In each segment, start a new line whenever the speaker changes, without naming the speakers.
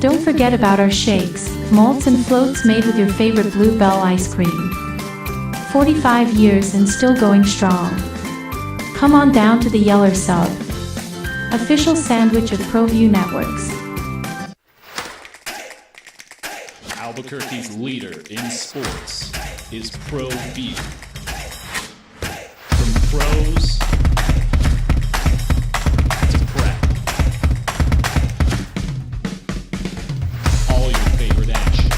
Don't forget about our shakes, malts and floats made with your favorite Blue Bell ice cream. 45 years and still going strong. Come on down to the Yeller Sub, official sandwich of ProView Networks.
Albuquerque's leader in sports is ProView. From pros to prep. All your favorite action.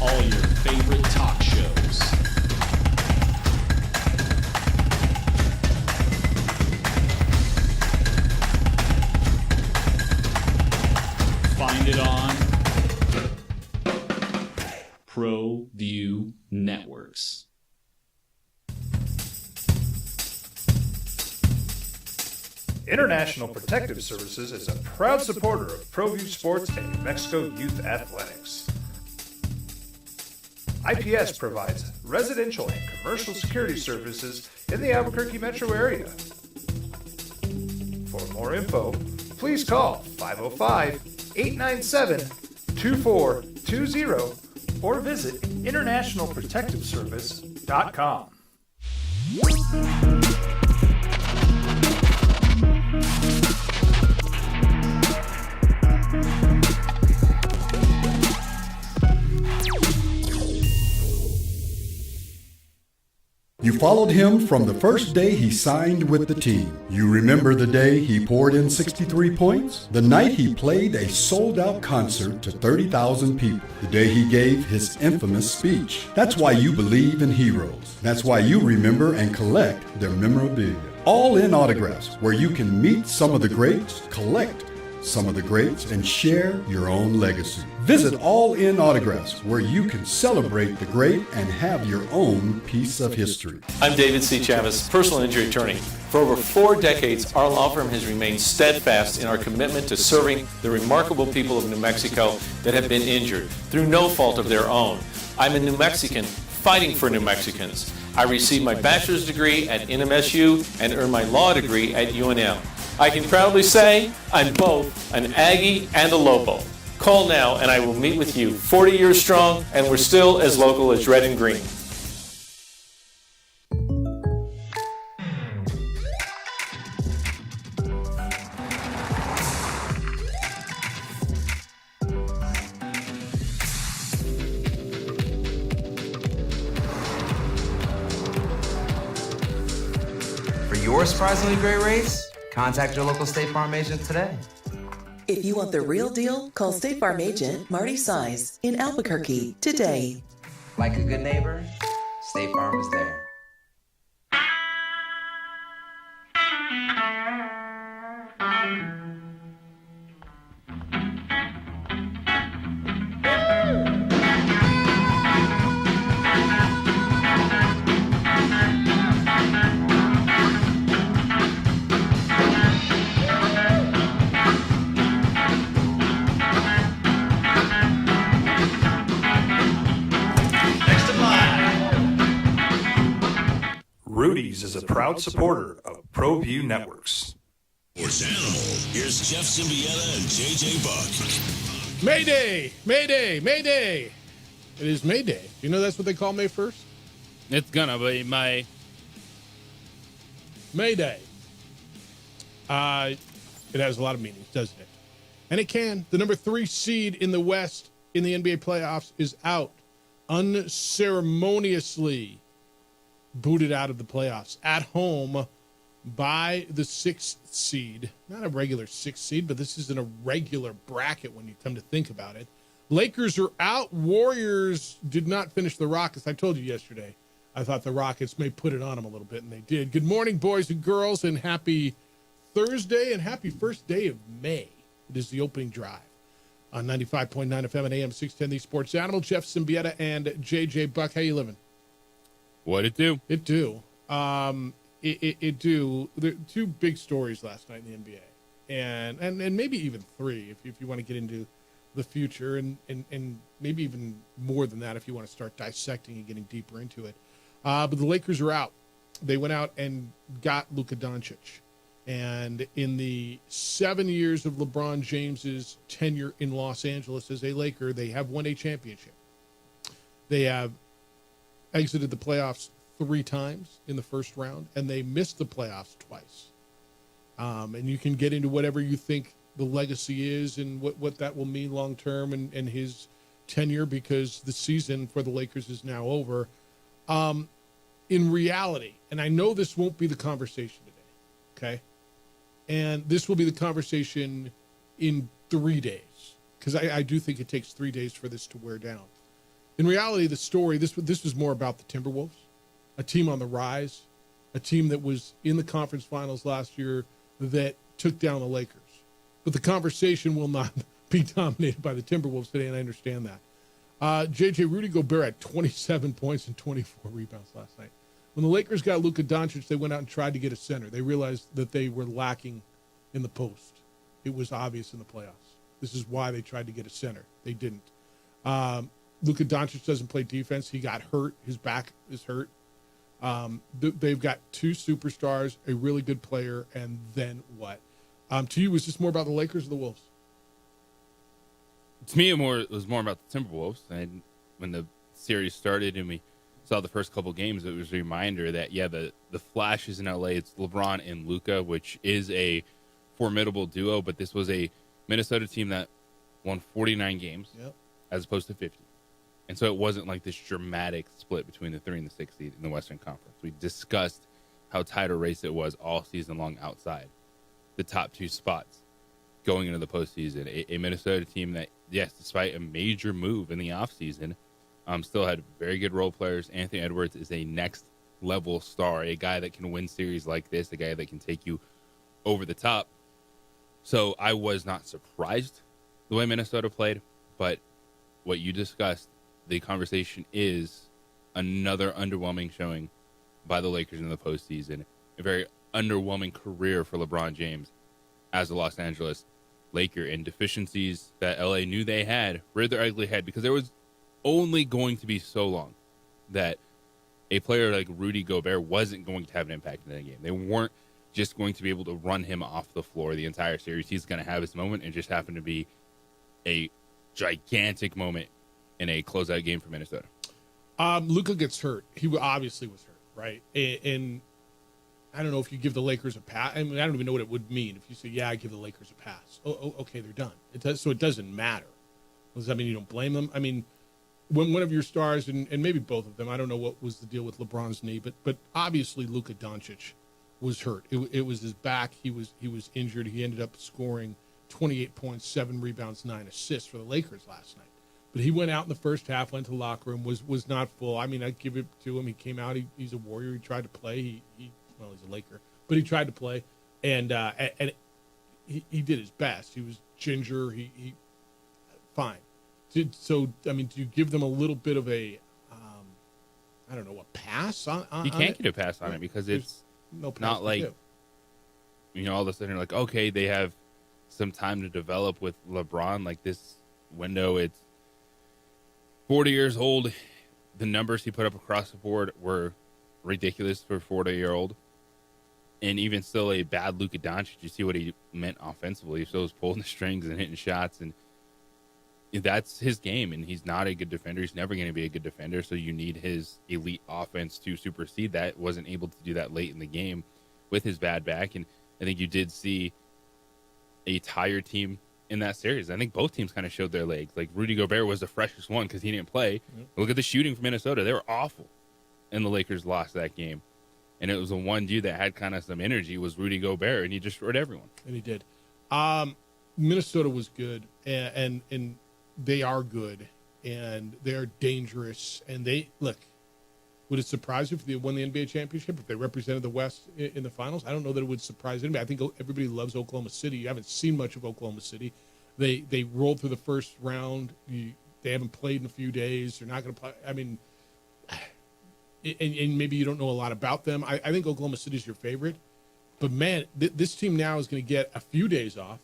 All your favorite talk shows. Find it on ProView Networks.
International Protective Services is a proud supporter of ProView Sports and New Mexico Youth Athletics. IPS provides residential and commercial security services in the Albuquerque metro area. For more info, please call 505-897-2420 or visit internationalprotectiveservice.com.
You followed him from the first day he signed with the team. You remember the day he poured in 63 points? The night he played a sold-out concert to 30,000 people. The day he gave his infamous speech. That's why you believe in heroes. That's why you remember and collect their memorabilia. All in autographs, where you can meet some of the greats, collect some of the greats, and share your own legacy. Visit All In Autographs, where you can celebrate the great and have your own piece of history.
I'm David C. Chavez, personal injury attorney. For over 4 decades, our law firm has remained steadfast in our commitment to serving the remarkable people of New Mexico that have been injured through no fault of their own. I'm a New Mexican fighting for New Mexicans. I received my bachelor's degree at NMSU and earned my law degree at UNM. I can proudly say I'm both an Aggie and a Lobo. Call now and I will meet with you. 40 years strong and we're still as local as red and green.
For your surprisingly great race, contact your local State Farm agent today.
If you want the real deal, call State Farm agent Marty Size in Albuquerque today.
Like a good neighbor, State Farm is there.
Rudy's is a proud supporter of ProView Networks.
Sports Animal. Here's Jeff Symbieta and JJ Buck.
Mayday! Mayday! Mayday! It is May Day. You know that's what they call May 1st?
It's gonna be May.
May Day. It has a lot of meanings, doesn't it? And it can. The number 3 seed in the West in the NBA playoffs is out. Unceremoniously booted out of the playoffs at home by the 6th seed. Not a regular 6th seed, but this isn't a regular bracket when you come to think about it. Lakers are out. Warriors did not finish the Rockets. I told you yesterday, I thought the Rockets may put it on them a little bit, and they did. Good morning, boys and girls, and happy Thursday and happy first day of May. It is the opening drive on 95.9 FM and AM 610, the Sports Animal. Jeff Symbieta and JJ Buck. How you living?
What it do?
It do. It do. There are 2 big stories last night in the NBA, and maybe even 3 if you want to get into the future, and maybe even more than that if you want to start dissecting and getting deeper into it. But the Lakers are out. they went out and got Luka Doncic. And in the 7 years of LeBron James's tenure in Los Angeles as a Laker, they have won a championship. They have exited the playoffs 3 times in the first round, and they missed the playoffs twice. And you can get into whatever you think the legacy is and what that will mean long term and his tenure, because the season for the Lakers is now over. In reality, and I know this won't be the conversation today, okay? And this will be the conversation in 3 days, because I do think it takes 3 days for this to wear down. In reality, the story, this was more about the Timberwolves, a team on the rise, a team that was in the conference finals last year that took down the Lakers. But the conversation will not be dominated by the Timberwolves today, and I understand that. Rudy Gobert had 27 points and 24 rebounds last night. When the Lakers got Luka Doncic, they went out and tried to get a center. They realized that they were lacking in the post. It was obvious in the playoffs. This is why they tried to get a center. They didn't. Luka Doncic doesn't play defense. He got hurt. His back is hurt. They've got 2 superstars, a really good player, and then what? To you, was this more about the Lakers or the Wolves?
To me, it was more about the Timberwolves. And when the series started and we saw the first couple games, it was a reminder that, the flashes in LA, it's LeBron and Luka, which is a formidable duo, but this was a Minnesota team that won 49 games as opposed to 50. And so it wasn't like this dramatic split between the 3 and the 6 seed in the Western Conference. We discussed how tight a race it was all season long outside the top 2 spots going into the postseason. A Minnesota team that, yes, despite a major move in the offseason, still had very good role players. Anthony Edwards is a next-level star, a guy that can win series like this, a guy that can take you over the top. So I was not surprised the way Minnesota played, but what you discussed, the conversation is another underwhelming showing by the Lakers in the postseason. A very underwhelming career for LeBron James as a Los Angeles Laker, and deficiencies that LA knew they had reared their ugly head, because there was only going to be so long that a player like Rudy Gobert wasn't going to have an impact in that game. They weren't just going to be able to run him off the floor the entire series. He's going to have his moment, and just happened to be a gigantic moment in a closeout game for Minnesota.
Luka gets hurt. He obviously was hurt, right? And I don't know if you give the Lakers a pass. I mean, I don't even know what it would mean if you say, I give the Lakers a pass. Oh, okay, they're done. So it doesn't matter. Does that mean you don't blame them? I mean, when one of your stars, and maybe both of them, I don't know what was the deal with LeBron's knee, but obviously Luka Doncic was hurt. It was his back. He was injured. He ended up scoring 28 points, 7 rebounds, 9 assists for the Lakers last night. But he went out in the first half, went to the locker room, was not full. I mean, I give it to him. He came out. He's a Warrior. He tried to play. He's a Laker, but he tried to play, and he did his best. He was ginger. He fine. So, I mean, do you give them a little bit of a, I don't know, a pass on
You can't get a pass on it, because it's not like, all of a sudden you're like, okay, they have some time to develop with LeBron. Like, this window, it's 40 years old. The numbers he put up across the board were ridiculous for a 40-year-old. And even still, a bad Luka Doncic, you see what he meant offensively. He still was pulling the strings and hitting shots, and that's his game. And he's not a good defender. He's never going to be a good defender. So you need his elite offense to supersede that. Wasn't able to do that late in the game with his bad back. And I think you did see a tired team in that series. I think both teams kind of showed their legs. Like, Rudy Gobert was the freshest one because he didn't play. Look at the shooting for Minnesota. They were awful, and the Lakers lost that game. And it was the one dude that had kind of some energy was Rudy Gobert, and he destroyed everyone.
And he did. Minnesota was good, and they are good, and they're dangerous. And they, look, would it surprise you if they won the NBA championship, if they represented the West in the finals? I don't know that it would surprise anybody. I think everybody loves Oklahoma City. You haven't seen much of Oklahoma City. They rolled through the first round. They haven't played in a few days. They're not going to play. I mean, and maybe you don't know a lot about them. I think Oklahoma City is your favorite. But, man, this team now is going to get a few days off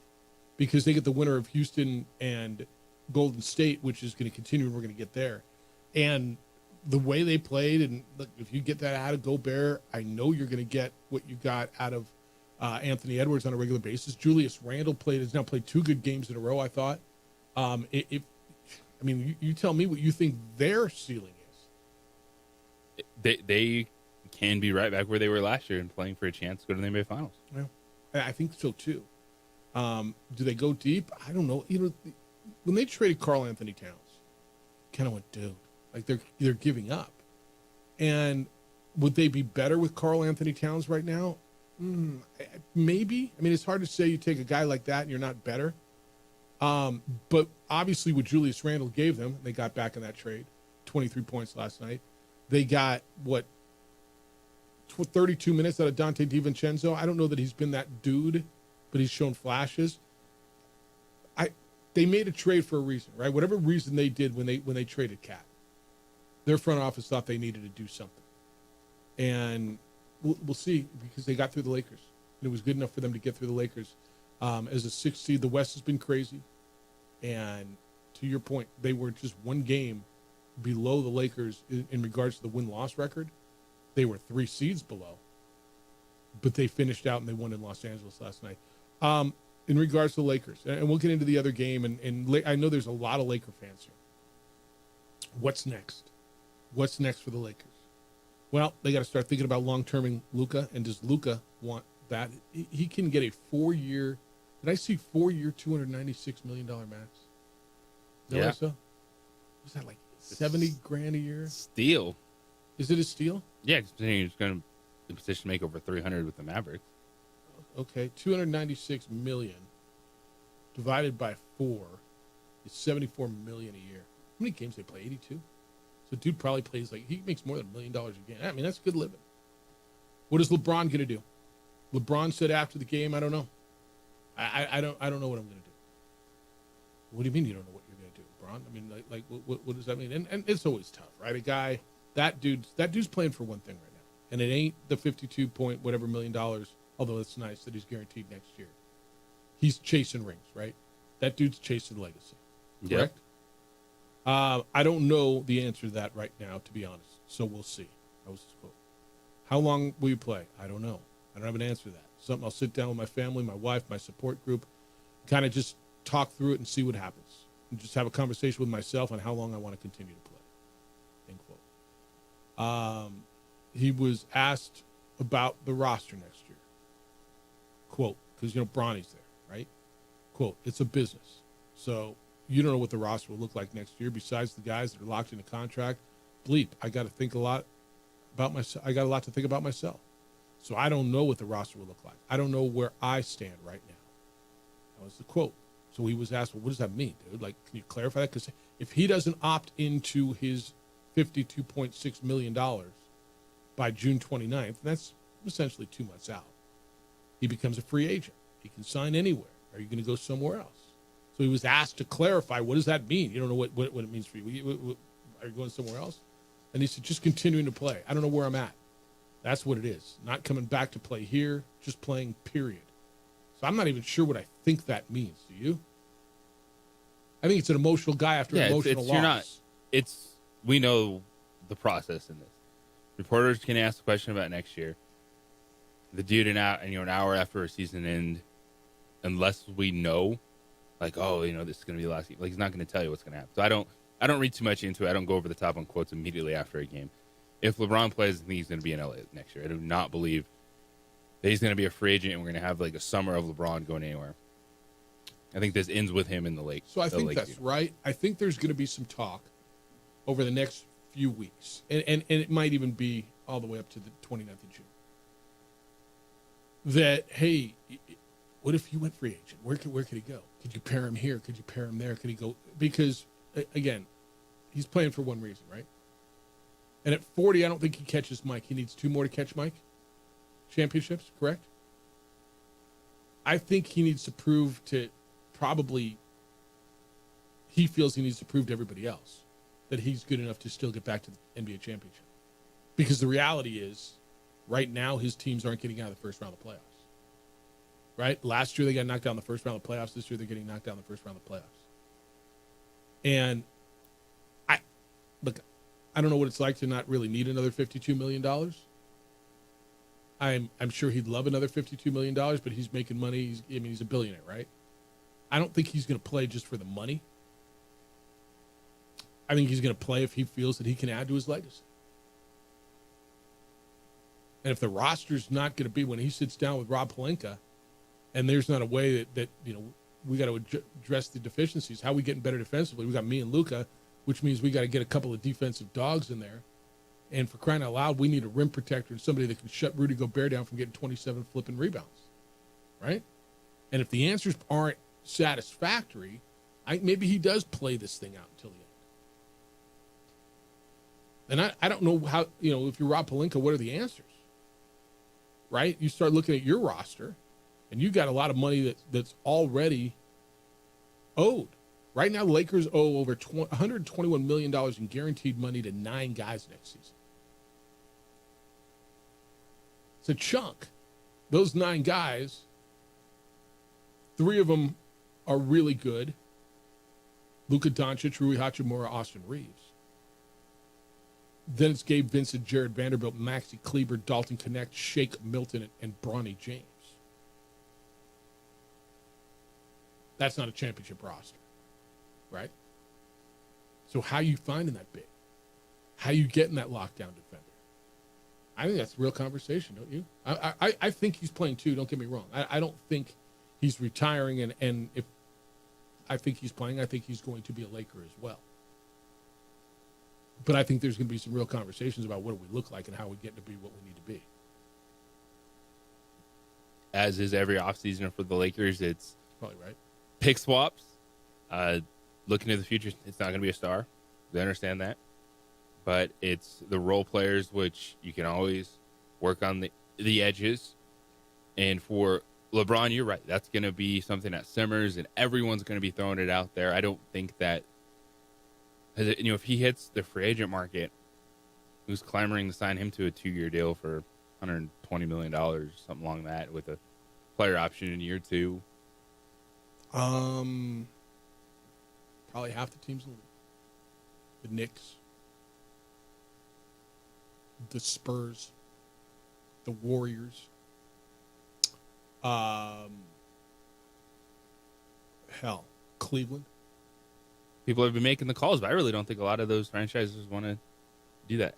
because they get the winner of Houston and Golden State, which is going to continue, and we're going to get there. And the way they played, and look, if you get that out of Gobert, I know you're going to get what you got out of Anthony Edwards on a regular basis. Julius Randle has now played 2 good games in a row, I thought. You tell me what you think their ceiling is.
They can be right back where they were last year and playing for a chance to go to the NBA Finals.
Yeah, I think so too. Do they go deep? I don't know. When they traded Karl Anthony Towns, kind of went, dude, like they're giving up. And would they be better with Karl Anthony Towns right now? Maybe. I mean, it's hard to say you take a guy like that and you're not better. But obviously what Julius Randle gave them, they got back in that trade, 23 points last night. They got, 32 minutes out of Dante DiVincenzo. I don't know that he's been that dude, but he's shown flashes. They made a trade for a reason, right? Whatever reason they did when they traded Cat, their front office thought they needed to do something. And we'll see, because they got through the Lakers. And it was good enough for them to get through the Lakers. As a 6th seed, the West has been crazy. And to your point, they were just 1 game below the Lakers in regards to the win-loss record. They were 3 seeds below. But they finished out and they won in Los Angeles last night. In regards to the Lakers, and we'll get into the other game, and I know there's a lot of Laker fans here. What's next? What's next for the Lakers? Well, they got to start thinking about long-terming Luka, and does Luka want that? He can get a 4-year, did I see 4-year, $296 million max?
Yeah.
So? Was that like $70,000 a year?
Steal.
Is it a steal?
Yeah, considering he's going to be in position to make over 300 with the Mavericks.
Okay, 296 million divided by 4 is 74 million a year. How many games they play? 82. So dude probably plays he makes more than $1 million a game. I mean, that's good living. What is LeBron gonna do? LeBron said after the game, I don't know. I don't know what I'm gonna do. What do you mean you don't know what you're gonna do, LeBron? I mean, what does that mean? And it's always tough, right? A guy, that dude's playing for one thing right now, and it ain't the 52 point whatever $1 million. Although it's nice that he's guaranteed next year. He's chasing rings, right? That dude's chasing legacy, correct? Yep. I don't know the answer to that right now, to be honest. So we'll see. That was his quote. How long will you play? I don't know. I don't have an answer to that. Something I'll sit down with my family, my wife, my support group, kind of just talk through it and see what happens. And just have a conversation with myself on how long I want to continue to play. End quote. He was asked about the roster next year. Quote, because, Bronny's there, right? Quote, it's a business. So you don't know what the roster will look like next year besides the guys that are locked in a contract. Bleep, I got to think a lot about myself. I got a lot to think about myself. So I don't know what the roster will look like. I don't know where I stand right now. That was the quote. So he was asked, well, what does that mean, dude? Can you clarify that? Because if he doesn't opt into his $52.6 million by June 29th, that's essentially 2 months out. He becomes a free agent. He can sign anywhere. Are you going to go somewhere else? So he was asked to clarify, what does that mean? You don't know what it means for you. Are you going somewhere else? And he said, just continuing to play. I don't know where I'm at. That's what it is. Not coming back to play here, just playing, period. So I'm not even sure what I think that means. Do you? I think it's an emotional guy after emotional loss.
We know the process in this. Reporters can ask the question about next year. The dude an hour after a season end, unless we know, this is going to be the last game. He's not going to tell you what's going to happen. So I don't read too much into it. I don't go over the top on quotes immediately after a game. If LeBron plays, I think he's going to be in LA next year. I do not believe that he's going to be a free agent and we're going to have a summer of LeBron going anywhere. I think this ends with him in the Lake.
So I think that's right. I think there's going to be some talk over the next few weeks, and it might even be all the way up to the 29th of June. That, hey, what if he went free agent? Where could he go? Could you pair him here? Could you pair him there? Could he go? Because, again, he's playing for one reason, right? And at 40, I don't think he catches Mike. He needs 2 more to catch Mike. Championships, correct? I think he needs to prove to he feels he needs to prove to everybody else that he's good enough to still get back to the NBA championship. Because the reality is, right now, his teams aren't getting out of the first round of the playoffs. Right? Last year, they got knocked down in the first round of the playoffs. This year, they're getting knocked down in the first round of the playoffs. And I don't know what it's like to not really need another $52 million. I'm sure he'd love another $52 million, but he's making money. He's a billionaire, right? I don't think he's going to play just for the money. I think he's going to play if he feels that he can add to his legacy. And if the roster's not going to be, when he sits down with Rob Pelinka, and there's not a way that we got to address the deficiencies, how are we getting better defensively? We got me and Luka, which means we got to get a couple of defensive dogs in there. And for crying out loud, we need a rim protector and somebody that can shut Rudy Gobert down from getting 27 flipping rebounds, right? And if the answers aren't satisfactory, maybe he does play this thing out until the end. And I don't know how, if you're Rob Pelinka, what are the answers, right? You start looking at your roster, and you got a lot of money that's already owed. Right now, the Lakers owe over $121 million in guaranteed money to 9 guys next season. It's a chunk. Those 9 guys, 3 of them are really good. Luka Doncic, Rui Hachimura, Austin Reeves. Then it's Gabe Vincent, Jared Vanderbilt, Maxi Kleber, Dalton Knecht, Shake Milton, and Bronny James. That's not a championship roster, right? So how you finding that big? How you getting that lockdown defender? I think that's a real conversation, don't you? I think he's playing too, don't get me wrong. I don't think he's retiring, and if I think he's playing, I think he's going to be a Laker as well. But I think there's going to be some real conversations about what do we look like and how we get to be what we need to be.
As is every offseason for the Lakers, it's
probably right.
Pick swaps. Looking to the future, it's not going to be a star. They understand that. But it's the role players, which you can always work on the edges. And for LeBron, you're right. That's going to be something that simmers, and everyone's going to be throwing it out there. I don't think that, if he hits the free agent market, who's clamoring to sign him to a 2-year deal for $120 million, something along that, with a player option in year 2?
Probably half the teams in the league. The Knicks, the Spurs, the Warriors, Cleveland.
People have been making the calls, but I really don't think a lot of those franchises want to do that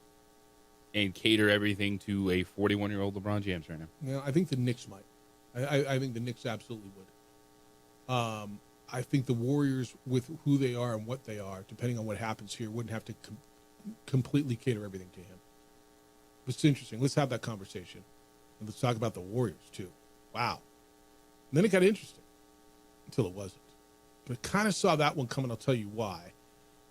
and cater everything to a 41-year-old LeBron James right now.
Yeah, I think the Knicks might. I think the Knicks absolutely would. I think the Warriors, with who they are and what they are, depending on what happens here, wouldn't have to completely cater everything to him. It's interesting. Let's have that conversation. And let's talk about the Warriors, too. Wow. And then it got interesting until it wasn't. But kind of saw that one coming. I'll tell you why.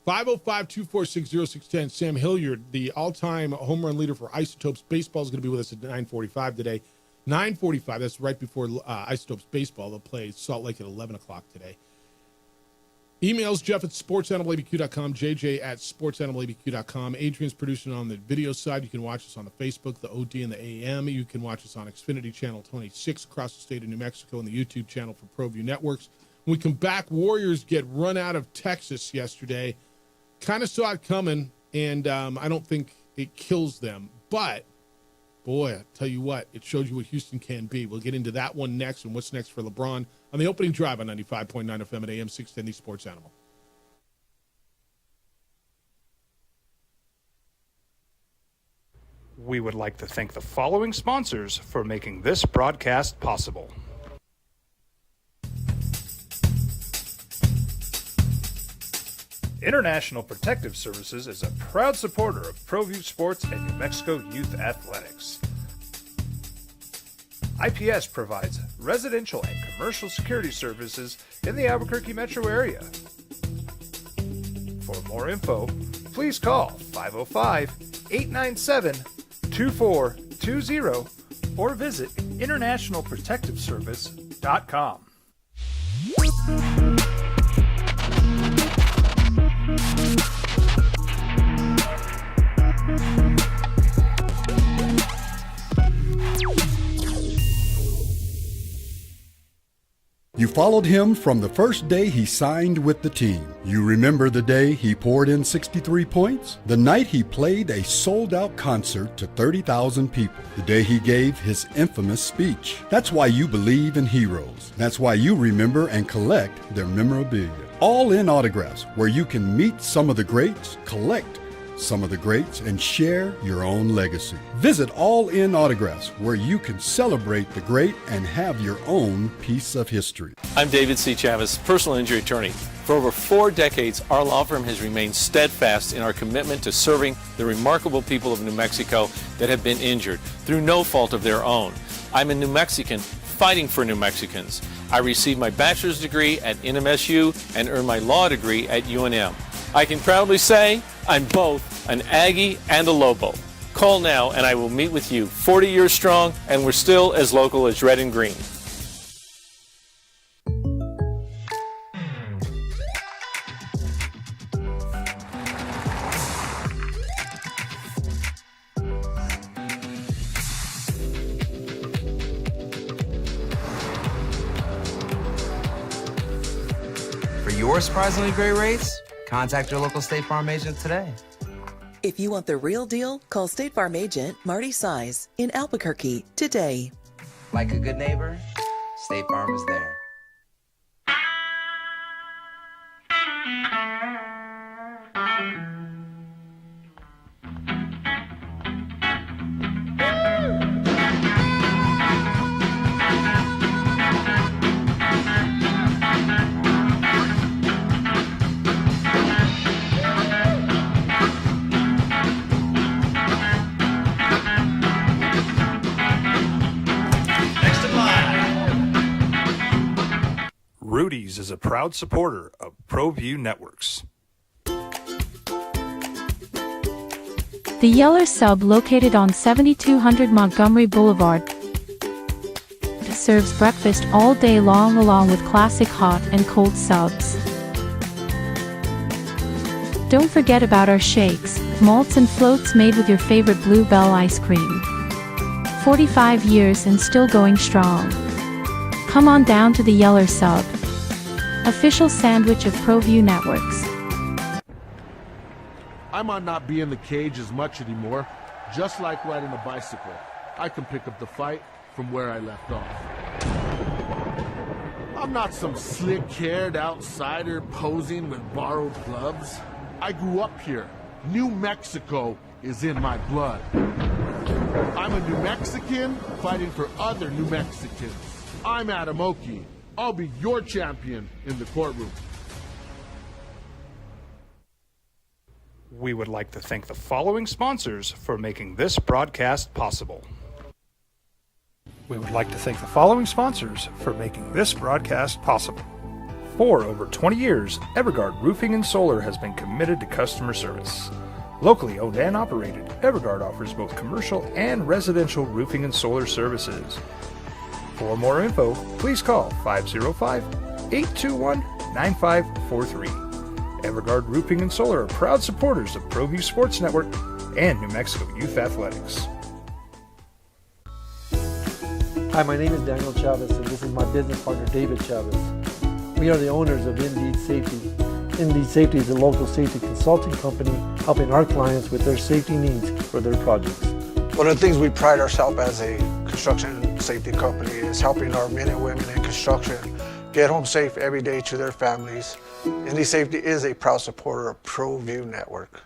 505-246-0610. Sam Hilliard, the all-time home run leader for Isotopes Baseball, is going to be with us at 9:45 today. 9:45, that's right before Isotopes Baseball. They'll play Salt Lake at 11 o'clock today. Emails, Jeff at sportsanimalabq.com, JJ at sportsanimalabq.com. Adrian's producing on the video side. You can watch us on the Facebook, the OD, and the AM. You can watch us on Xfinity Channel 26 across the state of New Mexico and the YouTube channel for ProView Networks. When we come back, Warriors get run out of Texas yesterday. Kind of saw it coming, and I don't think it kills them. But, boy, I tell you what, it showed you what Houston can be. We'll get into that one next and what's next for LeBron on the opening drive on 95.9 FM at AM 610, the Sports Animal.
We would like to thank the following sponsors for making this broadcast possible. International Protective Services is a proud supporter of ProView Sports and New Mexico Youth Athletics. IPS provides residential and commercial security services in the Albuquerque metro area. For more info, please call 505-897-2420 or visit internationalprotectiveservice.com.
You followed him from the first day he signed with the team. You remember the day he poured in 63 points? The night he played a sold-out concert to 30,000 people. The day he gave his infamous speech. That's why you believe in heroes. That's why you remember and collect their memorabilia. All in Autographs, where you can meet some of the greats, collect some of the greats, and share your own legacy. Visit All In Autographs, where you can celebrate the great and have your own piece of history.
I'm David C. Chavez, personal injury attorney. For over 4 decades, our law firm has remained steadfast in our commitment to serving the remarkable people of New Mexico that have been injured through no fault of their own. I'm a New Mexican fighting for New Mexicans. I received my bachelor's degree at NMSU and earned my law degree at UNM. I can proudly say I'm both an Aggie and a Lobo. Call now and I will meet with you. 40 years strong, and we're still as local as red and green.
For your surprisingly great rates, contact your local State Farm agent today.
If you want the real deal, call State Farm agent Marty Size in Albuquerque today.
Like a good neighbor, State Farm is there.
Rudy's is a proud supporter of ProView Networks.
The Yeller Sub, located on 7200 Montgomery Boulevard, serves breakfast all day long along with classic hot and cold subs. Don't forget about our shakes, malts and floats made with your favorite Blue Bell ice cream. 45 years and still going strong. Come on down to the Yeller Sub, official sandwich of ProView Networks.
I might not be in the cage as much anymore. Just like riding a bicycle, I can pick up the fight from where I left off. I'm not some slick-haired outsider posing with borrowed gloves. I grew up here. New Mexico is in my blood. I'm a New Mexican fighting for other New Mexicans. I'm Adam Oki. I'll be your champion in the courtroom.
We would like to thank the following sponsors for making this broadcast possible. We would like to thank the following sponsors for making this broadcast possible. For over 20 years, Evergard Roofing and Solar has been committed to customer service. Locally owned and operated, Evergard offers both commercial and residential roofing and solar services. For more info, please call 505-821-9543. Evergard Roofing and Solar are proud supporters of ProView Sports Network and New Mexico Youth Athletics.
Hi, my name is Daniel Chavez, and this is my business partner, David Chavez. We are the owners of Indeed Safety. Indeed Safety is a local safety consulting company helping our clients with their safety needs for their projects.
One of the things we pride ourselves as a construction safety company is helping our men and women in construction get home safe every day to their families. Indeed Safety is a proud supporter of ProView Network.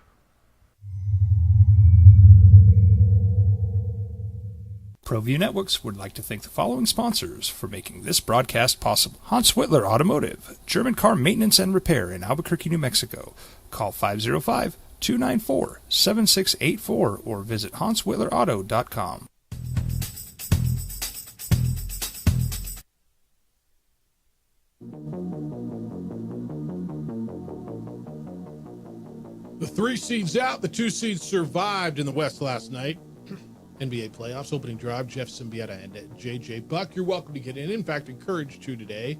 ProView Networks would like to thank the following sponsors for making this broadcast possible. Hans Whitler Automotive, German car maintenance and repair in Albuquerque, New Mexico. Call 505-294-7684 or visit HansWhitlerAuto.com.
The 3 seeds out, the 2 seeds survived in the West last night. NBA playoffs, opening drive, Jeff Symbieta and JJ Buck. You're welcome to get in fact, encouraged to today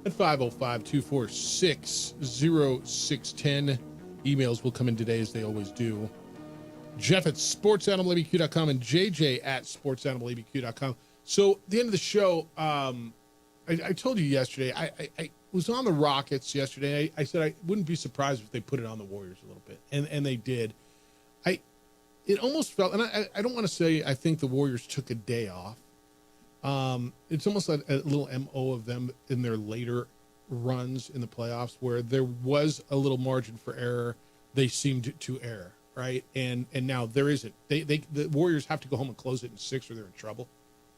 at 505-246-0610. Emails will come in today as they always do. Jeff at sportsanimалabq.com and JJ at sportsanimалabq.com. So at the end of the show, I told you yesterday, I was on the Rockets yesterday. I said I wouldn't be surprised if they put it on the Warriors a little bit, and they did. It almost felt, and I don't want to say I think the Warriors took a day off. It's almost like a little MO of them in their later runs in the playoffs where there was a little margin for error. They seemed to err, right? And now there isn't. The Warriors have to go home and close it in 6 or they're in trouble.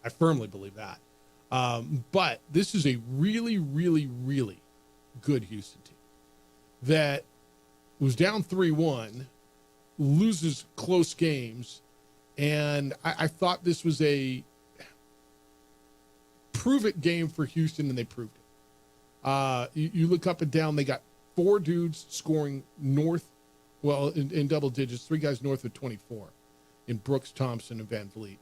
I firmly believe that. But this is a really, really, really good Houston team that was down 3-1, loses close games, and I thought this was a prove-it game for Houston, and they proved it. You look up and down, they got 4 dudes scoring north, in double digits, 3 guys north of 24 in Brooks, Thompson, and Van Vliet.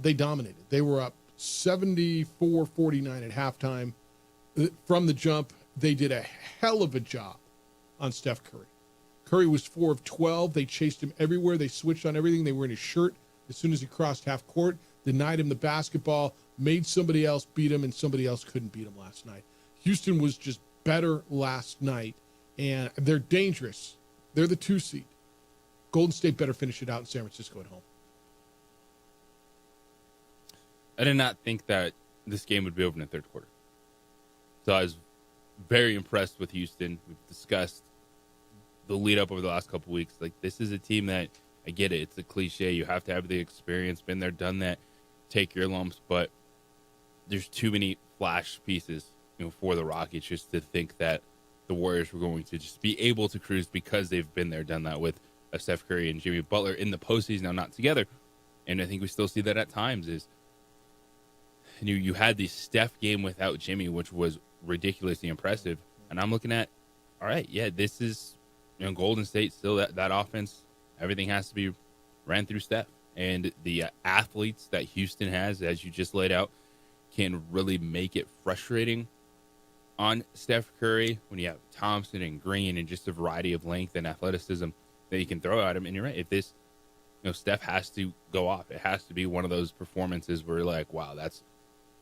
They dominated. They were up 74-49 at halftime. From the jump, they did a hell of a job on Steph Curry. Curry was 4 of 12. They chased him everywhere. They switched on everything. They were in his shirt as soon as he crossed half court, denied him the basketball, made somebody else beat him, and somebody else couldn't beat him last night. Houston was just better last night, and they're dangerous. They're the 2 seed. Golden State better finish it out in San Francisco at home.
I did not think that this game would be over in the third quarter. So I was very impressed with Houston. We've discussed the lead up over the last couple of weeks. Like, this is a team that, I get it, it's a cliche. You have to have the experience, been there, done that, take your lumps, but there's too many flash pieces, for the Rockets just to think that the Warriors were going to just be able to cruise because they've been there, done that with Steph Curry and Jimmy Butler in the postseason, now not together. And I think we still see that at times is you had the Steph game without Jimmy, which was ridiculously impressive. And I'm looking at, all right, yeah, this is, Golden State still that offense, everything has to be ran through Steph. And the athletes that Houston has, as you just laid out, can really make it frustrating on Steph Curry when you have Thompson and Green and just a variety of length and athleticism that you can throw at him. And you're right, if this, Steph has to go off. It has to be one of those performances where you're like, wow, that's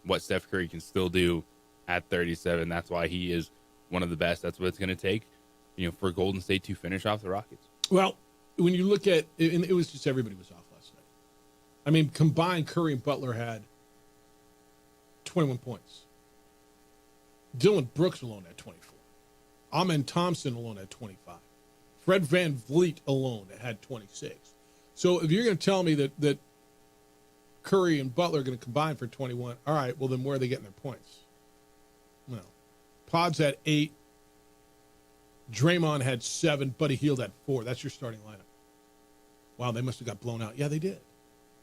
what Steph Curry can still do at 37. That's why he is one of the best. That's what it's going to take, for Golden State to finish off the Rockets.
Well, when you look at it, and it was just everybody was off last night. I mean, combined, Curry and Butler had 21 points. Dylan Brooks alone had 24. Amen Thompson alone had 25. Fred Van Vliet alone had 26. So if you're going to tell me that Curry and Butler are going to combine for 21, all right, well, then where are they getting their points? Well, Pods had 8. Draymond had 7. Buddy Hield had 4. That's your starting lineup. Wow, they must have got blown out. Yeah, they did.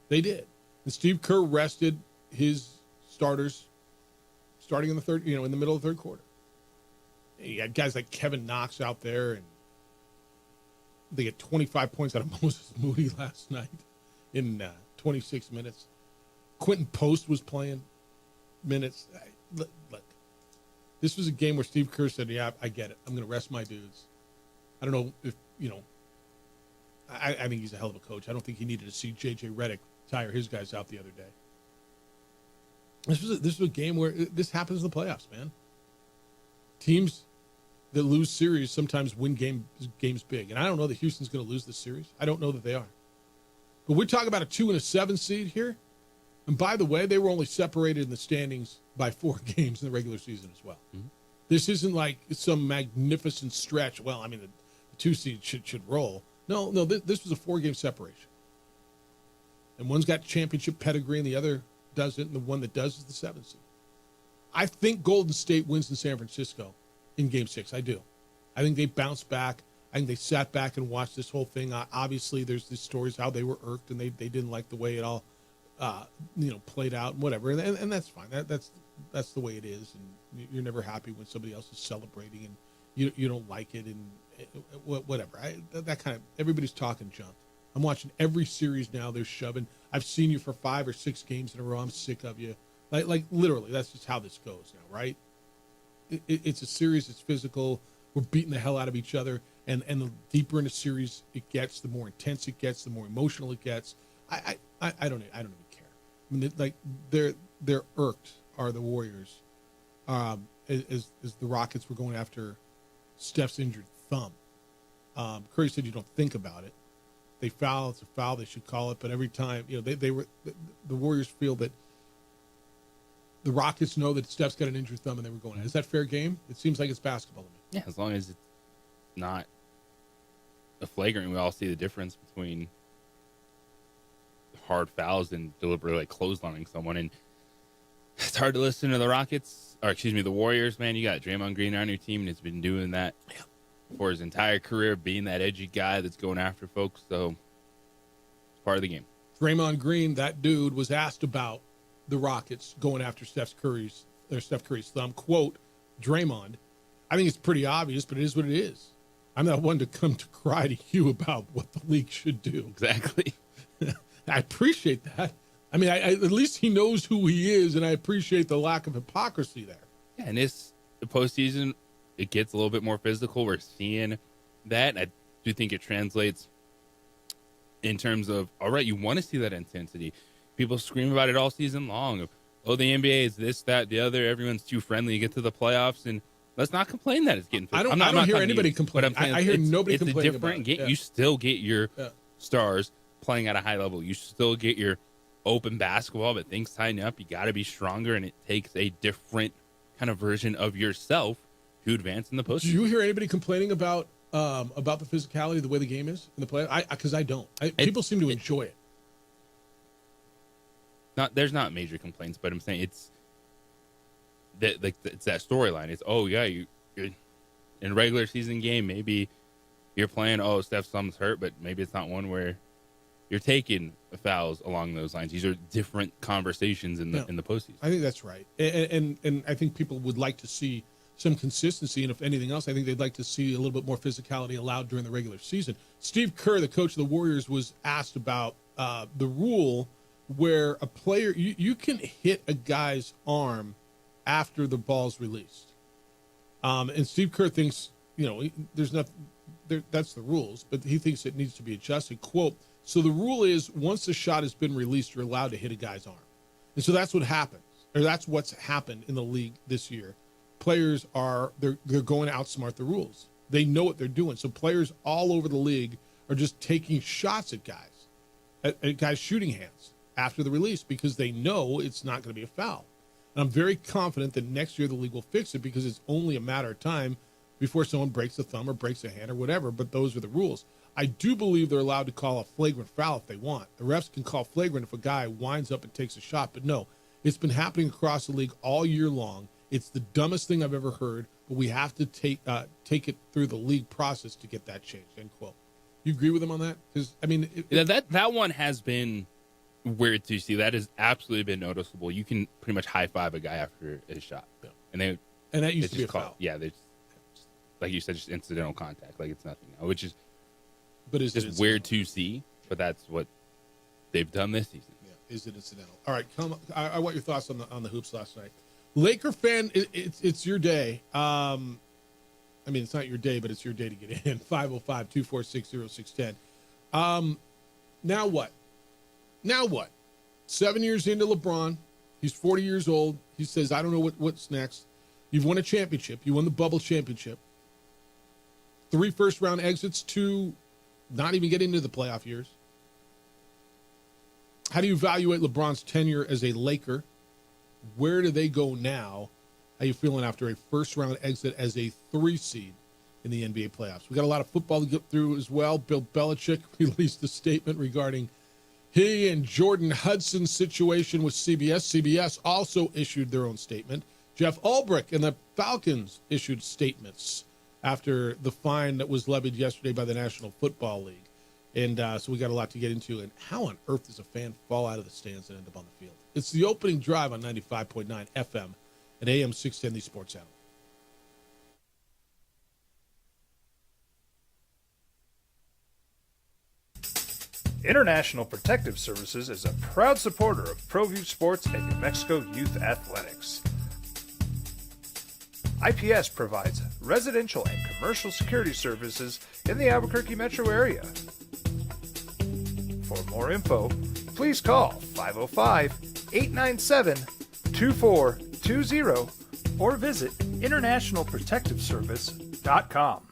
They did. And Steve Kerr rested his starters starting in the third, in the middle of the third quarter. You had guys like Kevin Knox out there, and they get 25 points out of Moses Moody last night in 26 minutes. Quentin Post was playing minutes. Look, this was a game where Steve Kerr said, yeah, I get it. I'm going to rest my dudes. I don't know if, I think he's a hell of a coach. I don't think he needed to see J.J. Redick tire his guys out the other day. This was a game where this happens in the playoffs, man. Teams that lose series sometimes win games big. And I don't know that Houston's going to lose this series. I don't know that they are. But we're talking about a 2 and a 7 seed here. And by the way, they were only separated in the standings by 4 games in the regular season as well. Mm-hmm. This isn't like some magnificent stretch. Well, I mean, the 2 seed should roll. No, this was a 4-game separation. And one's got championship pedigree and the other doesn't, and the one that does is the 7 seed. I think Golden State wins in San Francisco in Game 6. I do. I think they bounced back. I think they sat back and watched this whole thing. Obviously, there's these stories how they were irked and they didn't like the way it all, played out and whatever. And that's fine. That's the way it is. And you're never happy when somebody else is celebrating and you don't like it and whatever. That kind of, everybody's talking junk. I'm watching every series now. They're shoving. I've seen you for 5 or 6 games in a row. I'm sick of you. Like literally, that's just how this goes now, right? It's a series. It's physical. We're beating the hell out of each other. And the deeper in the series it gets, the more intense it gets, the more emotional it gets. I don't even care. I mean, they're irked are the Warriors as the Rockets were going after Steph's injured thumb. Curry said you don't think about it. They foul, it's a foul, they should call it. But every time, the Warriors feel that the Rockets know that Steph's got an injured thumb and they were going, is that fair game? It seems like it's basketball to me.
Yeah, as long as it's not a flagrant, we all see the difference between hard fouls and deliberately clotheslining someone. And it's hard to listen to the Warriors, man. You got Draymond Green on your team, and he's been doing that for his entire career, being that edgy guy that's going after folks. So it's part of the game.
Draymond Green, that dude, was asked about the Rockets going after Steph Curry's thumb. Quote, Draymond, I think it's pretty obvious, but it is what it is. I'm not one to come to cry to you about what the league should do.
Exactly.
I appreciate that. I mean, at least he knows who he is, and I appreciate the lack of hypocrisy there.
Yeah, and the postseason, it gets a little bit more physical. We're seeing that. I do think it translates in terms of, all right, you want to see that intensity. People scream about it all season long. Oh, the NBA is this, that, the other. Everyone's too friendly. You get to the playoffs, and let's not complain that it's getting physical.
I don't hear anybody complaining. I hear nobody complaining.
It's a different game. You still get your stars playing at a high level. You still get your open basketball, but things tighten up. You got to be stronger, and it takes a different kind of version of yourself to advance in the postseason.
Do you hear anybody complaining about the physicality, the way the game is in the play? Because I don't. People seem to enjoy it.
There's not major complaints, but I'm saying it's that it's that storyline. It's you're in a regular season game. Maybe you're playing. Oh, Steph's thumb's hurt, but maybe it's not one where you're taking fouls along those lines. These are different conversations in the postseason.
I think that's right, and I think people would like to see some consistency, and if anything else, I think they'd like to see a little bit more physicality allowed during the regular season. Steve Kerr, the coach of the Warriors, was asked about the rule where a player you can hit a guy's arm after the ball's released, and Steve Kerr thinks there's nothing there, that's the rules, but he thinks it needs to be adjusted. Quote, so the rule is once the shot has been released, you're allowed to hit a guy's arm. And so that's what happens, or that's what's happened in the league this year. Players they're going to outsmart the rules. They know what they're doing. So players all over the league are just taking shots at guys, at guys' shooting hands after the release because they know it's not going to be a foul. And I'm very confident that next year the league will fix it because it's only a matter of time before someone breaks a thumb or breaks a hand or whatever, but those are the rules. I do believe they're allowed to call a flagrant foul if they want. The refs can call flagrant if a guy winds up and takes a shot, but no, it's been happening across the league all year long. It's the dumbest thing I've ever heard, but we have to take it through the league process to get that changed, end quote. You agree with him on that? Because I mean,
that one has been weird to see. That has absolutely been noticeable. You can pretty much high five a guy after his shot, and
that used to be a foul.
Yeah, they like you said, just incidental contact, like it's nothing now, which is just weird to see. But that's what they've done this season.
Yeah, is it incidental? All right, I want your thoughts on the hoops last night. Laker fan, it's your day. I mean, it's not your day, but it's your day to get in. 505-246-0610. Now what? 7 years into LeBron. He's 40 years old. He says, I don't know what's next. You've won a championship. You won the bubble championship. 3 first-round exits, 2 not even getting into the playoff years. How do you evaluate LeBron's tenure as a Laker? Where do they go now? How you feeling after a first-round exit as a 3 seed in the NBA playoffs? We got a lot of football to get through as well. Bill Belichick released a statement regarding he and Jordan Hudson's situation with CBS. CBS also issued their own statement. Jeff Ulbrich and the Falcons issued statements after the fine that was levied yesterday by the National Football League. And so we got a lot to get into. And how on earth does a fan fall out of the stands and end up on the field? It's the opening drive on 95.9 FM and AM 610, the Sports Animal.
International Protective Services is a proud supporter of ProView Sports and New Mexico Youth Athletics. IPS provides residential and commercial security services in the Albuquerque metro area. For more info, please call 505-897-2420 or visit internationalprotectiveservice.com.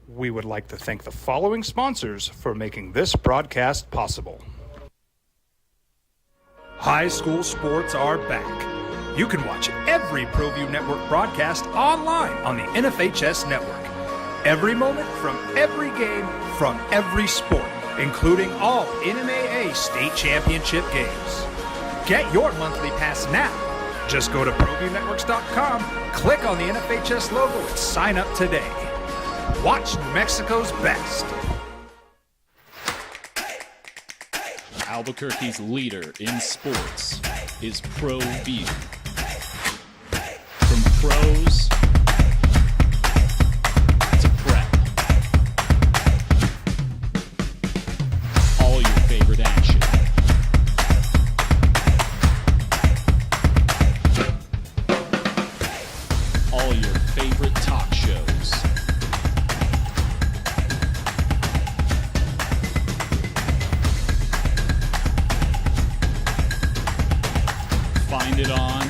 We would like to thank the following sponsors for making this broadcast possible. High school sports are back. You can watch every ProView Network broadcast online on the NFHS network. Every moment from every game from every sport, including all NMAA state championship games. Get your monthly pass now. Just go to ProViewNetworks.com, click on the NFHS logo, and sign up today. Watch New Mexico's best.
Albuquerque's leader in sports is ProView. From pros to prep, all your favorite action. All your favorite talk shows. Find it on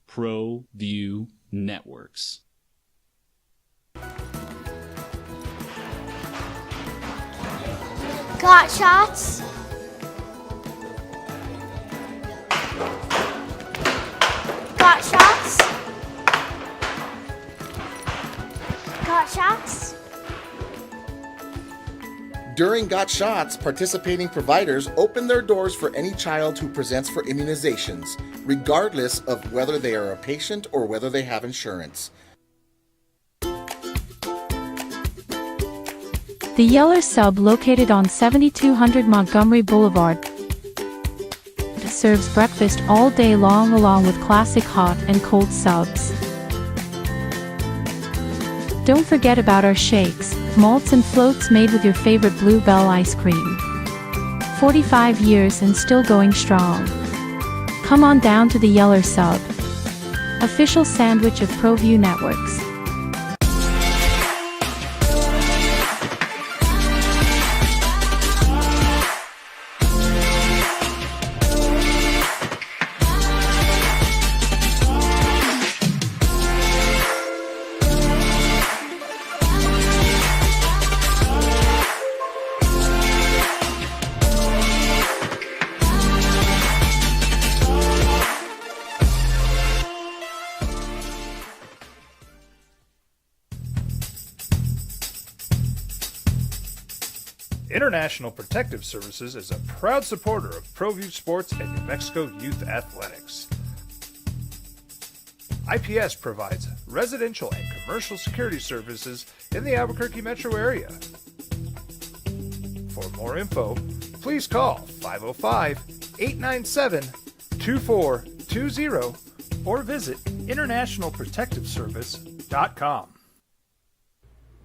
ProView Networks.
Got shots? Got shots? Got shots?
During Got Shots, participating providers open their doors for any child who presents for immunizations, regardless of whether they are a patient or whether they have insurance.
The Yeller Sub, located on 7200 Montgomery Boulevard, serves breakfast all day long along with classic hot and cold subs. Don't forget about our shakes, malts and floats made with your favorite Blue Bell ice cream. 45 years and still going strong. Come on down to the Yeller Sub, official sandwich of ProView Networks.
International Protective Services is a proud supporter of ProView Sports and New Mexico Youth Athletics. IPS provides residential and commercial security services in the Albuquerque metro area. For more info, please call 505-897-2420 or visit internationalprotectiveservice.com.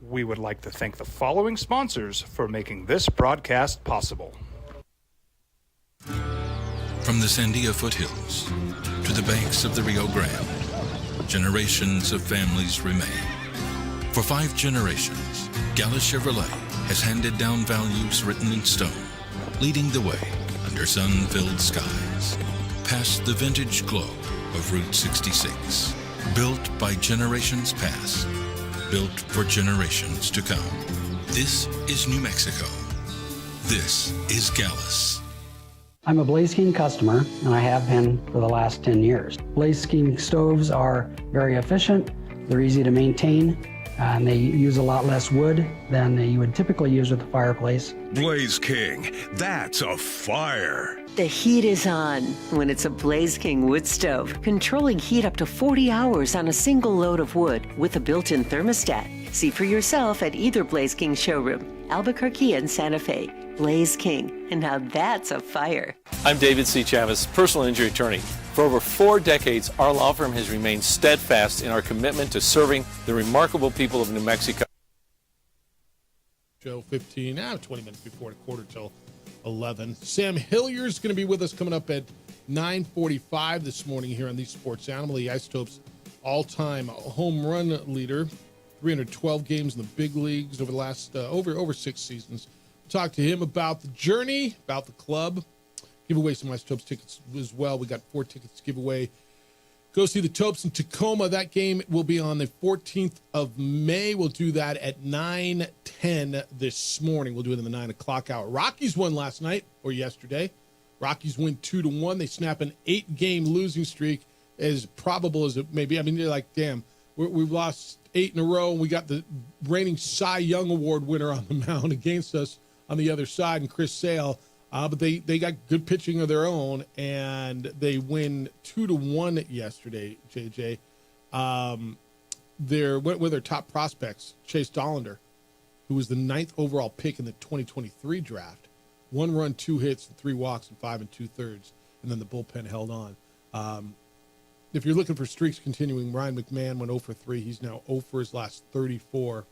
We would like to thank the following sponsors for making this broadcast possible.
From the Sandia foothills to the banks of the Rio Grande, generations of families remain. For 5 generations, Gallus Chevrolet has handed down values written in stone, leading the way under sun-filled skies, past the vintage glow of Route 66, built by generations past, built for generations to come. This is New Mexico. This is Gallus.
I'm a Blaze King customer, and I have been for the last 10 years. Blaze King stoves are very efficient, they're easy to maintain, and they use a lot less wood than you would typically use with a fireplace.
Blaze King, that's a fire.
The heat is on when it's a Blaze King wood stove, controlling heat up to 40 hours on a single load of wood with a built-in thermostat. See for yourself at either Blaze King showroom, Albuquerque and Santa Fe. Blaze King, and now that's a fire.
I'm David C. Chavez, personal injury attorney. For over 4 decades, our law firm has remained steadfast in our commitment to serving the remarkable people of New Mexico.
Show 15, 20 minutes before the quarter till 11. Sam Hilliard's going to be with us coming up at 9:45 this morning here on the Sports Animal, the Isotopes all-time home run leader, 312 games in the big leagues over the last over 6 seasons. Talk to him about the journey, about the club, give away some West Topes tickets as well. We got 4 tickets to give away. Go see the Topes in Tacoma. That game will be on the 14th of May. We'll do that at 9:10 this morning. We'll do it in the 9 o'clock hour. Rockies won last night or yesterday. Rockies win 2-1. They snap an 8-game losing streak, as probable as it may be. I mean, they're like, damn, we've lost 8 in a row, and we got the reigning Cy Young Award winner on the mound against us on the other side, and Chris Sale. But they got good pitching of their own, and they win 2-1 yesterday, JJ. With their top prospects, Chase Dollander, who was the 9th overall pick in the 2023 draft, 1 run, 2 hits, and 3 walks, and 5 2/3, and then the bullpen held on. If you're looking for streaks continuing, Ryan McMahon went 0 for 3. He's now 0 for his last 34,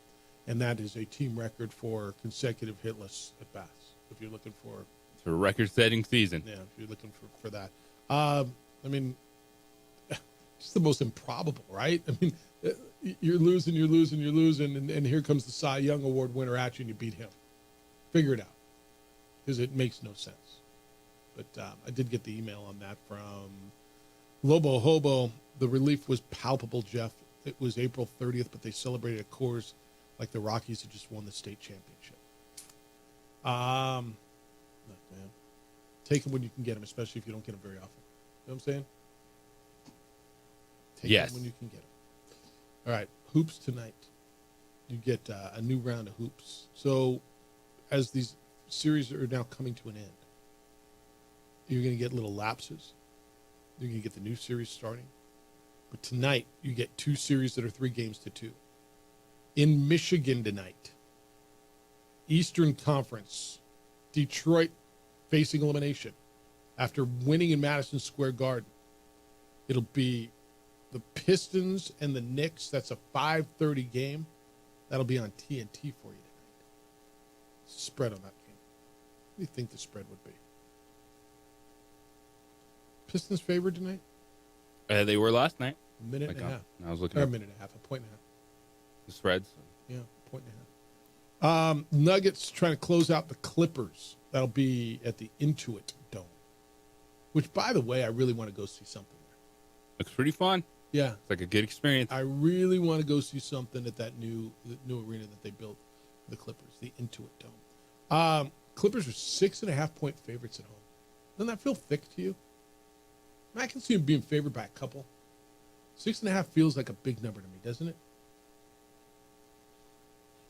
and that is a team record for consecutive hitless at bats. If you're looking for
a record-setting season.
Yeah, if you're looking for that. I mean, just the most improbable, right? I mean, you're losing, and here comes the Cy Young Award winner at you, and you beat him. Figure it out, because it makes no sense. But I did get the email on that from Lobo Hobo. The relief was palpable, Jeff. It was April 30th, but they celebrated at Coors like the Rockies had just won the state championship. Look, man, take them when you can get them, especially if you don't get them very often. You know what I'm saying? Take
yes.
them when you can get them. All right, hoops tonight. You get a new round of hoops. So as these series are now coming to an end, you're going to get little lapses. You're going to get the new series starting. But tonight, you get 2 series that are 3 games to 2. In Michigan tonight, Eastern Conference, Detroit facing elimination after winning in Madison Square Garden. It'll be the Pistons and the Knicks. That's a 5:30 game. That'll be on TNT for you tonight. Spread on that game. What do you think the spread would be? Pistons favored tonight?
They were last night.
A minute and a half.
I was looking
or
at
a minute and a half, a point and a half.
The spreads.
Yeah, point and a half. Nuggets trying to close out the Clippers. That'll be at the Intuit Dome. Which, by the way, I really want to go see something there.
Looks pretty fun.
Yeah.
It's like a good experience.
I really want to go see something at that new arena that they built for the Clippers, the Intuit Dome. Clippers are 6.5-point favorites at home. Doesn't that feel thick to you? I can see them being favored by a couple. 6.5 feels like a big number to me, doesn't it?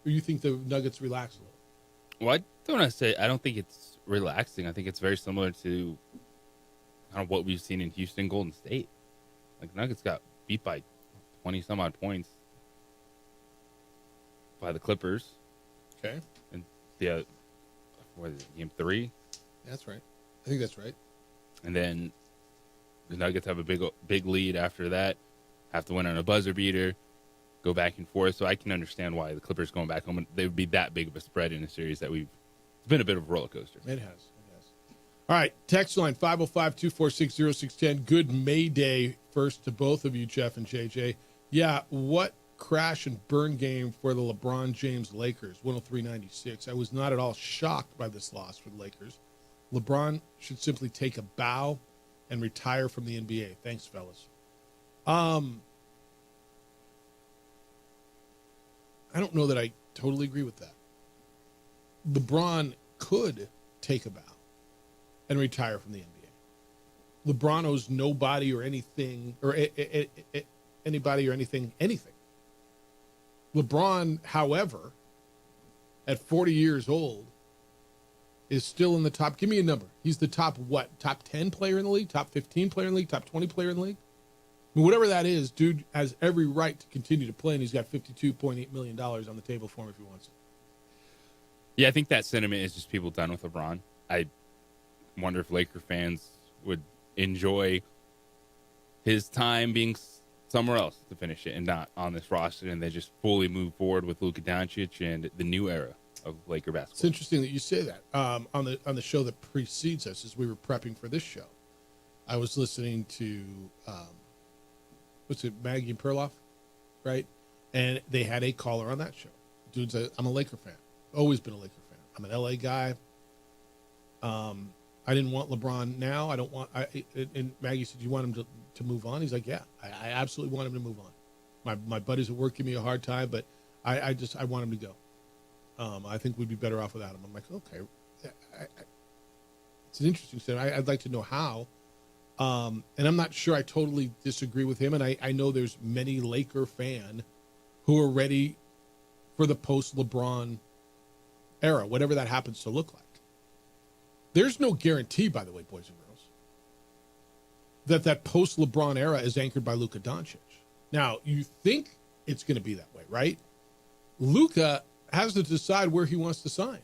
Or you think the Nuggets relax a little?
Well, I don't think it's relaxing. I think it's very similar to kind of what we've seen in Houston, Golden State. Like, Nuggets got beat by 20-some odd points by the Clippers.
Okay.
And what is it, game 3?
That's right. I think that's right.
And then the Nuggets have a big lead after that, have to win on a buzzer beater, go back and forth. So I can understand why the Clippers going back home, they would be that big of a spread in a series that it's been a bit of a roller coaster.
It has. All right, text line 505-246-0610. Good May Day first to both of you, Jeff and JJ. Yeah, what crash and burn game for the LeBron James Lakers, 103-96. I was not at all shocked by this loss for the Lakers. LeBron should simply take a bow and retire from the NBA. Thanks, fellas. I don't know that I totally agree with that. LeBron could take a bow and retire from the NBA. LeBron owes nobody or anything, or anybody or anything. LeBron, however, at 40 years old, is still in the top. Give me a number. He's the top, top 10 player in the league, top 15 player in the league, top 20 player in the league? I mean, whatever that is, dude has every right to continue to play, and he's got $52.8 million on the table for him if he wants it.
Yeah, I think that sentiment is just people done with LeBron. I wonder if Laker fans would enjoy his time being somewhere else to finish it and not on this roster, and they just fully move forward with Luka Doncic and the new era of Laker basketball.
It's interesting that you say that. On the show that precedes us, as we were prepping for this show, I was listening to Maggie Perloff, right? And they had a caller on that show. Dude said, I'm a Laker fan. Always been a Laker fan. I'm an LA guy. I didn't want LeBron now. I don't want. And Maggie said, "You want him to move on?" He's like, "Yeah, I absolutely want him to move on. My buddies at work give me a hard time, but I want him to go. I think we'd be better off without him." I'm like, okay, it's an interesting statement. I'd like to know how. And I'm not sure I totally disagree with him. And I know there's many Laker fan who are ready for the post-LeBron era, whatever that happens to look like. There's no guarantee, by the way, boys and girls, that post-LeBron era is anchored by Luka Doncic. Now, you think it's going to be that way, right? Luka has to decide where he wants to sign.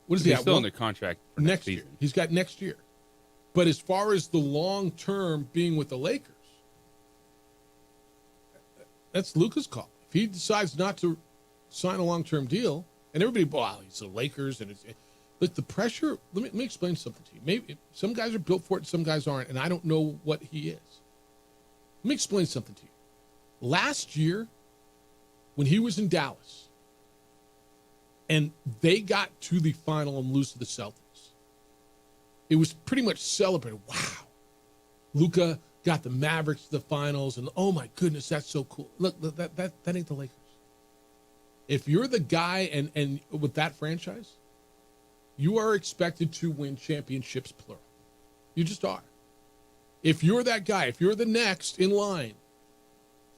What is he
He's still under contract for next
year?
season.
He's got next year. But as far as the long term being with the Lakers, that's Luka's call. If he decides not to sign a long term deal, and everybody, wow, he's the Lakers, and look, the pressure. Let me explain something to you. Maybe some guys are built for it, some guys aren't, and I don't know what he is. Let me explain something to you. Last year, when he was in Dallas, and they got to the final and lose to the Celtics, it was pretty much celebrated. Wow, Luka got the Mavericks to the finals, and oh my goodness, that's so cool. Look, that ain't the Lakers. If you're the guy and with that franchise, you are expected to win championships, plural. You just are. If you're that guy, if you're the next in line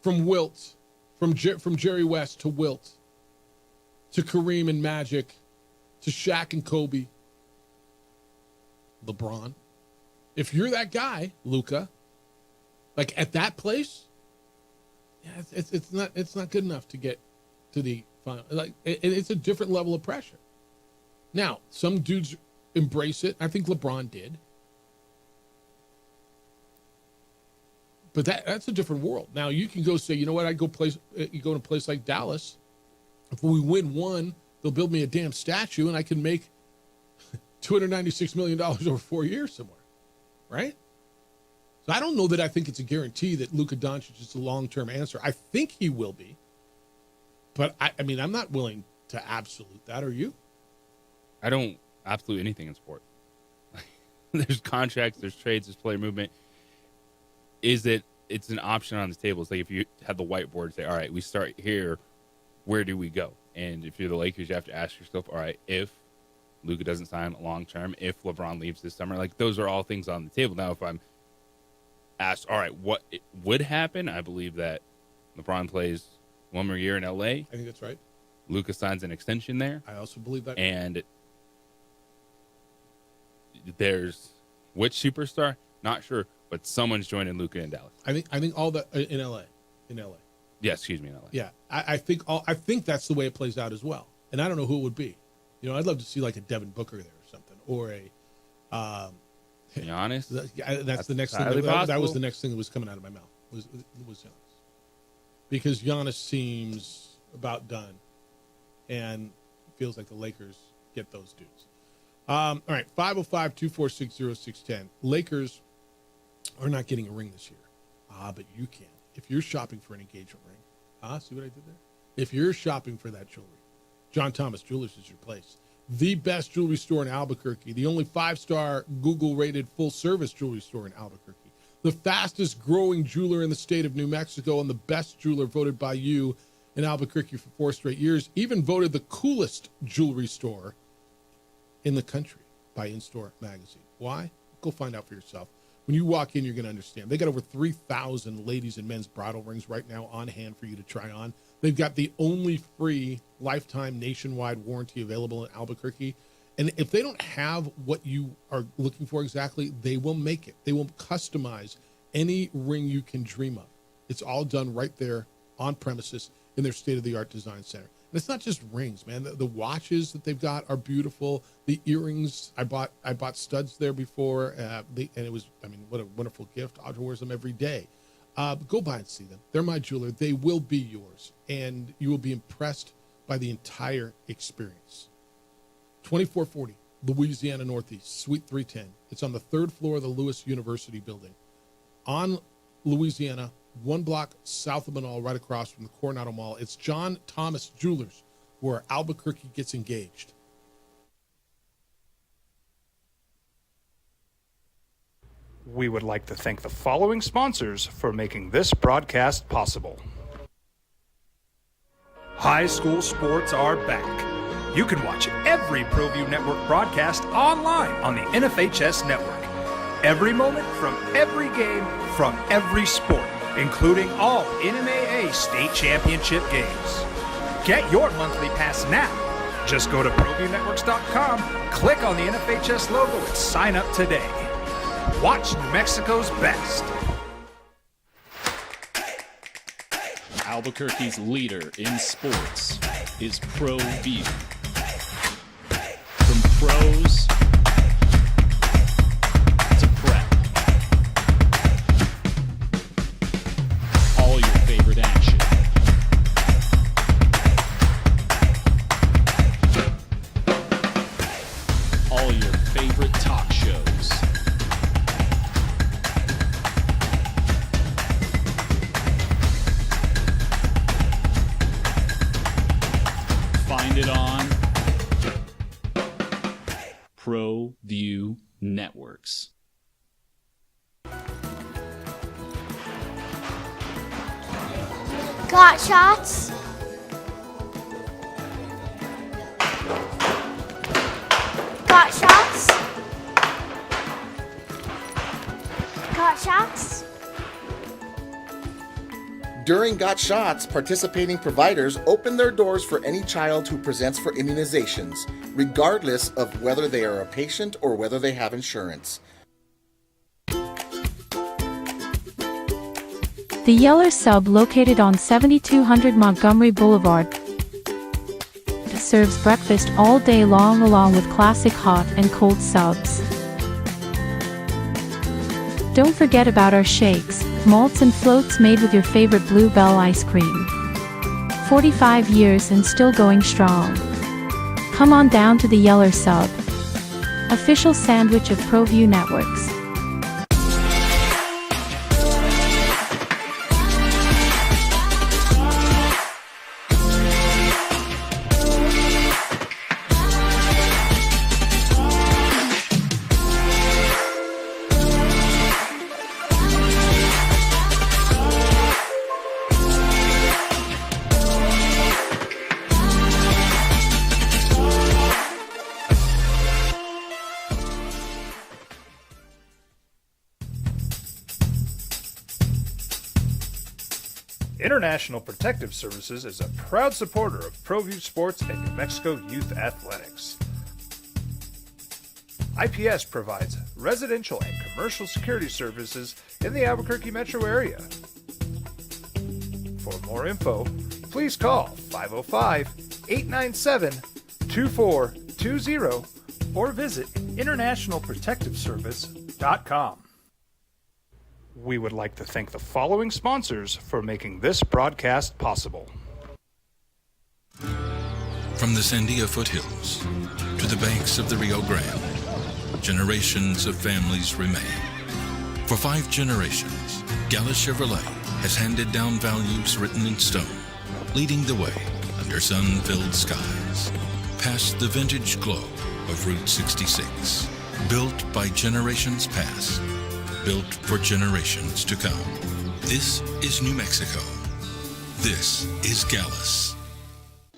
from Wilt, from Jerry West to Wilt, to Kareem and Magic, to Shaq and Kobe, LeBron, if you're that guy, Luka, like at that place, yeah, it's not good enough to get to the final. Like it's a different level of pressure. Now, some dudes embrace it. I think LeBron did. But that's a different world. Now, you can go say, you know what, you go to a place like Dallas. If we win one, they'll build me a damn statue, and I can make $296 million over 4 years somewhere, right? So I don't know that I think it's a guarantee that Luka Doncic is the long-term answer. I think he will be. But, I mean, I'm not willing to absolute that. Are you?
I don't absolute anything in sport. There's contracts, there's trades, there's player movement. It's an option on the table. It's like if you had the whiteboard, say, all right, we start here, where do we go? And if you're the Lakers, you have to ask yourself, all right, if Luka doesn't sign long term, if LeBron leaves this summer, like those are all things on the table. Now, if I'm asked, all right, what would happen? I believe that LeBron plays one more year in LA.
I think that's right.
Luka signs an extension there.
I also believe that.
And there's which superstar? Not sure, but someone's joining Luka in Dallas.
I think all that in LA.
Yeah, excuse me, in LA.
Yeah, I think that's the way it plays out as well. And I don't know who it would be. You know, I'd love to see like a Devin Booker there or something, or a
Giannis.
That's the next thing. That was the next thing that was coming out of my mouth. Was Giannis, because Giannis seems about done, and feels like the Lakers get those dudes. All right, 505-246-0610. Lakers are not getting a ring this year. But you can. If you're shopping for an engagement ring. See what I did there? If you're shopping for that jewelry, John Thomas Jewelers is your place. The best jewelry store in Albuquerque. The only 5-star Google-rated full-service jewelry store in Albuquerque. The fastest growing jeweler in the state of New Mexico, and the best jeweler voted by you in Albuquerque for 4 straight years. Even voted the coolest jewelry store in the country by In-Store Magazine. Why? Go find out for yourself. When you walk in, you're going to understand. They got over 3,000 ladies and men's bridal rings right now on hand for you to try on. They've got the only free lifetime nationwide warranty available in Albuquerque. And if they don't have what you are looking for exactly, they will make it. They will customize any ring you can dream of. It's all done right there on premises in their state-of-the-art design center. And it's not just rings, man. The watches that they've got are beautiful. The earrings, I bought studs there before, and it was, I mean, what a wonderful gift. Audra wears them every day. Go by and see them. They're my jeweler. They will be yours, and you will be impressed by the entire experience. 2440 Louisiana Northeast, Suite 310. It's on the 3rd floor of the Lewis University building. On Louisiana, 1 block south of Manal, right across from the Coronado Mall. It's John Thomas Jewelers, where Albuquerque gets engaged.
We would like to thank the following sponsors for making this broadcast possible. High school sports are back. You can watch every ProView Network broadcast online on the NFHS network. Every moment from every game from every sport, including all NMAA state championship games. Get your monthly pass now. Just go to ProViewNetworks.com, click on the NFHS logo, and sign up today. Watch New Mexico's best.
Albuquerque's leader in sports is ProView. From pros to prep, all your favorite action. All your favorite talk shows. Find it on ProView Networks.
Got shots? Got shots? Got shots?
During Got Shots, participating providers open their doors for any child who presents for immunizations, regardless of whether they are a patient or whether they have insurance.
The Yeller Sub, located on 7200 Montgomery Boulevard, serves breakfast all day long along with classic hot and cold subs. Don't forget about our shakes, malts and floats made with your favorite Blue Bell ice cream. 45 years and still going strong. Come on down to the Yeller Sub, official sandwich of ProView Networks.
International Protective Services is a proud supporter of ProView Sports and New Mexico Youth Athletics. IPS provides residential and commercial security services in the Albuquerque metro area. For more info, please call 505-897-2420 or visit internationalprotectiveservice.com. We would like to thank the following sponsors for making this broadcast possible.
From the Sandia foothills to the banks of the Rio Grande, generations of families remain. For 5 generations, Gallus Chevrolet has handed down values written in stone, leading the way under sun-filled skies, past the vintage glow of Route 66, built by generations past, built for generations to come. This is New Mexico. This is Gallus.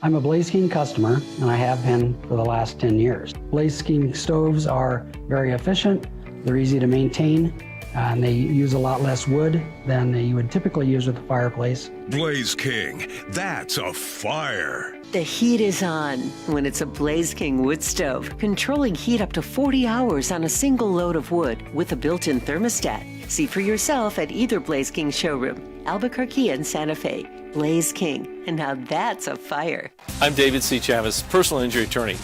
I'm a Blaze King customer, and I have been for the last 10 years. Blaze King stoves are very efficient, they're easy to maintain, and they use a lot less wood than you would typically use with a fireplace.
Blaze King, that's a fire.
The heat is on when it's a Blaze King wood stove, controlling heat up to 40 hours on a single load of wood with a built-in thermostat. See for yourself at either Blaze King showroom, Albuquerque and Santa Fe. Blaze King, and now that's a fire.
I'm David C. Chavez, personal injury attorney.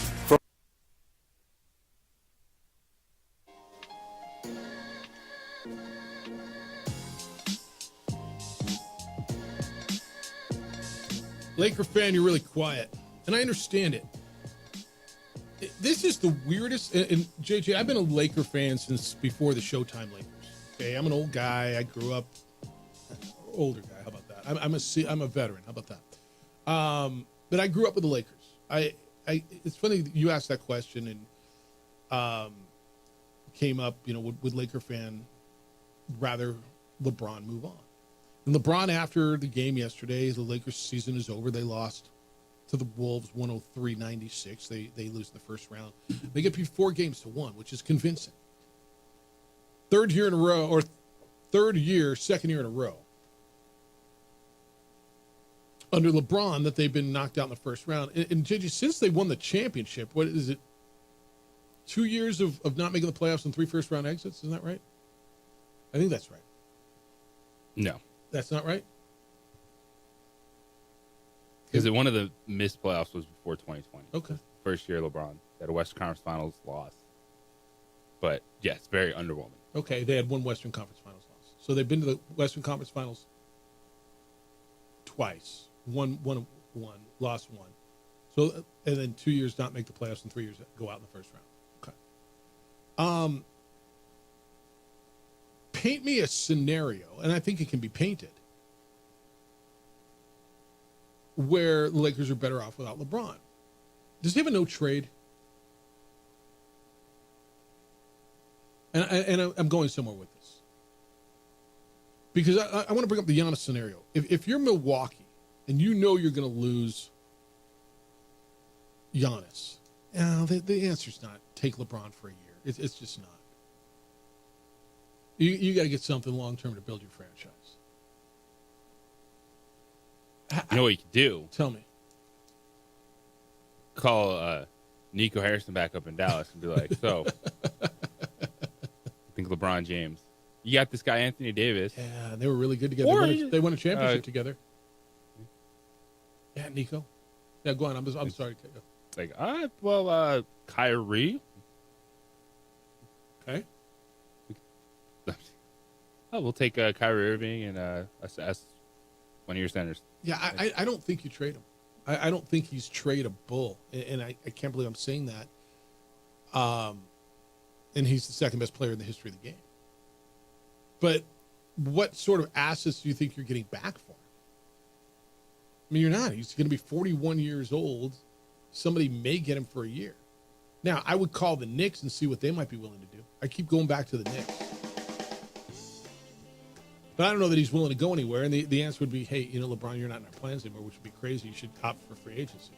Laker fan, you're really quiet, and I understand it. This is the weirdest, and JJ, I've been a Laker fan since before the Showtime Lakers. Okay, I'm an old guy. I grew up, older guy. How about that? I'm a veteran. How about that? But I grew up with the Lakers. It's funny that you asked that question, and came up, would Laker fan rather LeBron move on. And LeBron, after the game yesterday, the Lakers season is over. They lost to the Wolves 103-96. They lose in the first round. They get 4 games to 1, which is convincing. Second year in a row. Under LeBron, that they've been knocked out in the first round. And JJ, since they won the championship, what is it? 2 years of not making the playoffs and 3 first-round exits? Isn't that right? I think that's right.
No.
That's not right?
Because one of the missed playoffs was before 2020.
Okay.
First year LeBron had a Western Conference Finals loss. But, yes, very underwhelming.
Okay, they had 1 Western Conference Finals loss. So they've been to the Western Conference Finals twice. Won 1, lost 1. So, and then 2 years not make the playoffs and 3 years go out in the first round. Okay. Paint me a scenario, and I think it can be painted, where the Lakers are better off without LeBron. Does he have a no trade? And I'm going somewhere with this. Because I want to bring up the Giannis scenario. If you're Milwaukee and you know you're going to lose Giannis, the answer's not take LeBron for a year. It's just not. You got to get something long-term to build your franchise.
You know what you could do?
Tell me.
Call Nico Harrison back up in Dallas and be like, so, I think LeBron James. You got this guy, Anthony Davis.
Yeah, they were really good together. They won a championship together. Yeah, Nico. Yeah, go on. I'm sorry.
Like, Kyrie.
Okay.
We'll take Kyrie Irving and assess one of your centers.
Yeah, I don't think you trade him. I don't think he's tradable, and I can't believe I'm saying that. And he's the second best player in the history of the game. But what sort of assets do you think you're getting back for him? I mean, you're not. He's going to be 41 years old. Somebody may get him for a year. Now, I would call the Knicks and see what they might be willing to do. I keep going back to the Knicks. But I don't know that he's willing to go anywhere. And the answer would be, hey, LeBron, you're not in our plans anymore, which would be crazy. You should opt for free agency.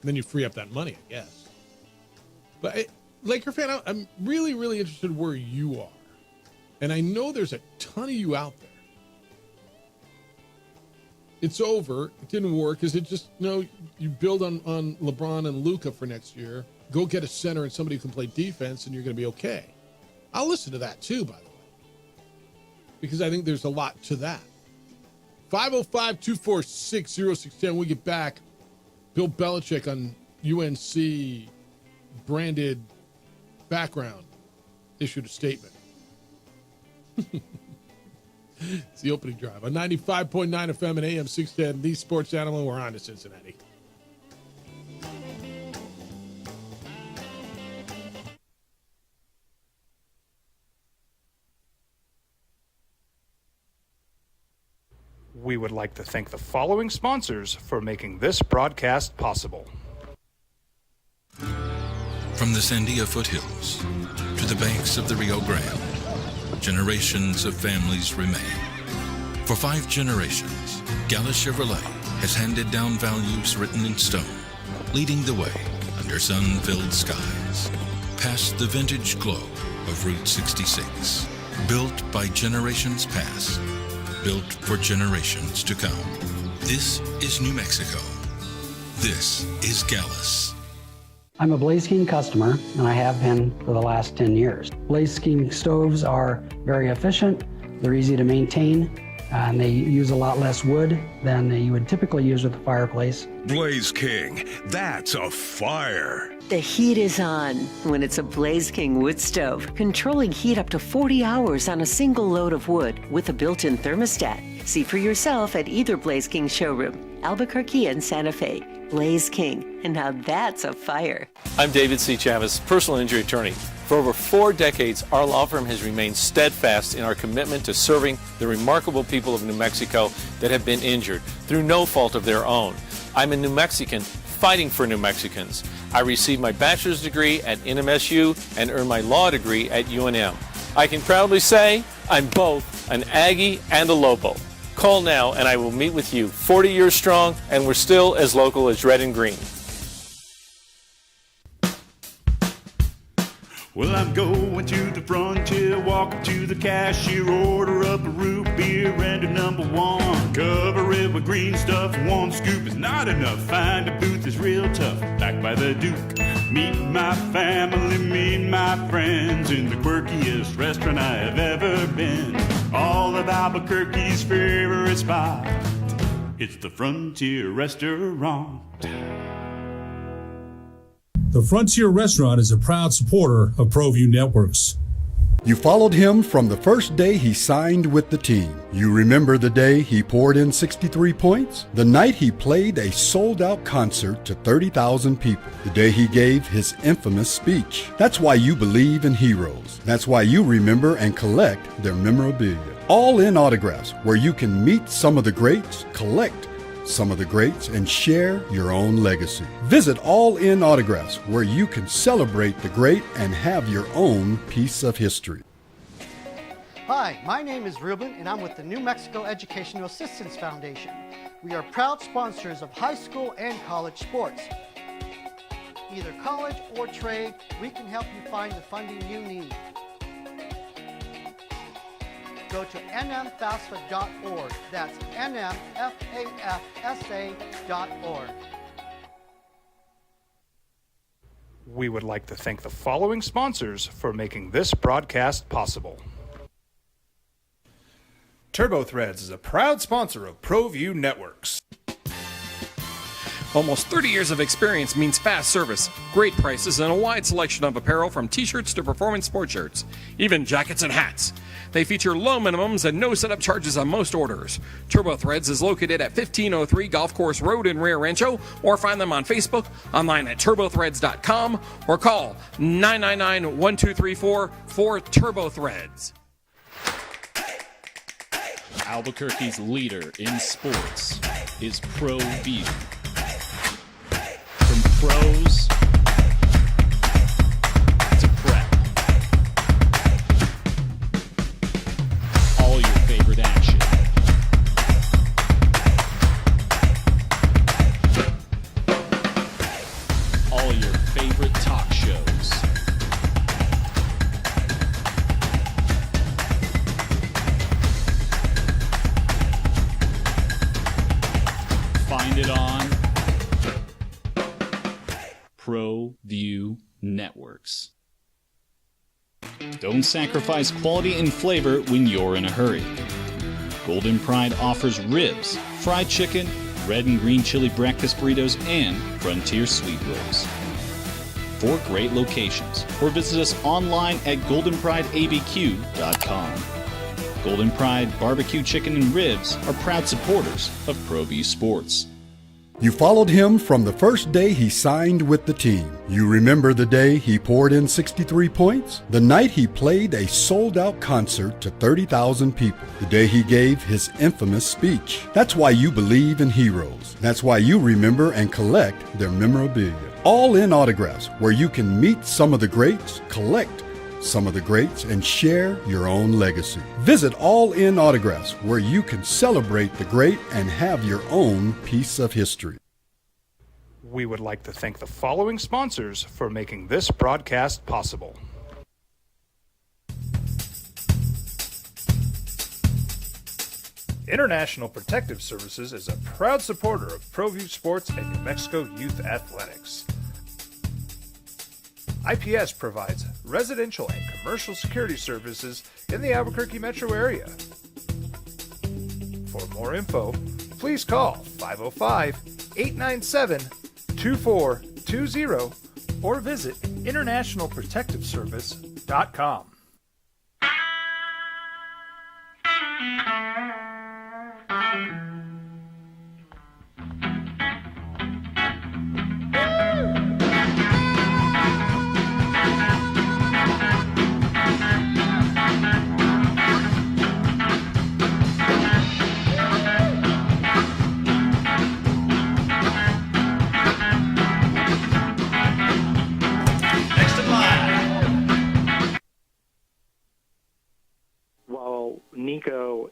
And then you free up that money, I guess. But Laker fan, I'm really, really interested where you are. And I know there's a ton of you out there. It's over. It didn't work. Is it just, you build on LeBron and Luka for next year, go get a center and somebody who can play defense, and you're going to be okay. I'll listen to that too, by the way, because I think there's a lot to that. 505-246-0610. We get back. Bill Belichick on UNC branded background issued a statement. It's the opening drive on 95.9 FM and AM 610. The Sports Animal. We're on to Cincinnati.
We would like to thank the following sponsors for making this broadcast possible.
From the Sandia foothills to the banks of the Rio Grande, generations of families remain. For 5 generations, Gallus Chevrolet has handed down values written in stone, leading the way under sun-filled skies, past the vintage glow of Route 66, built by generations past, built for generations to come. This is New Mexico. This is Gallus.
I'm a Blaze King customer, and I have been for the last 10 years. Blaze King stoves are very efficient, they're easy to maintain, and they use a lot less wood than you would typically use with a fireplace.
Blaze King, that's a fire.
The heat is on when it's a Blaze King wood stove, controlling heat up to 40 hours on a single load of wood with a built-in thermostat. See for yourself at either Blaze King showroom, Albuquerque and Santa Fe. Blaze King, and now that's a fire.
I'm David C. Chavez, personal injury attorney. For over 4 decades, our law firm has remained steadfast in our commitment to serving the remarkable people of New Mexico that have been injured through no fault of their own. I'm a New Mexican fighting for New Mexicans. I received my bachelor's degree at NMSU and earned my law degree at UNM. I can proudly say I'm both an Aggie and a Lobo. Call now and I will meet with you. 40 years strong, and we're still as local as red and green.
Well, I'm going to the frontier, walk up to the cashier, order up a root beer and a number one. Cover it with green stuff, one scoop is not enough. Find a booth is real tough, back by the Duke. Meet my family, meet my friends in the quirkiest restaurant I have ever been. All of Albuquerque's favorite spot, it's the Frontier Restaurant.
The Frontier Restaurant is a proud supporter of ProView Networks.
You followed him from the first day he signed with the team. You remember the day he poured in 63 points? The night he played a sold-out concert to 30,000 people. The day he gave his infamous speech. That's why you believe in heroes. That's why you remember and collect their memorabilia. All in autographs, where you can meet some of the greats, collect some of the greats, and share your own legacy. Visit All In Autographs, where you can celebrate the great and have your own piece of history.
Hi, my name is Ruben, and I'm with the New Mexico Educational Assistance Foundation. We are proud sponsors of high school and college sports. Either college or trade, we can help you find the funding you need. Go to nmfafsa.org. That's nmfafsa.org.
We would like to thank the following sponsors for making this broadcast possible.
TurboThreads is a proud sponsor of ProView Networks.
Almost 30 years of experience means fast service, great prices, and a wide selection of apparel from t-shirts to performance sport shirts, even jackets and hats. They feature low minimums and no setup charges on most orders. TurboThreads is located at 1503 Golf Course Road in Rio Rancho, or find them on Facebook, online at turbothreads.com, or call 999-1234 for TurboThreads.
Albuquerque's leader in sports is ProView. From pros to prep, all your favorite action. All your favorite talk shows. Find it on ProView Networks. Don't sacrifice quality and flavor when you're in a hurry. Golden Pride offers ribs, fried chicken, red and green chili breakfast burritos, and Frontier sweet rolls. 4 great locations, or visit us online at goldenprideabq.com. Golden Pride Barbecue Chicken and Ribs are proud supporters of ProView Sports.
You followed him from the first day he signed with the team. You remember the day he poured in 63 points? The night he played a sold-out concert to 30,000 people. The day he gave his infamous speech. That's why you believe in heroes. That's why you remember and collect their memorabilia. All in autographs, where you can meet some of the greats, collect some of the greats, and share your own legacy. Visit All In Autographs, where you can celebrate the great and have your own piece of history.
We would like to thank the following sponsors for making this broadcast possible.
International Protective Services is a proud supporter of ProView Sports and New Mexico Youth Athletics. IPS provides residential and commercial security services in the Albuquerque metro area. For more info, please call 505-897-2420 or visit internationalprotectiveservice.com.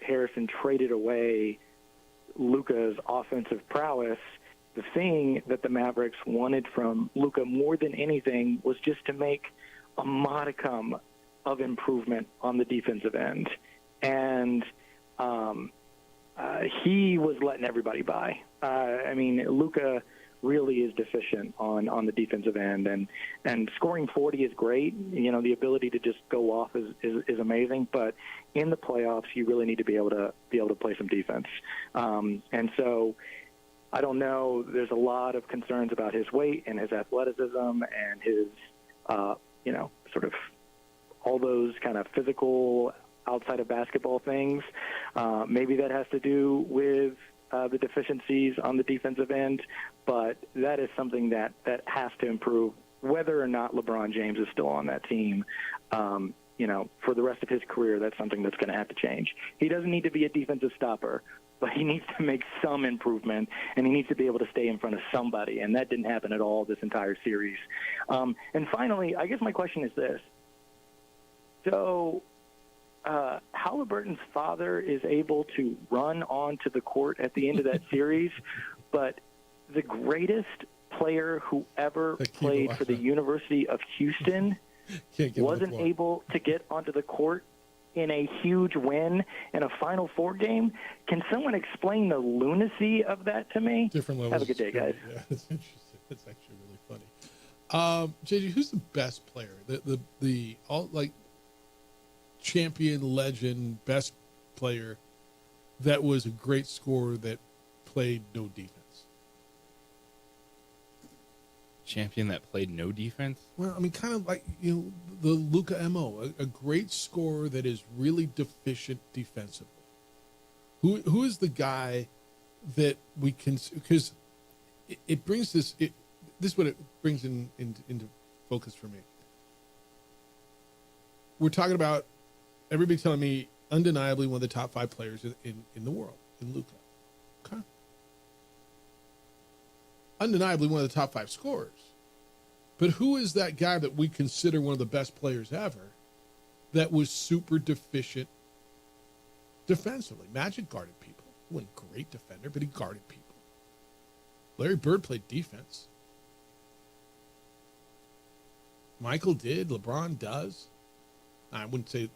Harrison traded away Luka's offensive prowess, the thing that the Mavericks wanted from Luka more than anything was just to make a modicum of improvement on the defensive end. And he was letting everybody by. I mean, Luka really is deficient on the defensive end, and scoring 40 is great. You know, the ability to just go off is amazing, but in the playoffs, you really need to be able to play some defense. And so I don't know. There's a lot of concerns about his weight and his athleticism and his, sort of all those kind of physical outside of basketball things. Maybe that has to do with the deficiencies on the defensive end, but that is something that has to improve whether or not LeBron James is still on that team. For the rest of his career, that's something that's going to have to change. He doesn't need to be a defensive stopper, but he needs to make some improvement, and he needs to be able to stay in front of somebody, and that didn't happen at all this entire series. And finally, I guess my question is this. So Halliburton's father is able to run onto the court at the end of that series, but the greatest player who ever played for the University of Houston wasn't able to get onto the court in a huge win in a Final Four game. Can someone explain the lunacy of that to me?
Different levels.
Have a good day, guys.
Yeah, it's interesting. It's actually really funny. JJ, who's the best player? The all like champion, legend, best player that was a great scorer that played no defense.
Champion that played no defense?
Well, I mean, kind of like, the Luka MO, a great scorer that is really deficient defensively. Who is the guy that we can, because it brings this is what it brings into focus for me. We're talking about everybody telling me undeniably one of the top 5 players in the world, in Luka. Okay. Undeniably one of the top 5 scorers. But who is that guy that we consider one of the best players ever that was super deficient defensively? Magic guarded people. He wasn't a great defender, but he guarded people. Larry Bird played defense. Michael did. LeBron does. I wouldn't say...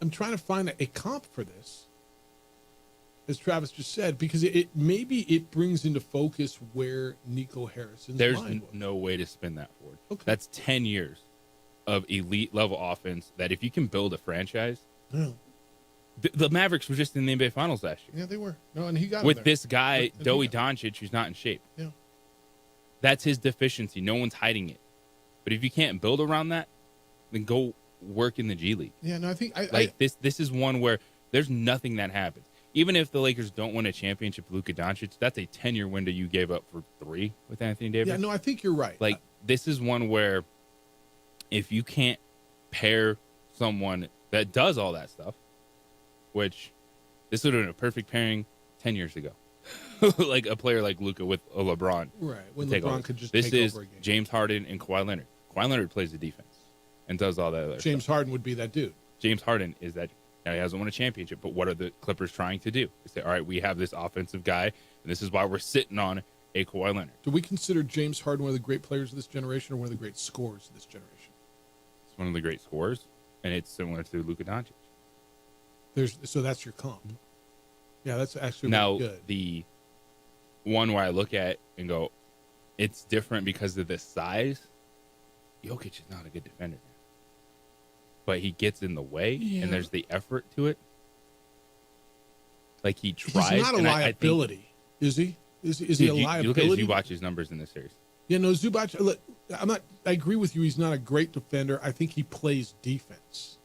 I'm trying to find a comp for this, as Travis just said, because maybe it brings into focus where Nico Harrison's mind was.
No way to spin that forward.
Okay.
That's 10 years of elite level offense that if you can build a franchise, the Mavericks were just in the NBA Finals last year.
Yeah, they were. No, and he got
with
there.
this guy, Dowie Doncic, who's not in shape.
Yeah.
That's his deficiency. No one's hiding it. But if you can't build around that, then go work in the G League.
Yeah, no, I think
this is one where there's nothing that happens. Even if the Lakers don't win a championship with Luka Doncic, that's a 10-year window you gave up for 3 with Anthony Davis.
Yeah, no, I think you're right.
Like, this is one where if you can't pair someone that does all that stuff, which this would have been a perfect pairing 10 years ago. Like a player like Luka with a LeBron.
Right, when LeBron could just
take over.
This is
James Harden and Kawhi Leonard. Kawhi Leonard plays the defense and does all that other
James
stuff.
Harden would be that dude.
James Harden is that. Now, he hasn't won a championship, but what are the Clippers trying to do? They say, all right, we have this offensive guy, and this is why we're sitting on a Kawhi Leonard.
Do we consider James Harden one of the great players of this generation or one of the great scorers of this generation?
It's one of the great scorers, and it's similar to Luka Doncic.
So that's your comp. Yeah, that's actually
now
really good.
The one where I look at and go, it's different because of the size. Jokic is not a good defender, but he gets in the way, and there's the effort to it. Like he tries.
He's not a liability, is he? Is he a liability?
You look at Zubac's numbers in this series.
Yeah, no, Zubac. Look, I agree with you. He's not a great defender. I think he plays defense.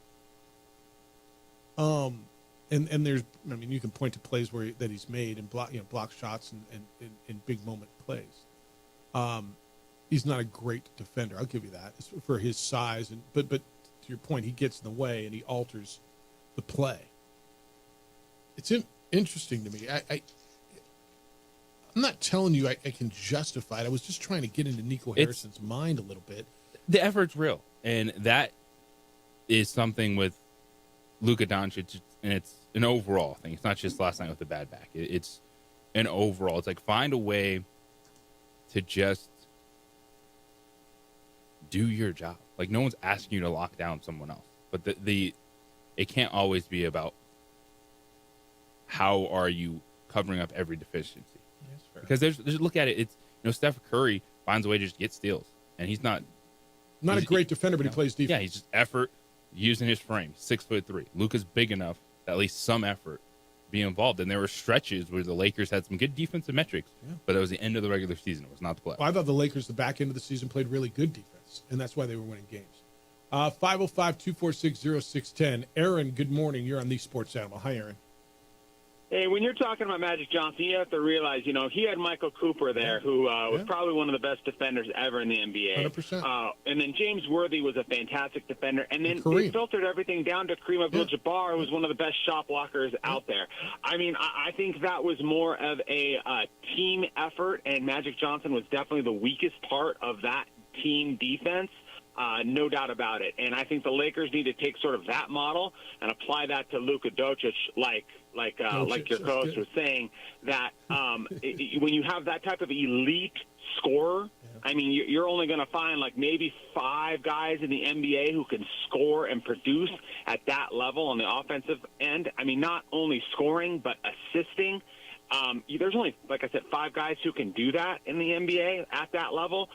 And there's, I mean, you can point to plays that he's made and block shots and big moment plays. He's not a great defender. I'll give you that for his size, but to your point, he gets in the way and he alters the play. It's interesting to me. I'm not telling you I can justify it. I was just trying to get into Nico Harrison's mind a little bit.
The effort's real, and that is something with Luka Doncic, and it's an overall thing. It's not just last night with the bad back. It's an overall. It's like find a way to just do your job. Like no one's asking you to lock down someone else, but it can't always be about how are you covering up every deficiency. Because there's look at it. It's Steph Curry finds a way to just get steals, and he's not
a great defender, but he plays defense.
Yeah, he's just effort using his frame. 6'3". Luka's big enough that at least some effort be involved. And there were stretches where the Lakers had some good defensive metrics, but it was the end of the regular season. It was not the play.
Well, I thought the Lakers, the back end of the season, played really good defense, and that's why they were winning games. 505-246-0610. Aaron, good morning. You're on the Sports Animal. Hi, Aaron.
Hey, when you're talking about Magic Johnson, you have to realize, he had Michael Cooper there, who was probably one of the best defenders ever in the NBA.
100%.
And then James Worthy was a fantastic defender. And then
Kareem.
they filtered everything down to Kareem Abdul-Jabbar, who was one of the best shot blockers out there. I mean, I think that was more of a team effort, and Magic Johnson was definitely the weakest part of that team defense. No doubt about it. And I think the Lakers need to take sort of that model and apply that to Luka Doncic, like your coach was saying, that when you have that type of elite scorer, I mean, you're only going to find like maybe 5 guys in the NBA who can score and produce at that level on the offensive end. I mean, not only scoring, but assisting. There's only, like I said, 5 guys who can do that in the NBA at that level.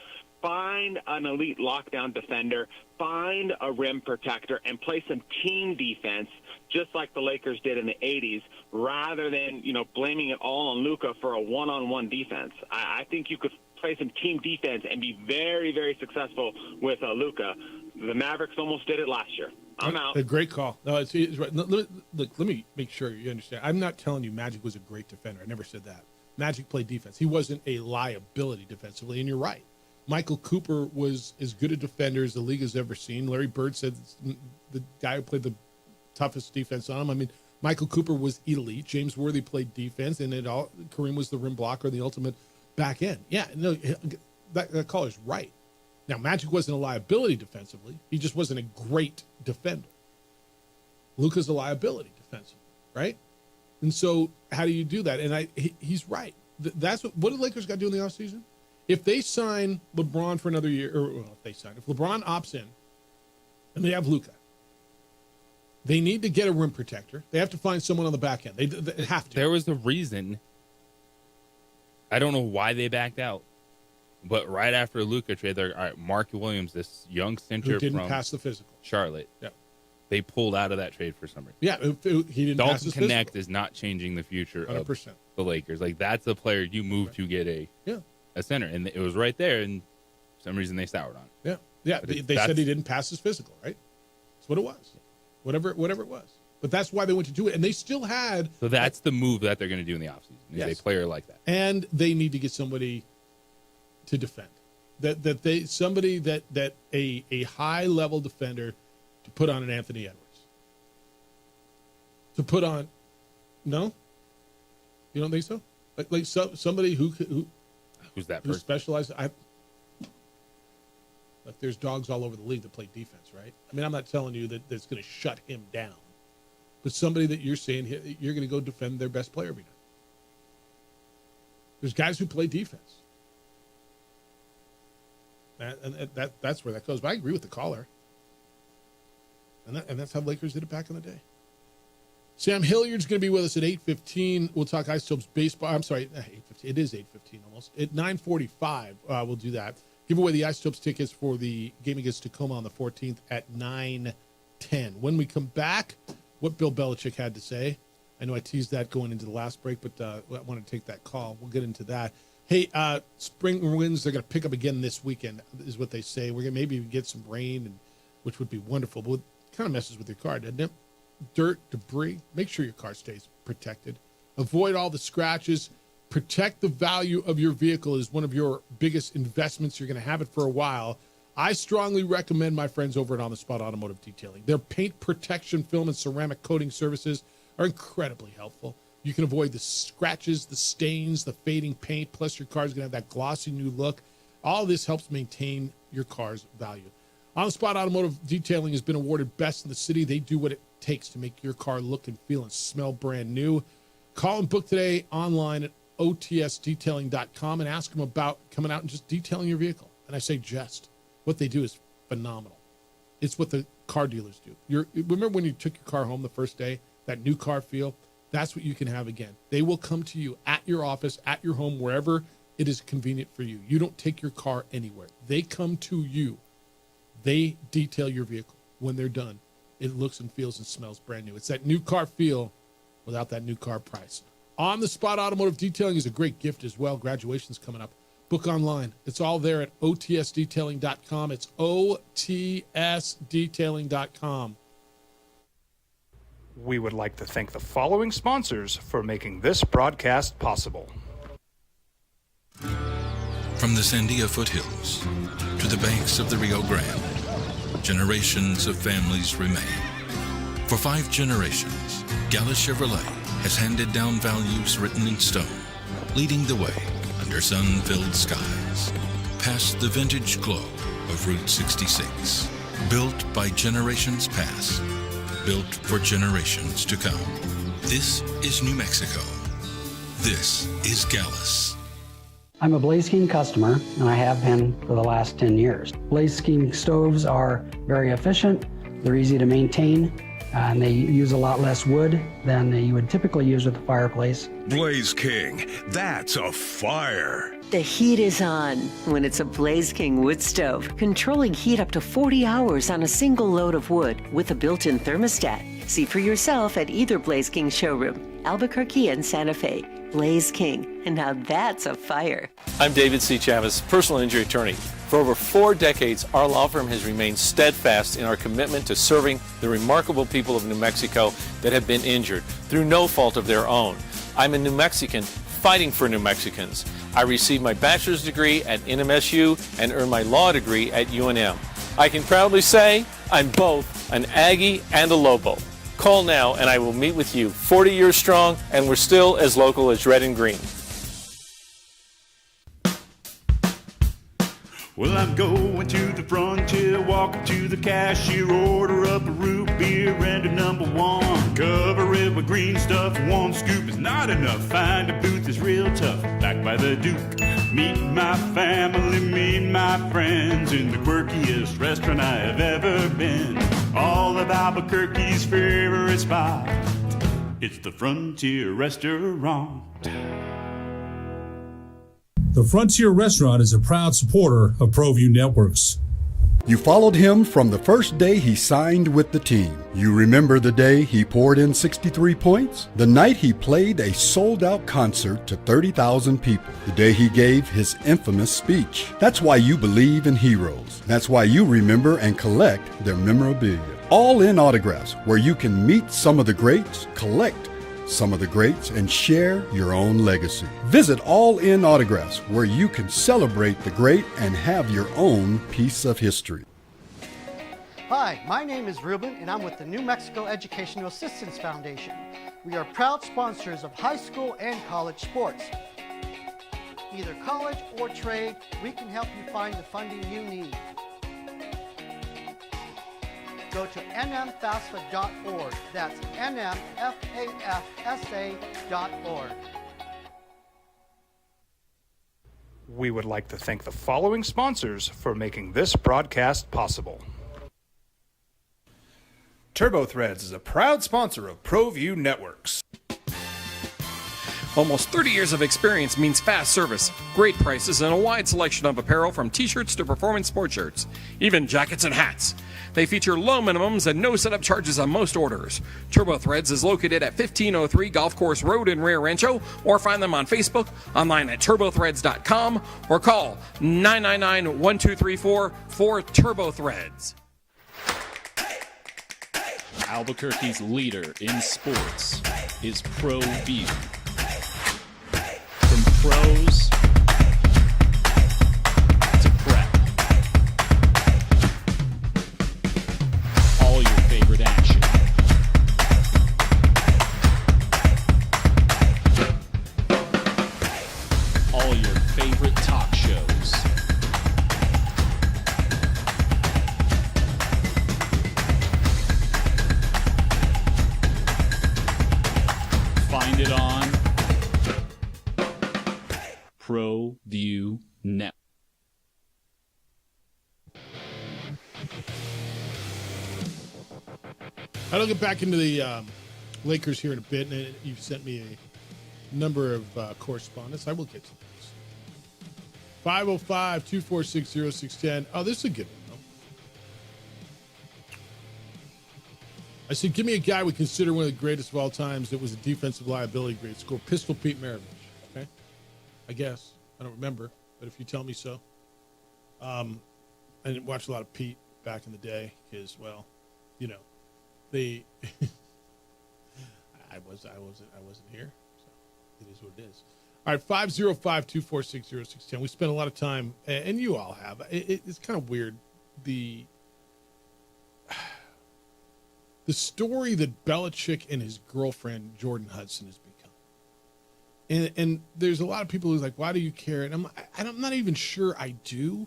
Find an elite lockdown defender, find a rim protector, and play some team defense, just like the Lakers did in the 80s, rather than, blaming it all on Luka for a one-on-one defense. I think you could play some team defense and be very, very successful with Luka. The Mavericks almost did it last year. I'm out.
A great call. No, it's right. Look, let me make sure you understand. I'm not telling you Magic was a great defender. I never said that. Magic played defense. He wasn't a liability defensively, and you're right. Michael Cooper was as good a defender as the league has ever seen. Larry Bird said the guy who played the toughest defense on him. I mean, Michael Cooper was elite. James Worthy played defense, and Kareem was the rim blocker, the ultimate back end. Yeah, no, that caller's right. Now, Magic wasn't a liability defensively. He just wasn't a great defender. Luka's a liability defensively, right? And so how do you do that? And he's right. That's what the Lakers got to do in the offseason? If they sign LeBron for another year, if LeBron opts in and they have Luka, they need to get a rim protector. They have to find someone on the back end. They have to.
There was a reason. I don't know why they backed out, but right after Luka trade, they're all right. Mark Williams, this young center
who didn't
from
pass the physical,
Charlotte.
Yeah,
they pulled out of that trade for some reason.
Yeah, he didn't pass his
Connect
physical.
is not changing the future
100%.
of the Lakers. Like that's a player you move to get a center, and it was right there, and for some reason they soured on it.
Yeah. They said he didn't pass his physical, right? That's what it was. Whatever it was. But that's why they went to do it, and they still had.
So that's the move that they're going to do in the offseason. Is a player like that,
and they need to get somebody to defend. Somebody that a high level defender to put on an Anthony Edwards. To put on, no, you don't think so? Like somebody who's
that?
Who specializes? Like there's dogs all over the league that play defense, right? I mean, I'm not telling you that that's going to shut him down, but somebody that you're saying you're going to go defend their best player every night. There's guys who play defense. That's where that goes. But I agree with the caller. And that's how Lakers did it back in the day. Sam Hilliard's going to be with us at 8:15. We'll talk Isotopes baseball. I'm sorry, 8:15. It is 8:15 almost. At 9:45, we'll do that. Give away the Isotopes tickets for the game against Tacoma on the 14th at 9:10. When we come back, what Bill Belichick had to say. I know I teased that going into the last break, but I want to take that call. We'll get into that. Hey, spring winds, they're going to pick up again this weekend, is what they say. We're going to maybe get some rain, which would be wonderful, but it kind of messes with your car, doesn't it? Dirt, debris. Make sure your car stays protected. Avoid all the scratches. Protect the value of your vehicle is one of your biggest investments. You're going to have it for a while. I strongly recommend my friends over at On the Spot Automotive Detailing. Their paint protection film and ceramic coating services are incredibly helpful. You can avoid the scratches, the stains, the fading paint, plus your car's going to have that glossy new look. All this helps maintain your car's value. On the Spot Automotive Detailing has been awarded best in the city. They do what it takes to make your car look and feel and smell brand new. Call and book today online at otsdetailing.com and ask them about coming out and just detailing your vehicle. And I say just. What they do is phenomenal. It's what the car dealers do. Remember when you took your car home the first day, that new car feel? That's what you can have again. They will come to you at your office, at your home, wherever it is convenient for you. You don't take your car anywhere. They come to you. They detail your vehicle. When they're done, it looks and feels and smells brand new. It's that new car feel without that new car price. On the Spot Automotive Detailing is a great gift as well. Graduation's coming up. Book online. It's all there at otsdetailing.com. It's otsdetailing.com.
We would like to thank the following sponsors for making this broadcast possible.
From the Sandia foothills to the banks of the Rio Grande, generations of families remain. For 5 generations, Gallus Chevrolet has handed down values written in stone, leading the way under sun-filled skies, past the vintage glow of Route 66. Built by generations past, built for generations to come. This is New Mexico. This is Gallus.
I'm a Blaze King customer, and I have been for the last 10 years. Blaze King stoves are very efficient, they're easy to maintain, and they use a lot less wood than you would typically use with a fireplace.
Blaze King, that's a fire.
The heat is on when it's a Blaze King wood stove, controlling heat up to 40 hours on a single load of wood with a built-in thermostat. See for yourself at either Blaze King showroom, Albuquerque and Santa Fe. Blaze King, and now that's a fire.
I'm David C. Chavez, personal injury attorney. For over 4 decades, our law firm has remained steadfast in our commitment to serving the remarkable people of New Mexico that have been injured through no fault of their own. I'm a New Mexican fighting for New Mexicans. I received my bachelor's degree at NMSU and earned my law degree at UNM. I can proudly say I'm both an Aggie and a Lobo. Call now and I will meet with you. 40 years strong, and we're still as local as red and green.
Well, I'm going to the frontier, walking to the cashier, order up a root beer and a number 1. Cover it with green stuff, 1 scoop is not enough. Find a booth is real tough, back by the Duke. Meet my family, meet my friends in the quirkiest restaurant I have ever been. All of Albuquerque's favorite spot, it's the Frontier Restaurant.
The Frontier Restaurant is a proud supporter of ProView Networks.
You followed him from the first day he signed with the team. You remember the day he poured in 63 points? The night he played a sold-out concert to 30,000 people. The day he gave his infamous speech. That's why you believe in heroes. That's why you remember and collect their memorabilia. All in autographs, where you can meet some of the greats, collect some of the greats, and share your own legacy. Visit All In Autographs, where you can celebrate the great and have your own piece of history.
Hi, my name is Ruben, and I'm with the New Mexico Educational Assistance Foundation. We are proud sponsors of high school and college sports. Either college or trade, we can help you find the funding you need. Go to nmfafsa.org. That's nmfafsa.org.
We would like to thank the following sponsors for making this broadcast possible. TurboThreads is a proud sponsor of ProView Networks.
Almost 30 years of experience means fast service, great prices, and a wide selection of apparel from t-shirts to performance sport shirts, even jackets and hats. They feature low minimums and no setup charges on most orders. TurboThreads is located at 1503 Golf Course Road in Rio Rancho, or find them on Facebook, online at turbothreads.com, or call 999-1234 for TurboThreads.
Albuquerque's leader in sports is ProView. From pros to prep, all your favorite action. All your favorite talk shows.
I'll get back into the Lakers here in a bit, and you've sent me a number of correspondence. I will get to those. 505-246-0610. Oh, this is a good one, though. I said, give me a guy we consider one of the greatest of all times that was a defensive liability grade score. Pistol Pete Maravich. Okay? I guess. I don't remember, but if you tell me so. I didn't watch a lot of Pete back in the day because, well, you know, I wasn't here, so it is what it is. All right, 505-246-0610. We spent a lot of time, and you all have. It's kind of weird, the story that Belichick and his girlfriend Jordan Hudson has become. And there's a lot of people who's like, why do you care? And I'm not even sure I do,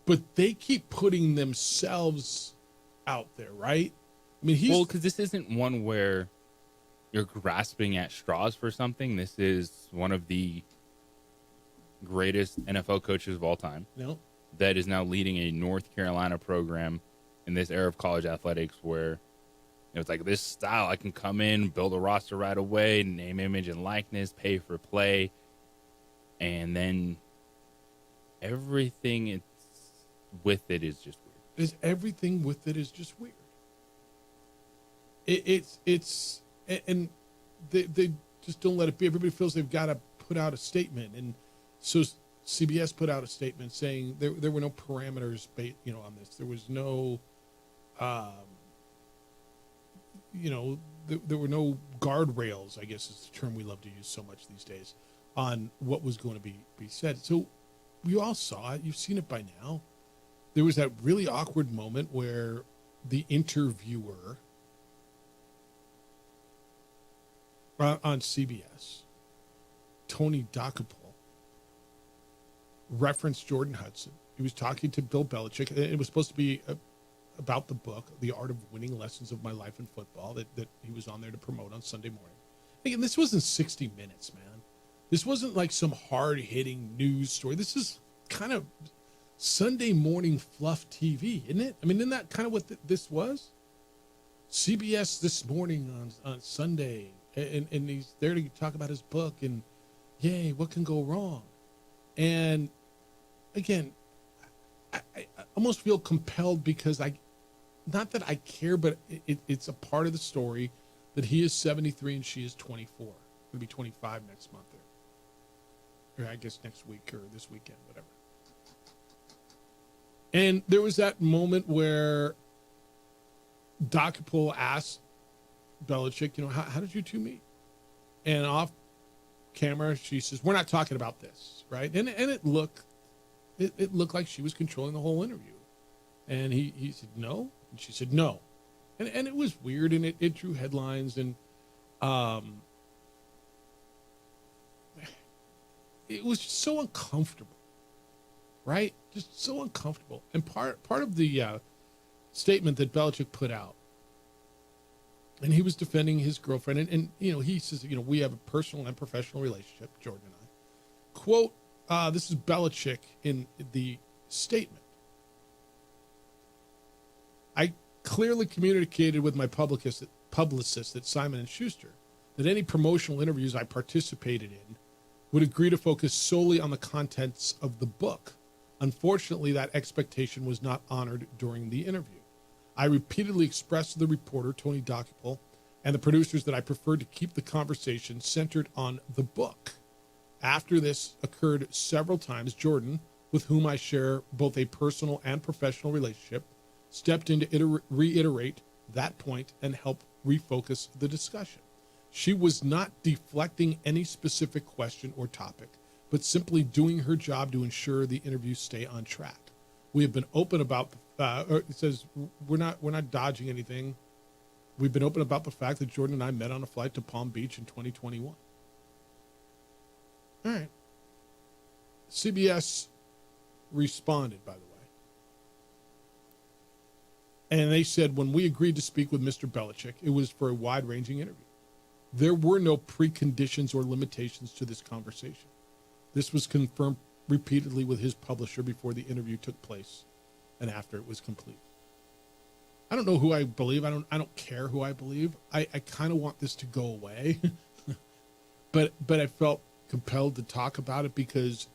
but they keep putting themselves out there, right? I mean,
because this isn't one where you're grasping at straws for something. This is one of the greatest NFL coaches of all time.
No.
That is now leading a North Carolina program in this era of college athletics where it's like this style. I can come in, build a roster right away, name, image, and likeness, pay for play, and then everything with it is just weird.
Everything with it is just weird. It's and they just don't let it be. Everybody feels they've got to put out a statement, and so CBS put out a statement saying there were no parameters, on this. There was no, there were no guardrails, I guess is the term we love to use so much these days, on what was going to be said. So we all saw it. You've seen it by now. There was that really awkward moment where the interviewer on CBS, Tony Dokoupil, referenced Jordan Hudson. He was talking to Bill Belichick. It was supposed to be about the book, The Art of Winning, Lessons of My Life in Football, that he was on there to promote on Sunday morning. Again, this wasn't 60 Minutes, man. This wasn't like some hard-hitting news story. This is kind of Sunday morning fluff TV, isn't it? I mean, isn't that kind of what this was? CBS This Morning on Sunday, and he's there to talk about his book, and yay, what can go wrong? And again, I almost feel compelled because not that I care, but it's a part of the story that he is 73 and she is 24. Going to be 25 next month, or I guess next week or this weekend, whatever. And there was that moment where Dokoupil asked Belichick, how did you two meet? And off camera, she says, we're not talking about this, right? And it looked like she was controlling the whole interview. And he said, no. And she said, no. And it was weird, and it drew headlines, and it was just so uncomfortable, right? Just so uncomfortable. And part of the statement that Belichick put out, and he was defending his girlfriend, and he says, we have a personal and professional relationship, Jordan and I. Quote, this is Belichick in the statement. I clearly communicated with my publicist at Simon & Schuster that any promotional interviews I participated in would agree to focus solely on the contents of the book. Unfortunately, that expectation was not honored during the interview. I repeatedly expressed to the reporter, Tony Dokoupil, and the producers that I preferred to keep the conversation centered on the book. After this occurred several times, Jordan, with whom I share both a personal and professional relationship, stepped in to reiterate that point and help refocus the discussion. She was not deflecting any specific question or topic, but simply doing her job to ensure the interview stay on track. We have been open about it says we're not dodging anything. We've been open about the fact that Jordan and I met on a flight to Palm Beach in 2021. All right. CBS responded, by the way. And they said, when we agreed to speak with Mr. Belichick, it was for a wide-ranging interview. There were no preconditions or limitations to this conversation. This was confirmed repeatedly with his publisher before the interview took place and after it was complete. I don't know who I believe. I don't care who I believe. I kind of want this to go away, but I felt compelled to talk about it because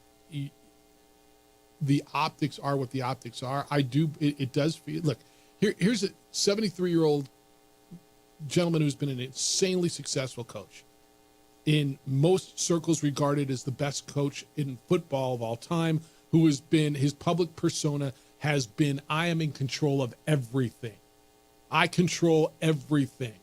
the optics are what the optics are. It does feel. Look, here's a 73-year-old gentleman who's been an insanely successful coach, in most circles regarded as the best coach in football of all time, who has been, his public persona has been, I am in control of everything. I control everything.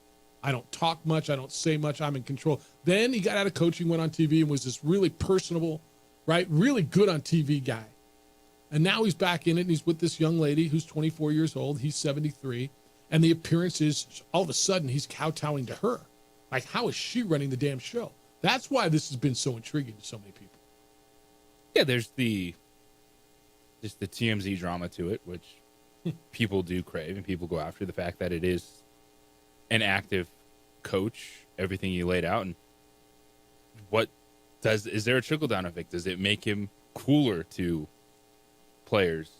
I don't talk much. I don't say much. I'm in control. Then he got out of coaching, went on TV, and was this really personable, right? Really good on TV guy. And now he's back in it, and he's with this young lady who's 24 years old. He's 73. And the appearance is, all of a sudden, he's kowtowing to her. Like, how is she running the damn show? That's why this has been so intriguing to so many people.
Yeah, there's just the TMZ drama to it, which people do crave, and people go after the fact that it is an active coach, everything you laid out. And is there a trickle down effect? Does it make him cooler to players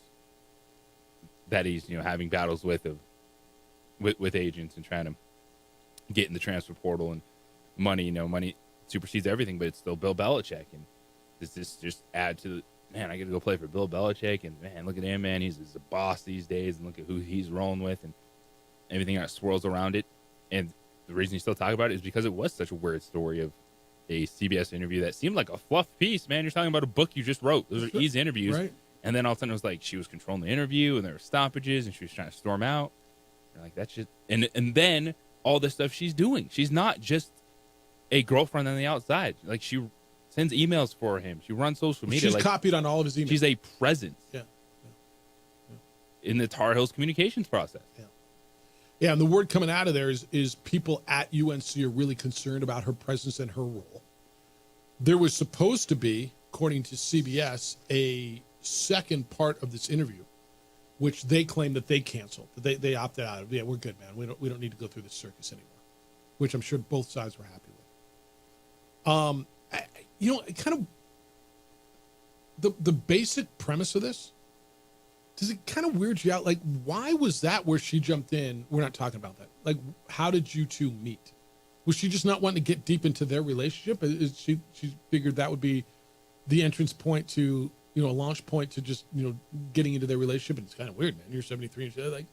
that he's, having battles with agents and trying to get in the transfer portal, and money supersedes everything, but it's still Bill Belichick. And does this just add to man, I get to go play for Bill Belichick, and man, look at him, man, he's a boss these days, and look at who he's rolling with, and everything that swirls around it. And the reason you still talk about it is because it was such a weird story of a CBS interview that seemed like a fluff piece. Man, you're talking about a book you just wrote. Those are easy interviews.
Right.
And then all of a sudden it was like she was controlling the interview, and there were stoppages, and she was trying to storm out. And like, that's just, and then all the stuff she's doing. She's not just a girlfriend on the outside. Like, she sends emails for him. She runs social media.
She's copied on all of his emails.
She's a presence.
Yeah.
In the Tar Heels communications process.
Yeah, and the word coming out of there is people at UNC are really concerned about her presence and her role. There was supposed to be, according to CBS, a second part of this interview, which they claim that they canceled. They opted out of. Yeah, we're good, man. We don't need to go through this circus anymore, which I'm sure both sides were happy with. Kind of the basic premise of this, does it kind of weird you out? Like, why was that where she jumped in? We're not talking about that. Like, how did you two meet? Was she just not wanting to get deep into their relationship? She figured that would be the entrance point to, a launch point to just, getting into their relationship? And it's kind of weird, man. You're 73 and she's like,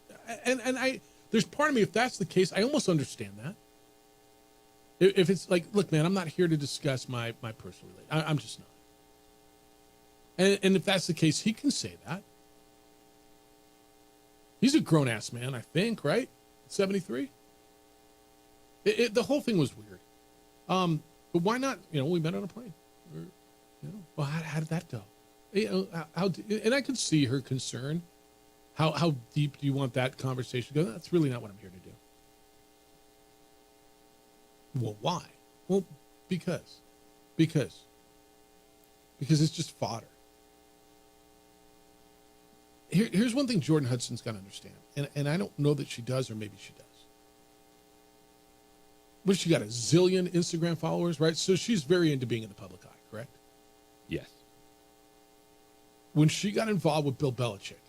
and there's part of me, if that's the case, I almost understand that. If it's like, look, man, I'm not here to discuss my personal relationship. I'm just not. And if that's the case, he can say that. He's a grown-ass man, I think, right? 73? The whole thing was weird. But why not? We met on a plane. Well, how did that go? And I could see her concern. How deep do you want that conversation to go? That's really not what I'm here to do. Well, why? Well, because it's just fodder. Here's one thing Jordan Hudson's got to understand, and I don't know that she does, or maybe she does. But she got a zillion Instagram followers, right? So she's very into being in the public eye, correct?
Yes.
When she got involved with Bill Belichick,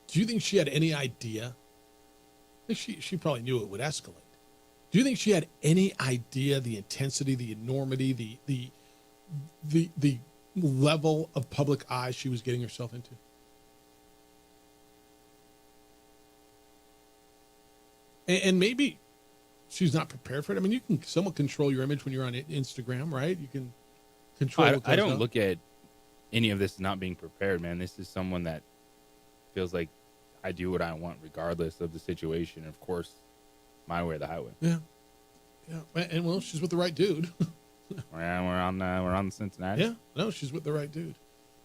do you think she had any idea? I think she probably knew it would escalate. Do you think she had any idea the intensity, the enormity, the level of public eye she was getting herself into? And maybe she's not prepared for it. I mean, you can somewhat control your image when you're on Instagram, right? You can control.
I don't look at any of this as not being prepared, man. This is someone that feels like I do what I want regardless of the situation. Of course, my way or the highway.
Yeah. And well, she's with the right dude.
Yeah, we're on Cincinnati.
Yeah, no, she's with the right dude.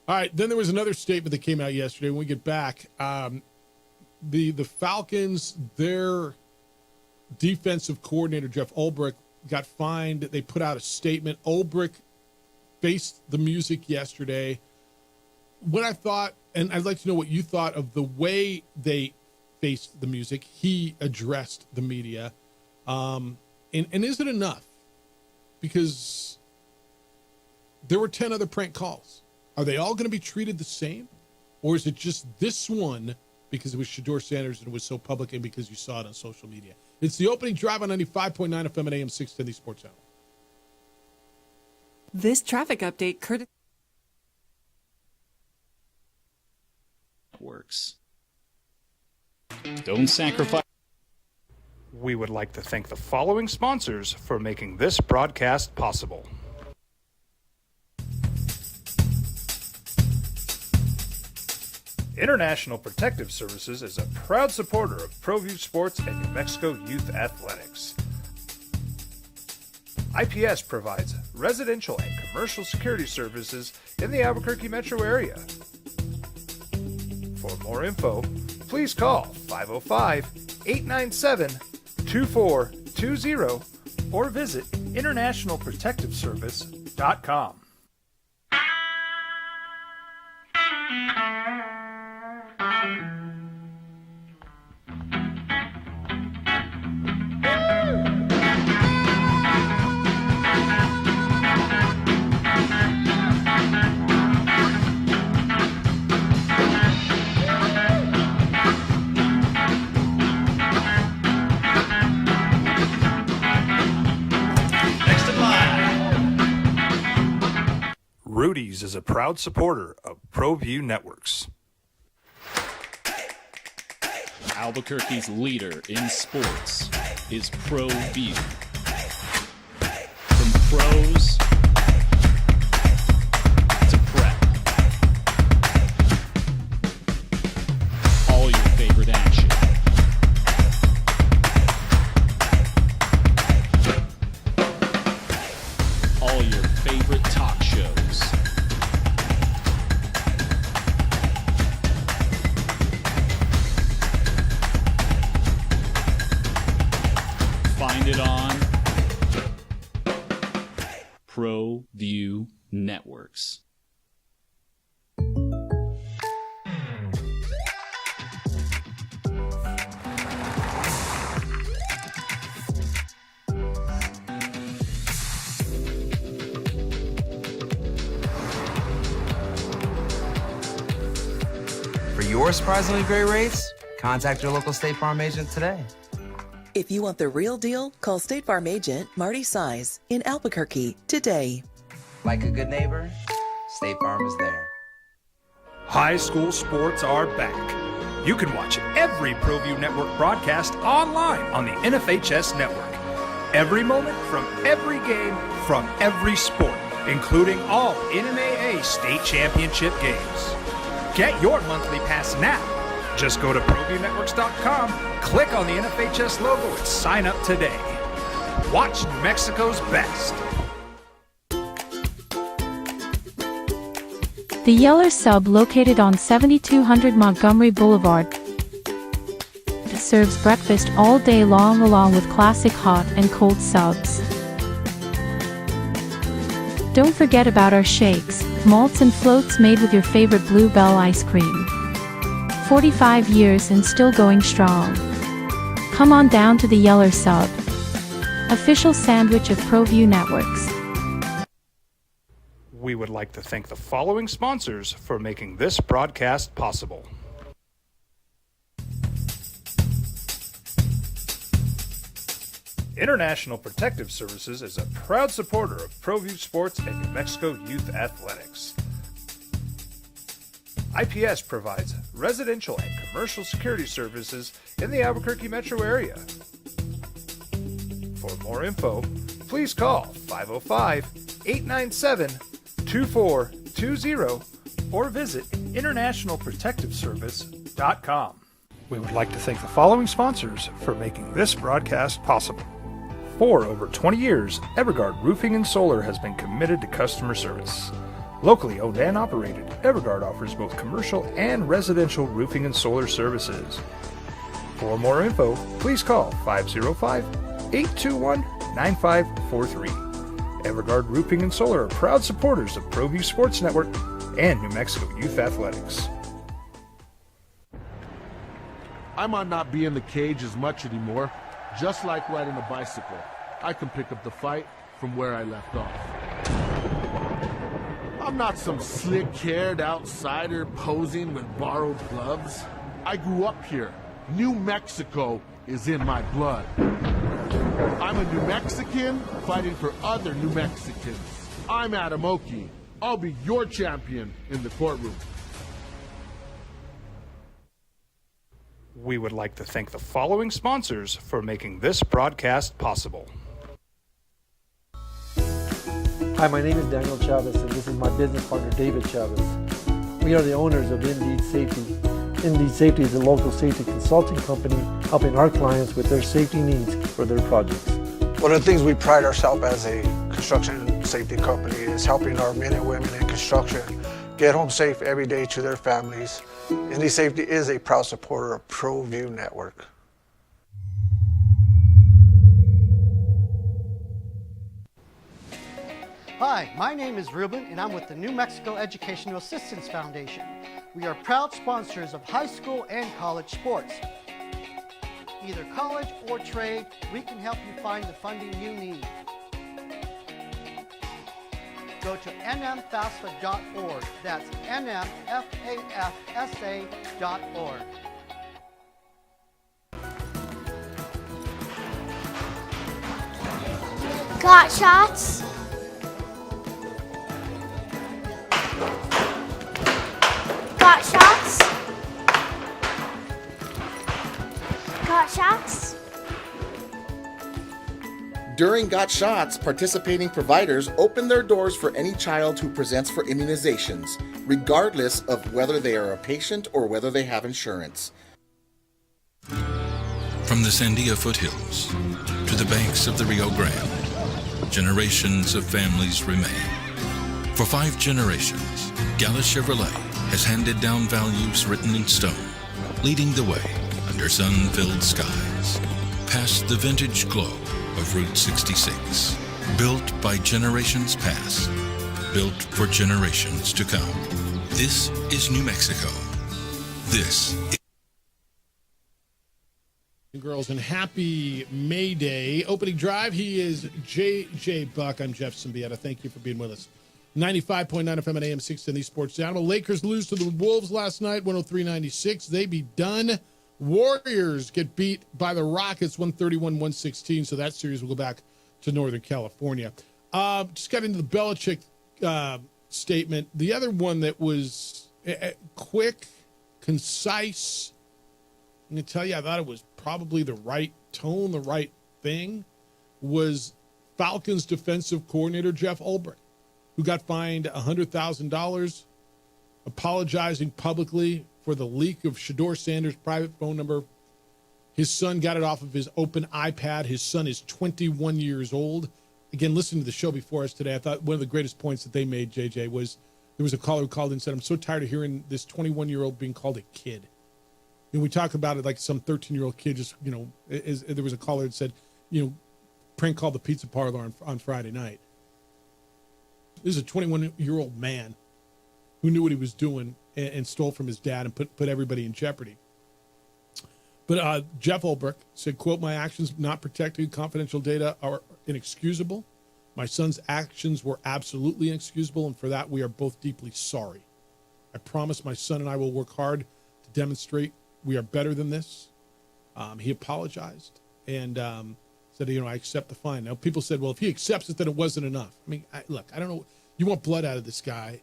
All right. Then there was another statement that came out yesterday. When we get back, the Falcons, their defensive coordinator Jeff Ulbrich got fined. They put out a statement. Ulbrich faced the music yesterday. What I thought, and I'd like to know what you thought of the way they faced the music. He addressed the media. And is it enough? Because there were 10 other prank calls. Are they all going to be treated the same? Or is it just this one because it was Shedeur Sanders and it was so public and because you saw it on social media. It's the opening drive on 95.9 FM and AM 610, the Sports Channel.
This traffic update
works. Don't sacrifice.
We would like to thank the following sponsors for making this broadcast possible. International Protective Services is a proud supporter of ProView Sports and New Mexico Youth Athletics. IPS provides residential and commercial security services in the Albuquerque metro area. For more info, please call 505-897-2420 or visit internationalprotectiveservice.com. Rudy's is a proud supporter of ProView Networks.
Albuquerque's leader in sports is ProView. From pros to prep, all your favorite action. All your favorite talk shows. Find it on ProView Networks.
For your surprisingly great rates, contact your local State Farm agent today.
If you want the real deal, call State Farm agent Marty Size in Albuquerque today.
Like a good neighbor, State Farm is there.
High school sports are back. You can watch every ProView Network broadcast online on the NFHS network. Every moment from every game from every sport, including all NMAA state championship games. Get your monthly pass now. Just go to ProViewNetworks.com, click on the NFHS logo, and sign up today. Watch New Mexico's best.
The Yeller Sub, located on 7200 Montgomery Boulevard, serves breakfast all day long along with classic hot and cold subs. Don't forget about our shakes, malts and floats made with your favorite Blue Bell ice cream. 45 years and still going strong. Come on down to the Yeller Sub, official sandwich of ProView Networks.
We would like to thank the following sponsors for making this broadcast possible. International Protective Services is a proud supporter of ProView Sports and New Mexico Youth Athletics. IPS provides residential and commercial security services in the Albuquerque metro area. For more info, please call 505-897-2420 or visit internationalprotectiveservice.com. We would like to thank the following sponsors for making this broadcast possible. For over 20 years, Evergard Roofing and Solar has been committed to customer service. Locally owned and operated, Evergard offers both commercial and residential roofing and solar services. For more info, please call 505-821-9543. Evergard Roofing and Solar are proud supporters of ProView Sports Network and New Mexico Youth Athletics.
I might not be in the cage as much anymore. Just like riding a bicycle, I can pick up the fight from where I left off. I'm not some slick-haired outsider posing with borrowed gloves. I grew up here. New Mexico is in my blood. I'm a New Mexican fighting for other New Mexicans. I'm Adam Oki. I'll be your champion in the courtroom.
We would like to thank the following sponsors for making this broadcast possible.
Hi, my name is Daniel Chavez, and this is my business partner, David Chavez. We are the owners of Indeed Safety. Indeed Safety is a local safety consulting company helping our clients with their safety needs for their projects.
One of the things we pride ourselves as a construction safety company is helping our men and women in construction get home safe every day to their families. Indeed Safety is a proud supporter of ProView Network.
Hi, my name is Ruben, and I'm with the New Mexico Educational Assistance Foundation. We are proud sponsors of high school and college sports. Either college or trade, we can help you find the funding you need. Go to nmfafsa.org. That's nmfafsa.org.
Got shots? Got shots? Got shots?
During Got Shots, participating providers open their doors for any child who presents for immunizations, regardless of whether they are a patient or whether they have insurance.
From the Sandia foothills to the banks of the Rio Grande, generations of families remain. For 5 generations, Gala Chevrolet has handed down values written in stone, leading the way under sun-filled skies, past the vintage glow of Route 66. Built by generations past, built for generations to come. This is New Mexico. This is
Girls, and happy May Day. Opening drive, he is J.J. Buck. I'm Jeff Symbieta. Thank you for being with us. 95.9 FM and AM 610 Sports Animal. Lakers lose to the Wolves last night, 103-96. They be done. Warriors get beat by the Rockets, 131-116. So that series will go back to Northern California. Just got into the Belichick statement. The other one that was quick, concise. I'm going to tell you, I thought it was probably the right tone, the right thing, was Falcons defensive coordinator Jeff Ulbrich, who got fined $100,000, apologizing publicly for the leak of Shedeur Sanders' private phone number. His son got it off of his open iPad. His son is 21 years old. Again, listening to the show before us today, I thought one of the greatest points that they made, JJ, was there was a caller who called in and said, I'm so tired of hearing this 21-year-old being called a kid. And we talk about it like some 13-year-old kid just, there was a caller that said, prank called the pizza parlor on Friday night. This is a 21-year-old man who knew what he was doing and stole from his dad and put everybody in jeopardy. But Jeff Ulbrich said, quote, my actions not protecting confidential data are inexcusable. My son's actions were absolutely inexcusable, and for that we are both deeply sorry. I promise my son and I will work hard to demonstrate we are better than this. He apologized and said, I accept the fine. Now, people said, well, if he accepts it, then it wasn't enough. I mean, look, I don't know. You want blood out of this guy.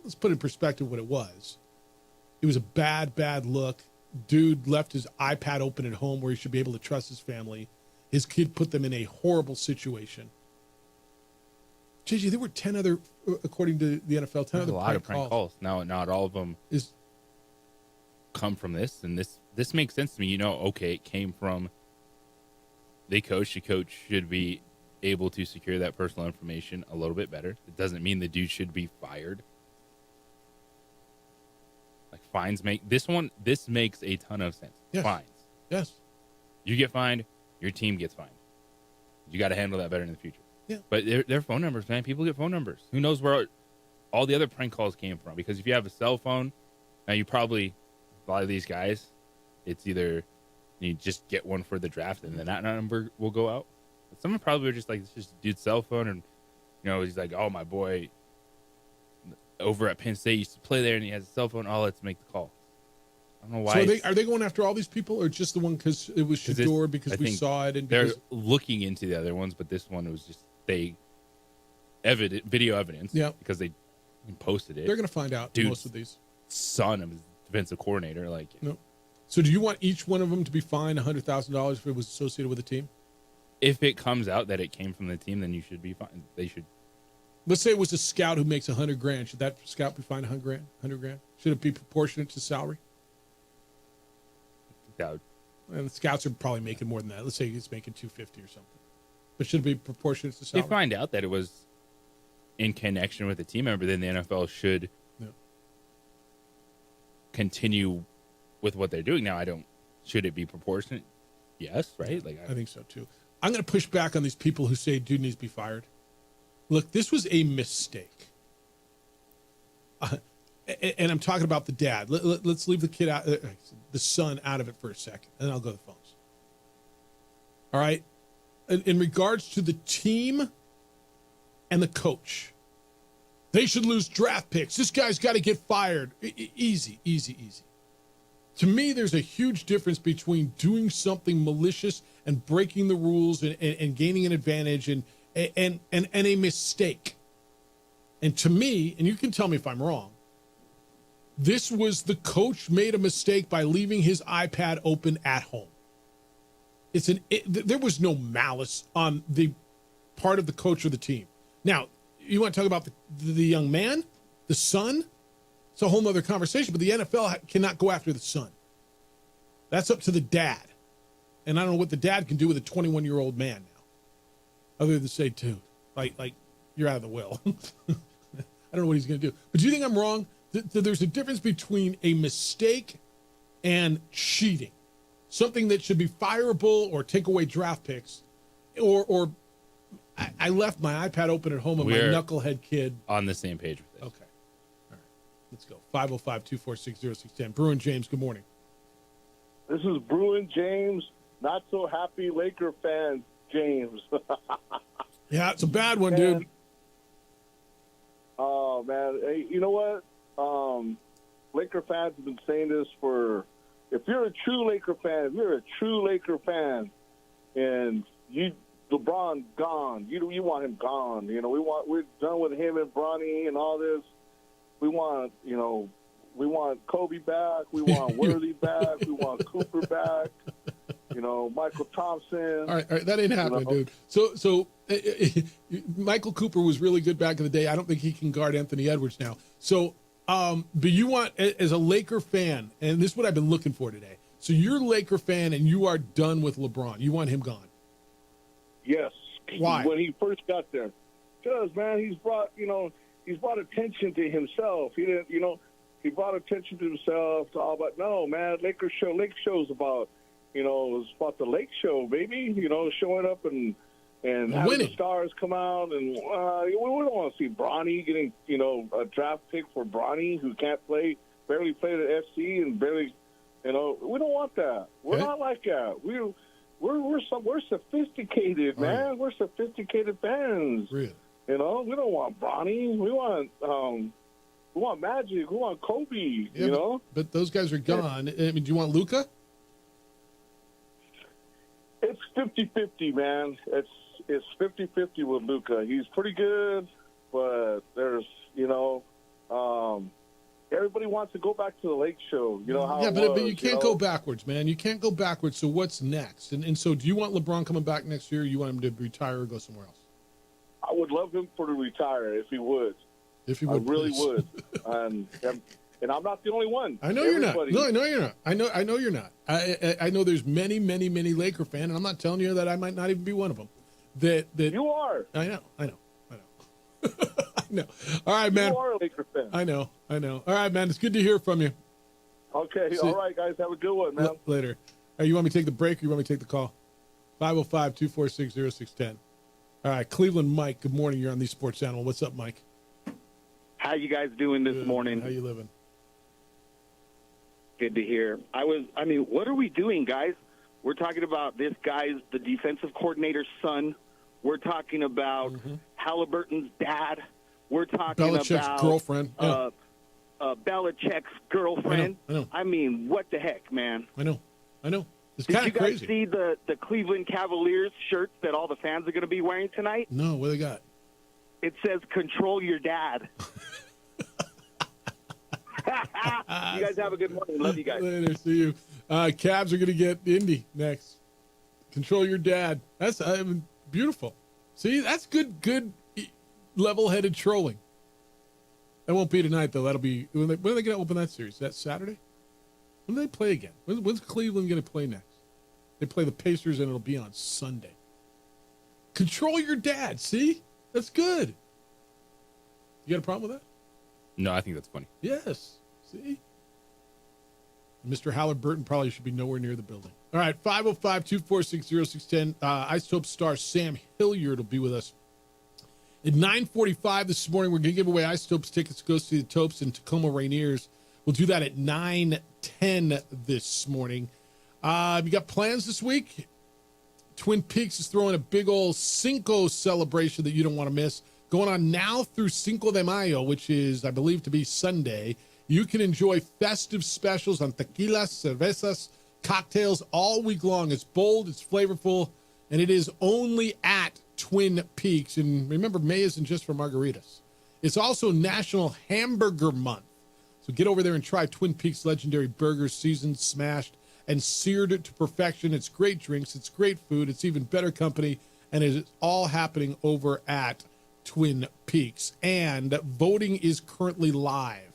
Let's put in perspective what it was. It was a bad, bad look. Dude left his iPad open at home where he should be able to trust his family. His kid put them in a horrible situation. JJ, there were 10 other, according to the NFL, 10
There's
other
a lot of prank calls. Now, not all of them come from this, and this makes sense to me. Okay, it came from the coach. The coach should be able to secure that personal information a little bit better. It doesn't mean the dude should be fired. Like fines this makes a ton of sense.
Yes.
Fines.
Yes.
You get fined, your team gets fined. You got to handle that better in the future.
Yeah.
But they're phone numbers, man. People get phone numbers. Who knows where all the other prank calls came from? Because if you have a cell phone, now you probably, a lot of these guys, it's either you just get one for the draft and then that number will go out. But some probably are just like, it's just a dude's cell phone, and he's like, oh, my boy over at Penn State used to play there and he has a cell phone. Oh, let's make the call. I don't know why.
So are they going after all these people, or just the one because it was Shador because we saw it? And
they're looking into the other ones, but this one was just video evidence.
Yeah,
because they posted it.
They're going to find out most of these.
Son of his defensive coordinator,
No. So do you want each one of them to be fined $100,000 if it was associated with a team?
If it comes out that it came from the team, then you should be fined. They should.
Let's say it was a scout who makes $100,000. Should that scout be fined $100,000? Should it be proportionate to salary?
And
the scouts are probably making more than that. Let's say he's making $250 or something. But should it be proportionate to salary?
They find out that it was in connection with a team member, then the NFL should continue with what they're doing. Now, should it be proportionate? Yes, right?
I think so too. I'm going to push back on these people who say dude needs to be fired. Look, this was a mistake. And I'm talking about the dad. Let's leave the kid out, the son out of it for a second, and then I'll go to the phones. All right? In regards to the team and the coach, they should lose draft picks. This guy's got to get fired. Easy. To me, there's a huge difference between doing something malicious and breaking the rules and gaining an advantage and a mistake. And to me, and you can tell me if I'm wrong, this was the coach made a mistake by leaving his iPad open at home. There was no malice on the part of the coach or the team. Now, you want to talk about the young man, the son? It's a whole nother conversation, but the NFL cannot go after the son. That's up to the dad. And I don't know what the dad can do with a 21-year-old man now, other than say, dude, like you're out of the will. I don't know what he's going to do. But do you think I'm wrong? There's a difference between a mistake and cheating. Something that should be fireable or take away draft picks. Or I left my iPad open at home and my knucklehead kid.
On the same page with this.
Okay. All right. Let's go. 505-246-0610. Bruin James, good morning.
This is Bruin James, not so happy Laker fan James.
Yeah, it's a bad one, dude.
Oh, man. Hey, you know what? Laker fans have been saying this for, if you're a true Laker fan, and LeBron gone, you want him gone. You know, we're done with him and Bronny and all this. We want Kobe back. We want Worthy back. We want Cooper back. Michael Thompson.
All right, that ain't happening, dude. So Michael Cooper was really good back in the day. I don't think he can guard Anthony Edwards now. So, but you want, as a Laker fan, and this is what I've been looking for today. So you're a Laker fan, and you are done with LeBron. You want him gone.
Yes.
Why?
When he first got there, because man, he's brought attention to himself. He didn't, he brought attention to himself to all. But no, man, Lake Show's about. It's about the Lake Show, baby. Showing up and having the stars come out, and we don't want to see Bronny getting, a draft pick for Bronny who can't play, barely played at FC, and barely, we don't want that. We're not like that. We're sophisticated, man. We're sophisticated fans.
Really?
We don't want Bronny. We want Magic. We want Kobe.
Yeah, but those guys are gone. I mean, do you want Luka?
It's 50-50, man. It's 50-50 with Luka. He's pretty good, but there's, everybody wants to go back to the Lake Show. You know how
but you can't go backwards, man. You can't go backwards. So what's next? And so do you want LeBron coming back next year, or you want him to retire or go somewhere else?
I would love him to retire if he would.
If he would,
I really would. And I'm not the only one.
I know you're not. No, you're not. I know you're not. I know there's many Laker fans, and I'm not telling you that I might not even be one of them. That
you are.
I know. I know. All right, man.
You are a Laker fan.
I know. All right, man. It's good to hear from you.
Okay. All right, guys. Have a good one, man.
Later. You want me to take the break, or you want me to take the call? 505-246-0610. All right, Cleveland Mike, good morning. You're on the Sports Animal. What's up, Mike?
How you guys doing this morning?
How you living?
Good to hear. What are we doing, guys? We're talking about this guy's the defensive coordinator's son. We're talking about Halliburton's dad. We're talking
Belichick's
about
girlfriend.
Belichick's girlfriend.
I know.
I mean, what the heck, man?
I know. It's
Did
kind
you
of
guys
crazy.
see the Cleveland Cavaliers shirts that all the fans are going to be wearing tonight?
No, what they got?
It says "Control Your Dad." You guys have a good morning. Love you guys.
Later, see you. Cavs are going to get Indy next. Control Your Dad. That's beautiful. See, that's good level-headed trolling. That won't be tonight, though. That'll be when are they going to open that series? Is that Saturday? When do they play again? When's Cleveland going to play next? They play the Pacers, and it'll be on Sunday. Control Your Dad. See, that's good. You got a problem with that?
No, I think that's funny.
Yes. See? Mr. Halliburton probably should be nowhere near the building. All right, 505-246-0610. Isotope star Sam Hilliard will be with us. At 9:45 this morning, we're going to give away Isotopes tickets to go see the Topes and Tacoma Rainiers. We'll do that at 9:10 this morning. You got plans this week? Twin Peaks is throwing a big old Cinco celebration that you don't want to miss. Going on now through Cinco de Mayo, which is, I believe, to be Sunday. You can enjoy festive specials on tequilas, cervezas, cocktails all week long. It's bold, it's flavorful, and it is only at Twin Peaks. And remember, May isn't just for margaritas. It's also National Hamburger Month. So get over there and try Twin Peaks legendary burgers, seasoned, smashed, and seared to perfection. It's great drinks, it's great food, it's even better company, and it is all happening over at Twin Peaks. And voting is currently live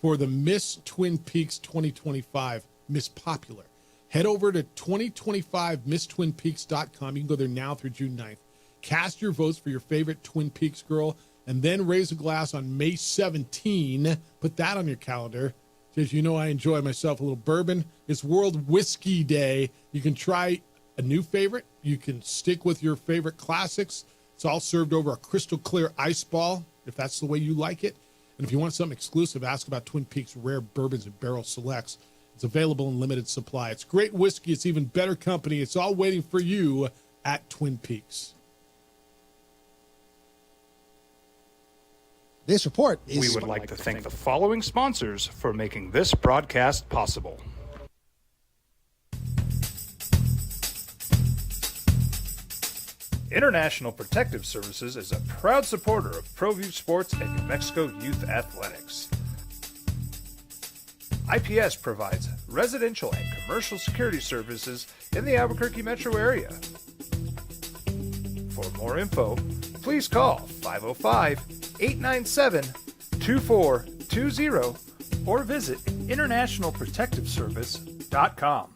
for the Miss Twin Peaks 2025 Miss Popular. Head over to 2025misstwinpeaks.com. You can go there now through June 9th. Cast your votes for your favorite Twin Peaks girl, and then raise a glass on May 17. Put that on your calendar. As you know, I enjoy myself a little bourbon. It's World Whiskey Day. You can try a new favorite. You can stick with your favorite classics. It's all served over a crystal clear ice ball, if that's the way you like it. And if you want something exclusive, ask about Twin Peaks Rare Bourbons and Barrel Selects. It's available in limited supply. It's great whiskey. It's even better company. It's all waiting for you at Twin Peaks.
This report is...
We would like to thank the following sponsors for making this broadcast possible. International Protective Services is a proud supporter of ProView Sports and New Mexico Youth Athletics. IPS provides residential and commercial security services in the Albuquerque metro area. For more info, please call 505-897-2420 or visit internationalprotectiveservice.com.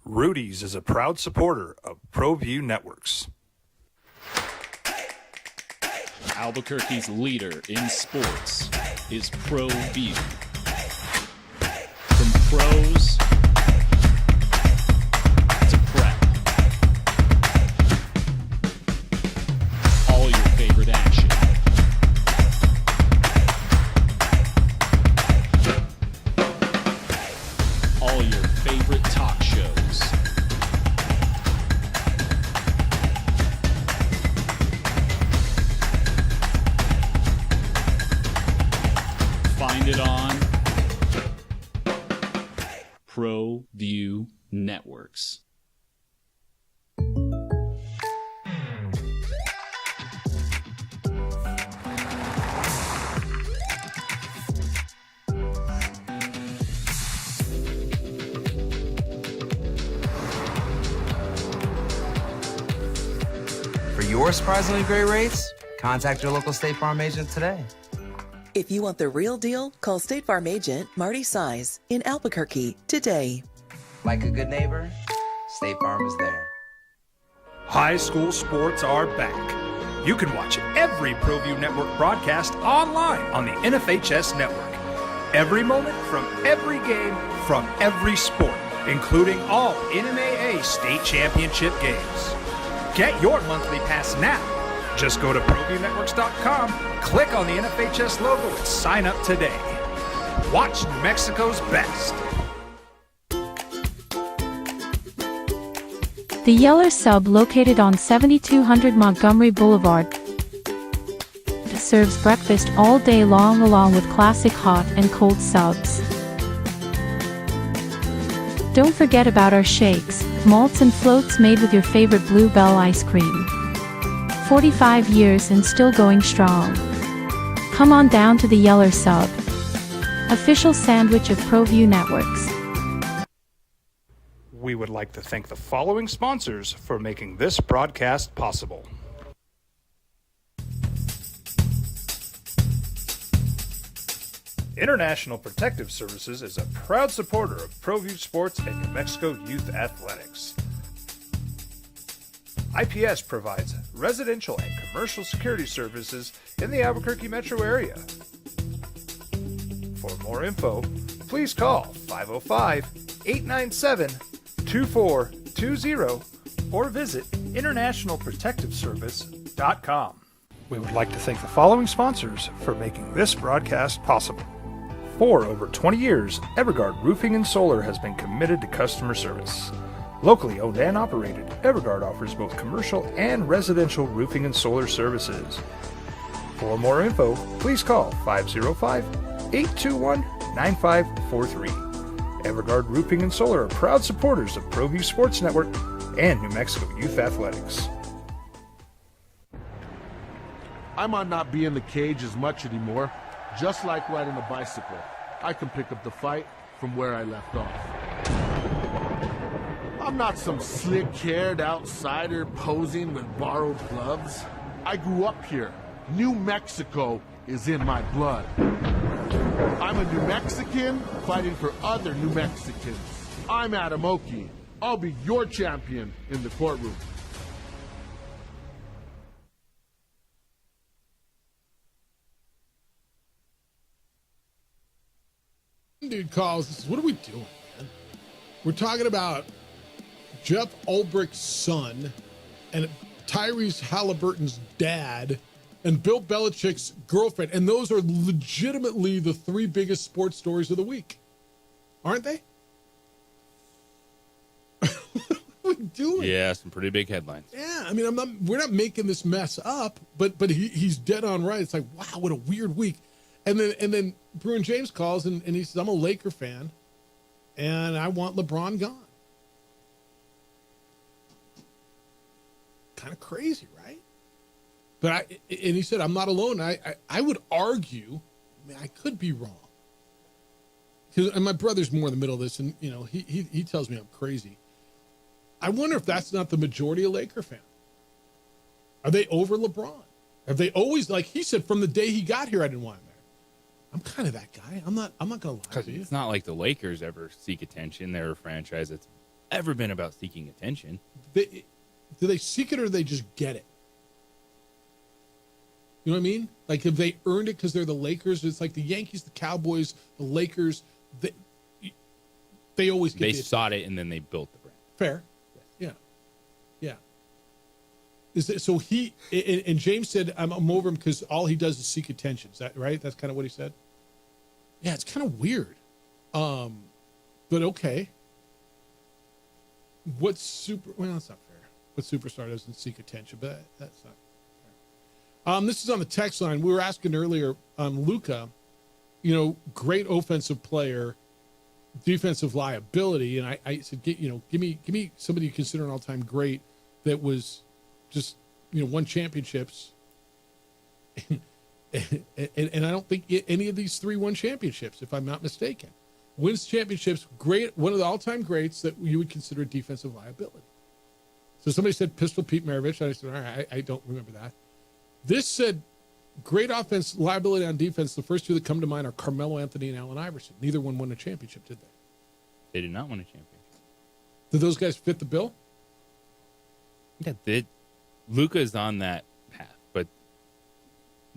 Rudy's is a proud supporter of ProView Networks.
Albuquerque's leader in sports is ProView. From pros to prep, all your favorite action. All your favorite talk shows. Find it on ProView Networks.
For your surprisingly great rates, contact your local State Farm agent today.
If you want the real deal, call State Farm agent Marty Size in Albuquerque today.
Like a good neighbor, State Farm is there.
High school sports are back. You can watch every ProView Network broadcast online on the NFHS network.
every moment from every game from every sport, including all NMAA state championship games. Get your monthly pass now. Just go to ProViewNetworks.com, click on the NFHS logo, and sign up today. Watch New Mexico's best.
The Yeller Sub, located on 7200 Montgomery Boulevard, serves breakfast all day long along with classic hot and cold subs. Don't forget about our shakes, malts and floats made with your favorite Blue Bell ice cream. 45 years and still going strong. Come on down to the Yeller Sub, official sandwich of ProView Networks.
We would like to thank the following sponsors for making this broadcast possible. International Protective Services is a proud supporter of ProView Sports and New Mexico Youth Athletics. IPS provides residential and commercial security services in the Albuquerque metro area. For more info, please call 505-897-2420 or visit internationalprotectiveservice.com. We would like to thank the following sponsors for making this broadcast possible. For over 20 years, Evergard Roofing and Solar has been committed to customer service. Locally owned and operated, Evergard offers both commercial and residential roofing and solar services. For more info, please call 505-821-9543. Evergard Roofing and Solar are proud supporters of ProView Sports Network and New Mexico Youth Athletics.
I might not be in the cage as much anymore. Just like riding a bicycle, I can pick up the fight from where I left off. I'm not some slick-haired outsider posing with borrowed gloves. I grew up here. New Mexico is in my blood. I'm a New Mexican fighting for other New Mexicans. I'm Adam Oki. I'll be your champion in the courtroom.
Dude calls and says, what are we doing, man? We're talking about Jeff Ulbricht's son and Tyrese Halliburton's dad and Bill Belichick's girlfriend. And those are legitimately the three biggest sports stories of the week. Aren't they? What are we doing?
Yeah, some pretty big headlines.
Yeah, I mean, we're not making this mess up, but he's dead on right. It's like, wow, what a weird week. And then Bruin James calls and he says, I'm a Laker fan and I want LeBron gone. Kind of crazy, right? But he said, I'm not alone. I would argue, I mean, I could be wrong. And my brother's more in the middle of this, and you know, he tells me I'm crazy. I wonder if that's not the majority of Laker fans. Are they over LeBron? Have they always, like he said, from the day he got here, I didn't want him there. I'm kind of that guy. I'm not gonna lie to you.
It's not like the Lakers ever seek attention. They're a franchise that's ever been about seeking attention.
Do they seek it or do they just get it? You know what I mean? Like, if they earned it because they're the Lakers, it's like the Yankees, the Cowboys, the Lakers. They always get.
They sought it and then they built the brand.
Fair. Yeah. Is it, so he and James said, I'm over him because all he does is seek attention. Is that right? That's kind of what he said. Yeah, it's kind of weird. But okay. Well, that's not fair. What superstar doesn't seek attention? But that's not fair. This is on the text line. We were asking earlier, Luka, you know, great offensive player, defensive liability, and I said, give me somebody you consider an all-time great that was just, won championships. And I don't think any of these three won championships, if I'm not mistaken. Wins championships, great, one of the all-time greats that you would consider a defensive liability. So somebody said Pistol Pete Maravich. I said, all right, I don't remember that. This said great offense, liability on defense. The first two that come to mind are Carmelo Anthony and Allen Iverson. Neither one won a championship, did they?
They did not win a championship.
Did those guys fit the bill?
Yeah, Luka is on that path, but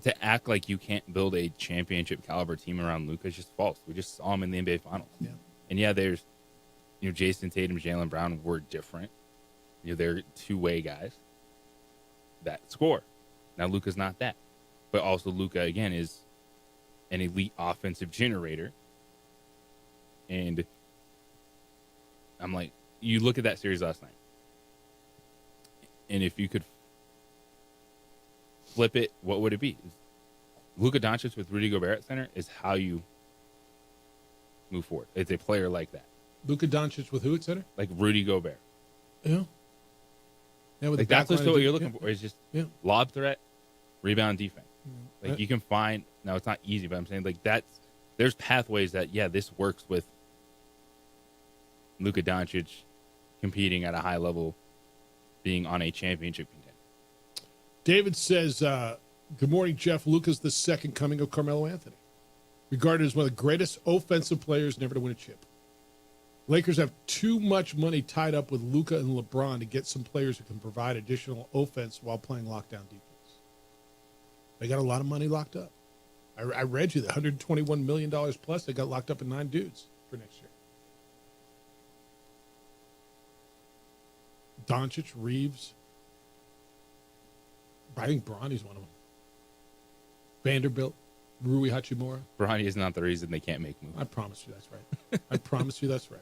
to act like you can't build a championship caliber team around Luka is just false. We just saw him in the NBA Finals.
Yeah.
And yeah, there's, Jason Tatum, Jaylen Brown were different. They're two-way guys that score. Now Luka's not that. But also Luka, again, is an elite offensive generator. And I'm like, you look at that series last night. And if you could flip it, what would it be? Luka Doncic with Rudy Gobert at center is how you move forward. It's a player like that.
Luka Doncic with who at center?
Like Rudy Gobert.
Yeah. Yeah, with
like
the
that's
back line
what
of
you're
defense.
looking for. It's just
Yeah.
lob threat, rebound defense.
Yeah.
Like you can find, now it's not easy, but I'm saying like there's pathways that, this works with Luka Doncic competing at a high level, being on a championship contender.
David says, good morning, Jeff. Luka's the second coming of Carmelo Anthony, regarded as one of the greatest offensive players never to win a chip. Lakers have too much money tied up with Luka and LeBron to get some players who can provide additional offense while playing lockdown defense. They got a lot of money locked up. I read you that $121 million plus they got locked up in 9 dudes for next year. Doncic, Reeves. I think Bronny's one of them. Vanderbilt, Rui Hachimura.
Bronny is not the reason they can't make moves.
I promise you that's right. I promise you that's right.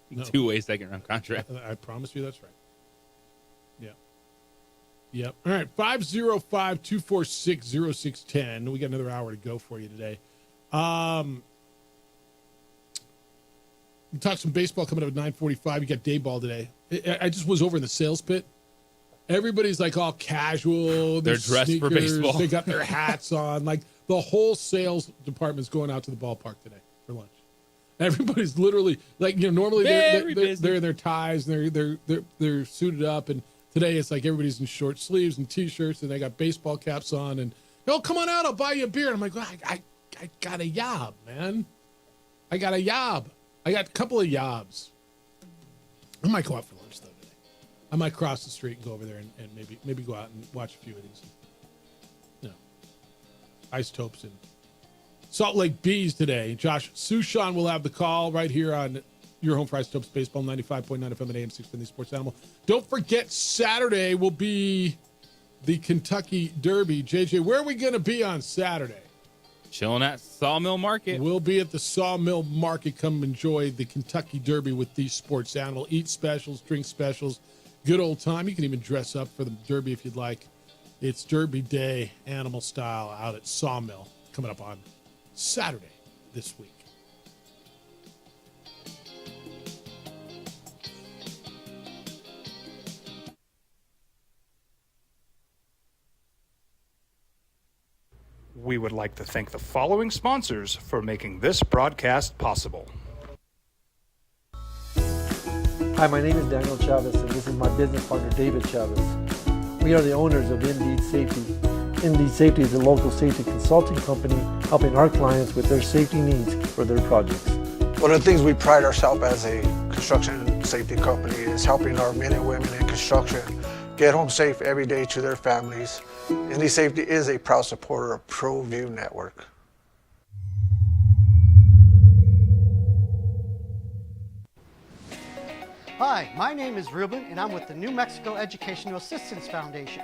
No.
2-way second-round contract.
I promise you that's right. Yeah. Yep. All right, 505-246-0610. We got another hour to go for you today. We talked some baseball coming up at 9:45. You got day ball today. I just was over in the sales pit. Everybody's like all casual.
They're dressed for baseball.
They got their hats on. Like the whole sales department's going out to the ballpark today for lunch. Everybody's literally like, normally they're in their ties and they're suited up, and today it's like everybody's in short sleeves and t-shirts and they got baseball caps on and, come on out, I'll buy you a beer. And I'm like, well, I got a yob, man. I got a yob. I got a couple of yobs. I might go out for lunch though today. I might cross the street and go over there and maybe go out and watch a few of these. Isotopes and Salt Lake Bees today. Josh Sushan will have the call right here on your home for Isotopes Baseball, 95.9 FM and AM 650 Sports Animal. Don't forget, Saturday will be the Kentucky Derby. JJ, where are we going to be on Saturday?
Chilling at Sawmill Market.
We'll be at the Sawmill Market. Come enjoy the Kentucky Derby with the Sports Animal. Eat specials, drink specials. Good old time. You can even dress up for the Derby if you'd like. It's Derby Day, animal style, out at Sawmill, coming up on Saturday this week.
We would like to thank the following sponsors for making this broadcast possible.
Hi, my name is Daniel Chavez, and this is my business partner, David Chavez. We are the owners of Indeed Safety. Indeed Safety is a local safety consulting company helping our clients with their safety needs for their projects.
One of the things we pride ourselves as a construction safety company is helping our men and women in construction get home safe every day to their families. Indeed Safety is a proud supporter of ProView Network.
Hi, my name is Ruben, and I'm with the New Mexico Educational Assistance Foundation.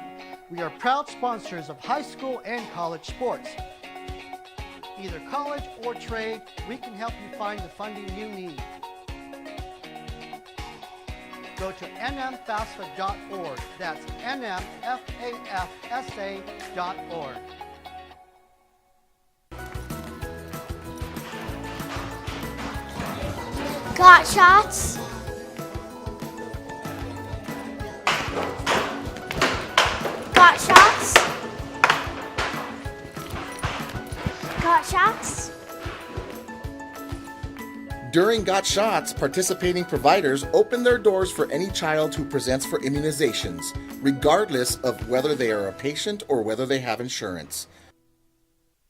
We are proud sponsors of high school and college sports. Either college or trade, we can help you find the funding you need. Go to nmfafsa.org. That's nmfafsa.org.
Got shots? Got shots? Got shots?
During Got Shots, participating providers open their doors for any child who presents for immunizations, regardless of whether they are a patient or whether they have insurance.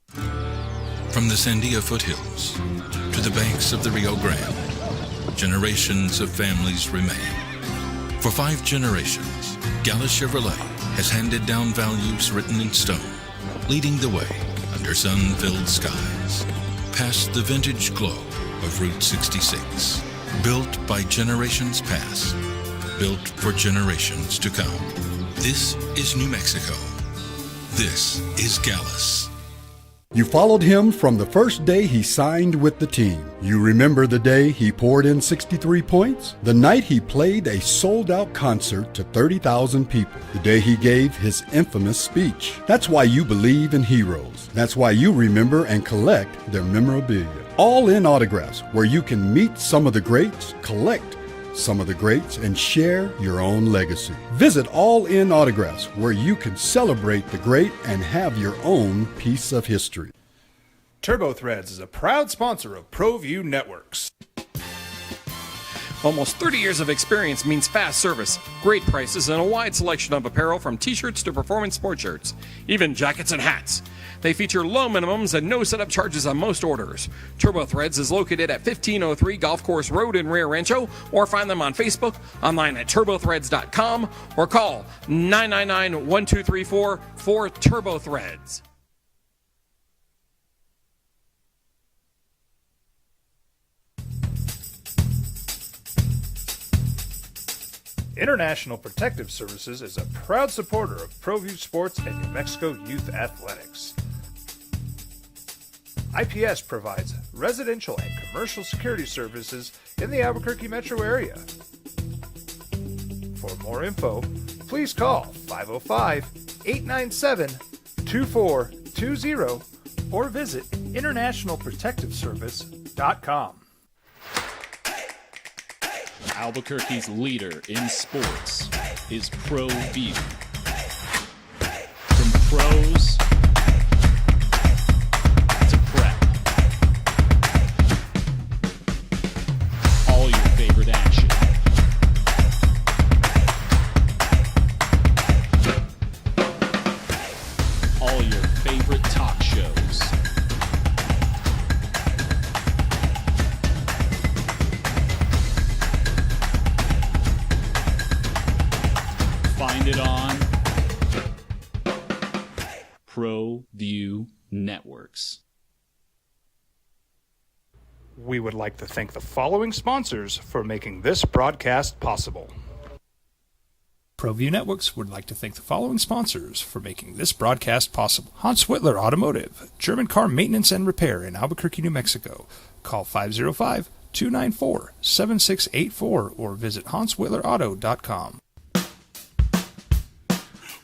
From the Sandia foothills to the banks of the Rio Grande, generations of families remain. For 5 generations, Gala Chevrolet has handed down values written in stone. leading the way under sun-filled skies, past the vintage glow of Route 66, built by generations past, built for generations to come. This is New Mexico. This is Gallus.
You followed him from the first day he signed with the team. You remember the day he poured in 63 points? The night he played a sold-out concert to 30,000 people. The day he gave his infamous speech. That's why you believe in heroes. That's why you remember and collect their memorabilia. All in Autographs, where you can meet some of the greats, collect some of the greats, and share your own legacy. Visit All In Autographs, where you can celebrate the great and have your own piece of history.
TurboThreads is a proud sponsor of ProView Networks.
Almost 30 years of experience means fast service, great prices, and a wide selection of apparel from t-shirts to performance sport shirts, even jackets and hats. They feature low minimums and no setup charges on most orders. TurboThreads is located at 1503 Golf Course Road in Rio Rancho, or find them on Facebook, online at turbothreads.com, or call 999-1234 for TurboThreads.
International Protective Services is a proud supporter of ProView Sports and New Mexico Youth Athletics. IPS provides residential and commercial security services in the Albuquerque metro area. For more info, please call 505-897-2420 or visit internationalprotectiveservice.com.
Albuquerque's leader in sports is ProView. From pros to prep, all your favorite action. All your favorite talk shows. Find it on ProView Networks.
We would like to thank the following sponsors for making this broadcast possible. ProView Networks would like to thank the following sponsors for making this broadcast possible. Hans Whitler Automotive, German car maintenance and repair in Albuquerque, New Mexico. Call 505-294-7684 or visit hanswhitlerauto.com.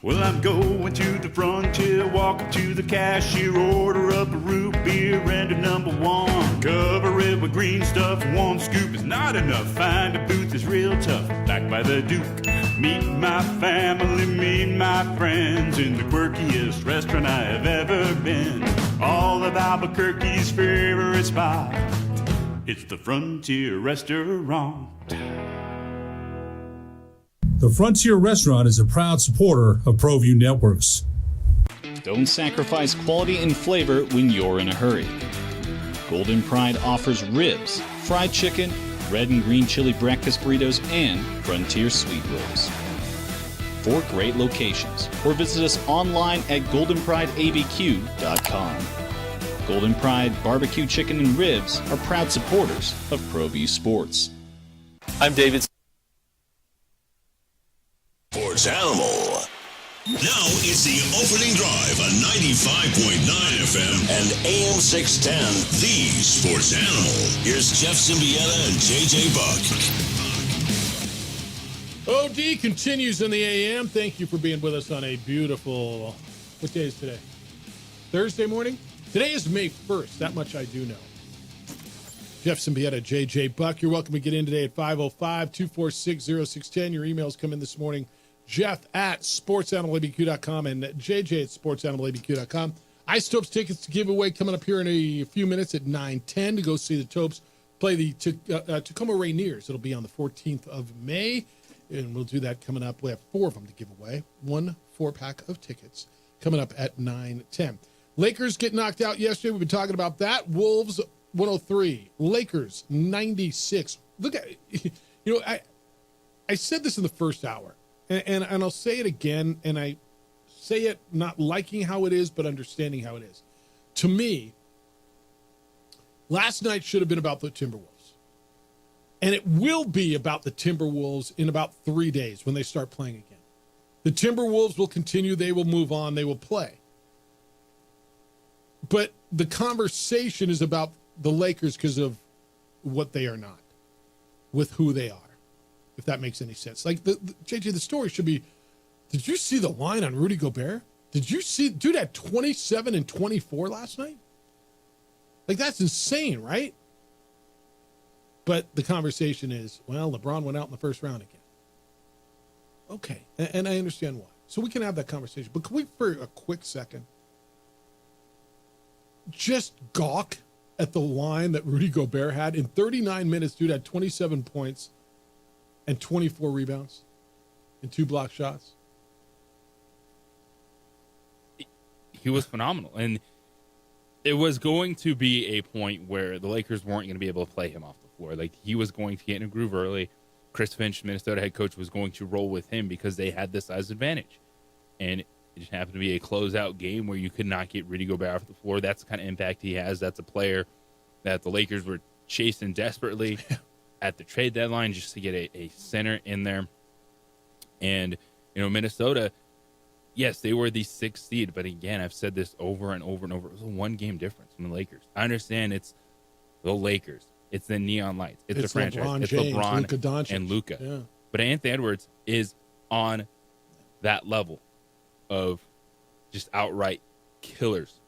Well, I'm going to the frontier, walk up to the cashier, order up a root beer and a number one. Cover it with green stuff, one scoop is not enough. Find a booth is real tough, back by the Duke. Meet my family, meet my friends in the quirkiest restaurant I have ever been. All of Albuquerque's favorite spot, it's the Frontier Restaurant.
The Frontier Restaurant is a proud supporter of ProView Networks.
Don't sacrifice quality and flavor when you're in a hurry. Golden Pride offers ribs, fried chicken, red and green chili breakfast burritos, and Frontier sweet rolls. 4 great locations, or visit us online at goldenprideabq.com. Golden Pride barbecue chicken and ribs are proud supporters of ProView Sports.
I'm David.
Sports Animal. Now it's the opening drive on 95.9 FM and AM 610, the Sports Animal. Here's Jeff Symbieta and JJ Buck.
OD continues in the AM. Thank you for being with us on a beautiful, what day is today? Thursday morning? Today is May 1st. That much I do know. Jeff Symbieta, JJ Buck. You're welcome to get in today at 505-246-0610. Your emails come in this morning. Jeff at sportsanimalabq.com and JJ at sportsanimalabq.com. Ice Topes tickets to give away coming up here in a few minutes at 9:10 to go see the Topes play the Tacoma Rainiers. It'll be on the 14th of May, and we'll do that coming up. We have 4 of them to give away. 1 4-pack of tickets coming up at 9:10. Lakers get knocked out yesterday. We've been talking about that. Wolves 103, Lakers 96. Look at, I said this in the first hour. And I'll say it again, and I say it not liking how it is, but understanding how it is. To me, last night should have been about the Timberwolves. And it will be about the Timberwolves in about 3 days when they start playing again. The Timberwolves will continue. They will move on. They will play. But the conversation is about the Lakers because of what they are not, with who they are, if that makes any sense. Like, JJ, the story should be, did you see the line on Rudy Gobert? Did you see, dude had 27 and 24 last night? Like, that's insane, right? But the conversation is, well, LeBron went out in the first round again. Okay, and I understand why. So we can have that conversation. But can we, for a quick second, just gawk at the line that Rudy Gobert had? In 39 minutes, dude had 27 points and 24 rebounds and 2 block shots.
He was phenomenal. And it was going to be a point where the Lakers weren't going to be able to play him off the floor. Like, he was going to get in a groove early. Chris Finch, Minnesota head coach, was going to roll with him because they had the size advantage. And it just happened to be a closeout game where you could not get Rudy Gobert off the floor. That's the kind of impact he has. That's a player that the Lakers were chasing desperately at the trade deadline just to get a center in there. And, you know, Minnesota, yes, they were the 6th seed, but again, I've said this over and over and over. It was a 1-game difference from the Lakers. I understand it's the Lakers. It's the neon lights. It's the franchise.
LeBron
it's
James,
LeBron
Luka Doncic.
and Luka.
Yeah.
But Anthony Edwards is on that level of just outright killers,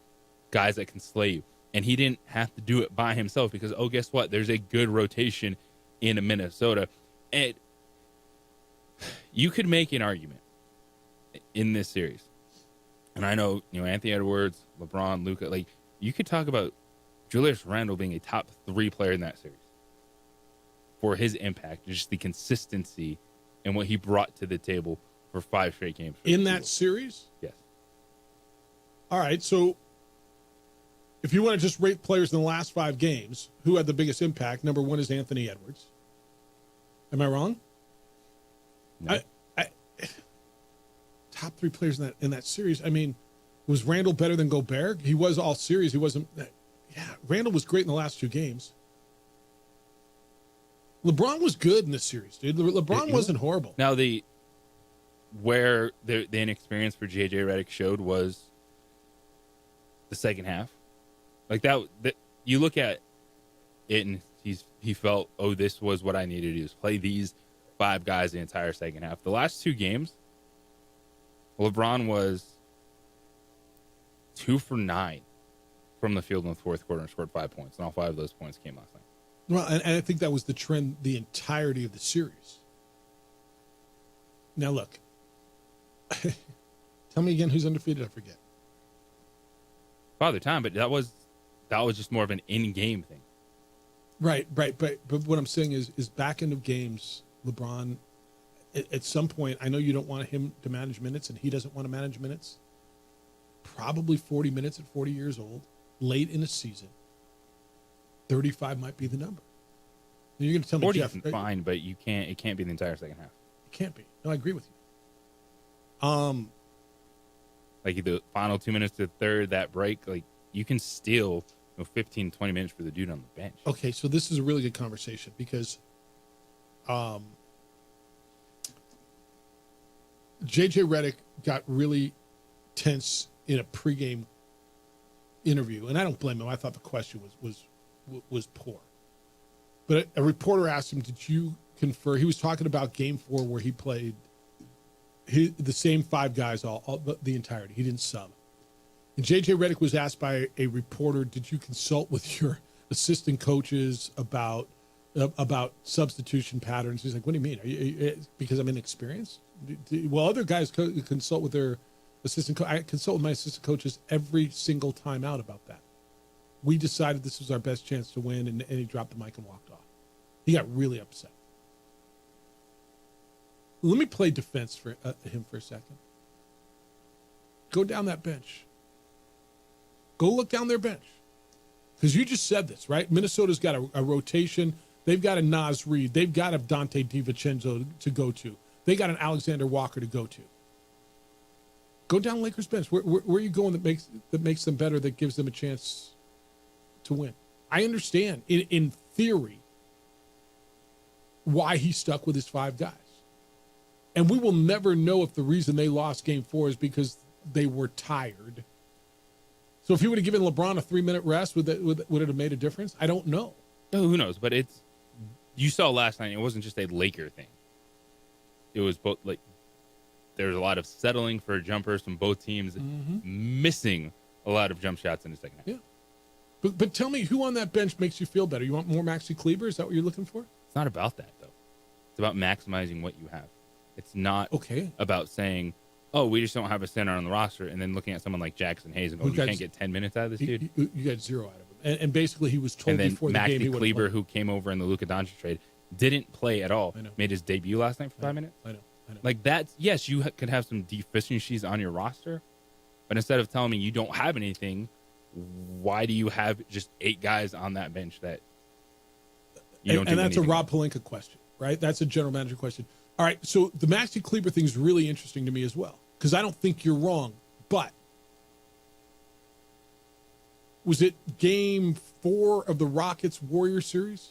guys that can slay you. And he didn't have to do it by himself because, oh, guess what? There's a good rotation in Minnesota. And you could make an argument in this series. And I know, you know, Anthony Edwards, LeBron, Luka, like, you could talk about Julius Randle being a top 3 player in that series for his impact, just the consistency and what he brought to the table for 5 straight games.
In that series?
Yes.
All right, so if you want to just rate players in the last 5 games, who had the biggest impact? Number 1 is Anthony Edwards. Am I wrong?
No.
Top 3 players in that series. I mean, was Randle better than Gobert? He was all series. He wasn't. Yeah, Randle was great in the last 2 games. LeBron was good in this series, dude. LeBron wasn't horrible.
Now, where the inexperience for J.J. Redick showed was the second half. Like that you look at it and he felt, oh, this was what I needed to do, is play these 5 guys the entire second half. The last 2 games, LeBron was 2 for 9 from the field in the fourth quarter and scored 5 points, and all 5 of those points came last night.
Well, and I think that was the trend the entirety of the series. Now, look. Tell me again who's undefeated. I forget.
Father Time, but that was just more of an in-game thing.
Right. But what I'm saying is back end of games, LeBron, at some point, I know you don't want him to manage minutes, and he doesn't want to manage minutes. Probably 40 minutes at 40 years old, late in a season. 35 might be the number. And you're going to tell me
40
Jeff,
is fine, but it can't be the entire second half.
It can't be. No, I agree with you.
Like the final 2 minutes to the third, that break, like you can steal 15, 20 minutes for the dude on the bench.
Okay, so this is a really good conversation because J.J. Redick got really tense in a pregame interview, and I don't blame him. I thought the question was poor. But a reporter asked him, did you confer? He was talking about Game 4 where he played the same 5 guys all the entirety. He didn't sub. And J.J. Redick was asked by a reporter, did you consult with your assistant coaches about substitution patterns? He's like, what do you mean? Are you, because I'm inexperienced? Well, other guys consult with their assistant coach. I consult with my assistant coaches every single time out about that. We decided this was our best chance to win, and he dropped the mic and walked off. He got really upset. Let me play defense for him for a second. Go down that bench. Go look down their bench. Because you just said this, right? Minnesota's got a rotation. They've got a Naz Reid. They've got a Dante DiVincenzo to go to. They got an Alexander Walker to go to. Go down Lakers bench. Where are you going that makes them better, that gives them a chance to win? I understand in theory why he stuck with his 5 guys. And we will never know if the reason they lost game 4 is because they were tired. So if he would have given LeBron a 3-minute rest, would it have made a difference? I don't know.
No, who knows? But you saw last night, it wasn't just a Laker thing. It was both, like, there was a lot of settling for jumpers from both teams, missing a lot of jump shots in the second half.
Yeah. But tell me, who on that bench makes you feel better? You want more Maxi Kleber? Is that what you're looking for?
It's not about that, though. It's about maximizing what you have. It's not about saying, oh, we just don't have a center on the roster, and then looking at someone like Jackson Hayes and going, you can't get 10 minutes out of this dude?
You got 0 out of him. And basically, he was told before the game he would play.
Maxi Kleber, who came over in the Luka Doncic trade, didn't play at all. Made his debut last night for 5 minutes.
I know.
Like, that's, yes, you could have some deficiencies on your roster, but instead of telling me you don't have anything, why do you have just 8 guys on that bench that you don't do
anything? And that's a Rob
with?
Pelinka question, right? That's a general manager question. All right, so the Maxi Kleber thing is really interesting to me as well, because I don't think you're wrong, but was it game 4 of the Rockets-Warriors series?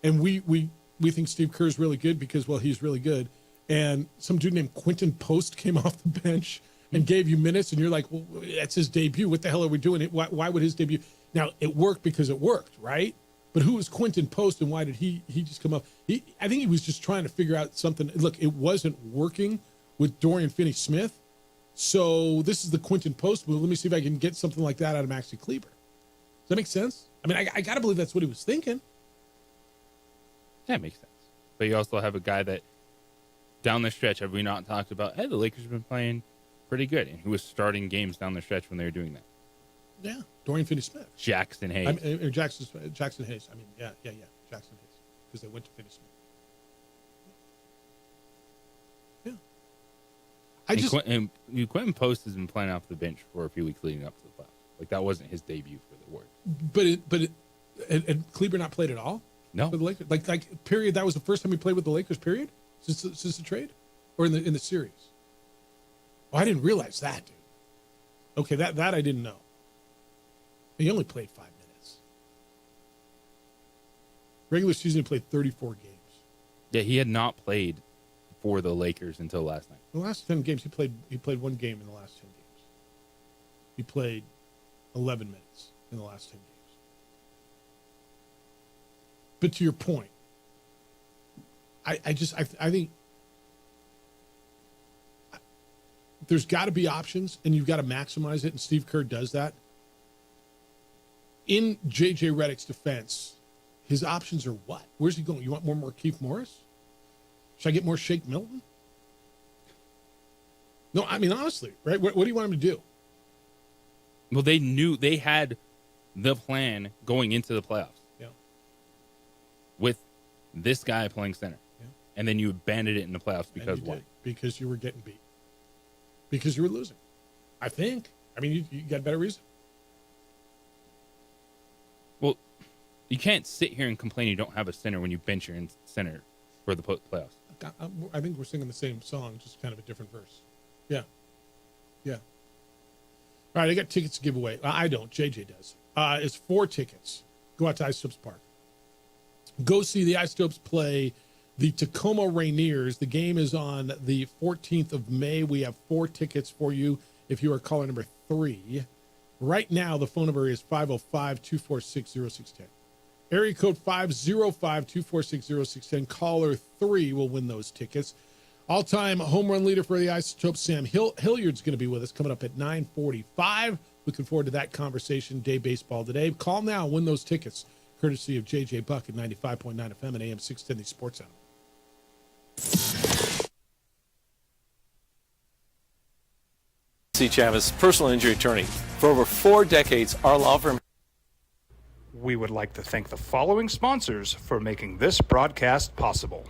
And we think Steve Kerr is really good because, well, he's really good. And some dude named Quentin Post came off the bench and gave you minutes, and you're like, well, that's his debut. What the hell are we doing? Why would his debut? Now, it worked because it worked, right? But who was Quentin Post, and why did he just come up? I think he was just trying to figure out something. Look, it wasn't working with Dorian Finney-Smith, so this is the Quentin Post move. Let me see if I can get something like that out of Maxi Kleber. Does that make sense? I mean, I got to believe that's what he was thinking.
That makes sense. But you also have a guy that, down the stretch, have we not talked about, hey, the Lakers have been playing pretty good, and who was starting games down the stretch when they were doing that?
Yeah, Dorian Finney-Smith.
Jackson Hayes.
Jackson Hayes. I mean, yeah, Jackson Hayes, because they went to Finney-Smith. Yeah.
Quentin Post has been playing off the bench for a few weeks leading up to the playoffs. Like, that wasn't his debut for the Warriors.
But Kleber not played at all?
No.
For the Lakers? Like, period, that was the first time he played with the Lakers, period? Since the trade? Or in the series? Oh, I didn't realize that, dude. Okay, that I didn't know. He only played 5 minutes. Regular season, he played 34 games.
Yeah, he had not played for the Lakers until last night.
The last 10 games, he played 1 game in the last 10 games. He played 11 minutes in the last 10 games. But to your point, I think there's got to be options, and you've got to maximize it, and Steve Kerr does that. In J.J. Redick's defense, his options are what? Where's he going? You want more Markieff Morris? Should I get more Shake Milton? No, I mean, honestly, right? What do you want him to do?
Well, they knew they had the plan going into the playoffs.
Yeah.
With this guy playing center.
Yeah.
And then you abandoned it in the playoffs because why?
Because you were getting beat. Because you were losing. I think. I mean, you got a better reason.
Well, you can't sit here and complain you don't have a center when you bench your center for the playoffs.
I think we're singing the same song, just kind of a different verse. Yeah. Yeah. All right, I got tickets to give away. I don't. JJ does. It's 4 tickets. Go out to Isotopes Park. Go see the Isotopes play the Tacoma Rainiers. The game is on the 14th of May. We have 4 tickets for you if you are caller number 3. Right now, the phone number is 505-246-0610. Area code 505-246-0610. Caller 3 will win those tickets. All-time home run leader for the Isotopes, Sam Hilliard's going to be with us coming up at 9:45. Looking forward to that conversation. Day Baseball Today. Call now, win those tickets, courtesy of J.J. Buck at 95.9 FM and AM 610, the Sports Animal.
C. Chavez, personal injury attorney. For over 4 decades, our law firm.
We would like to thank the following sponsors for making this broadcast possible.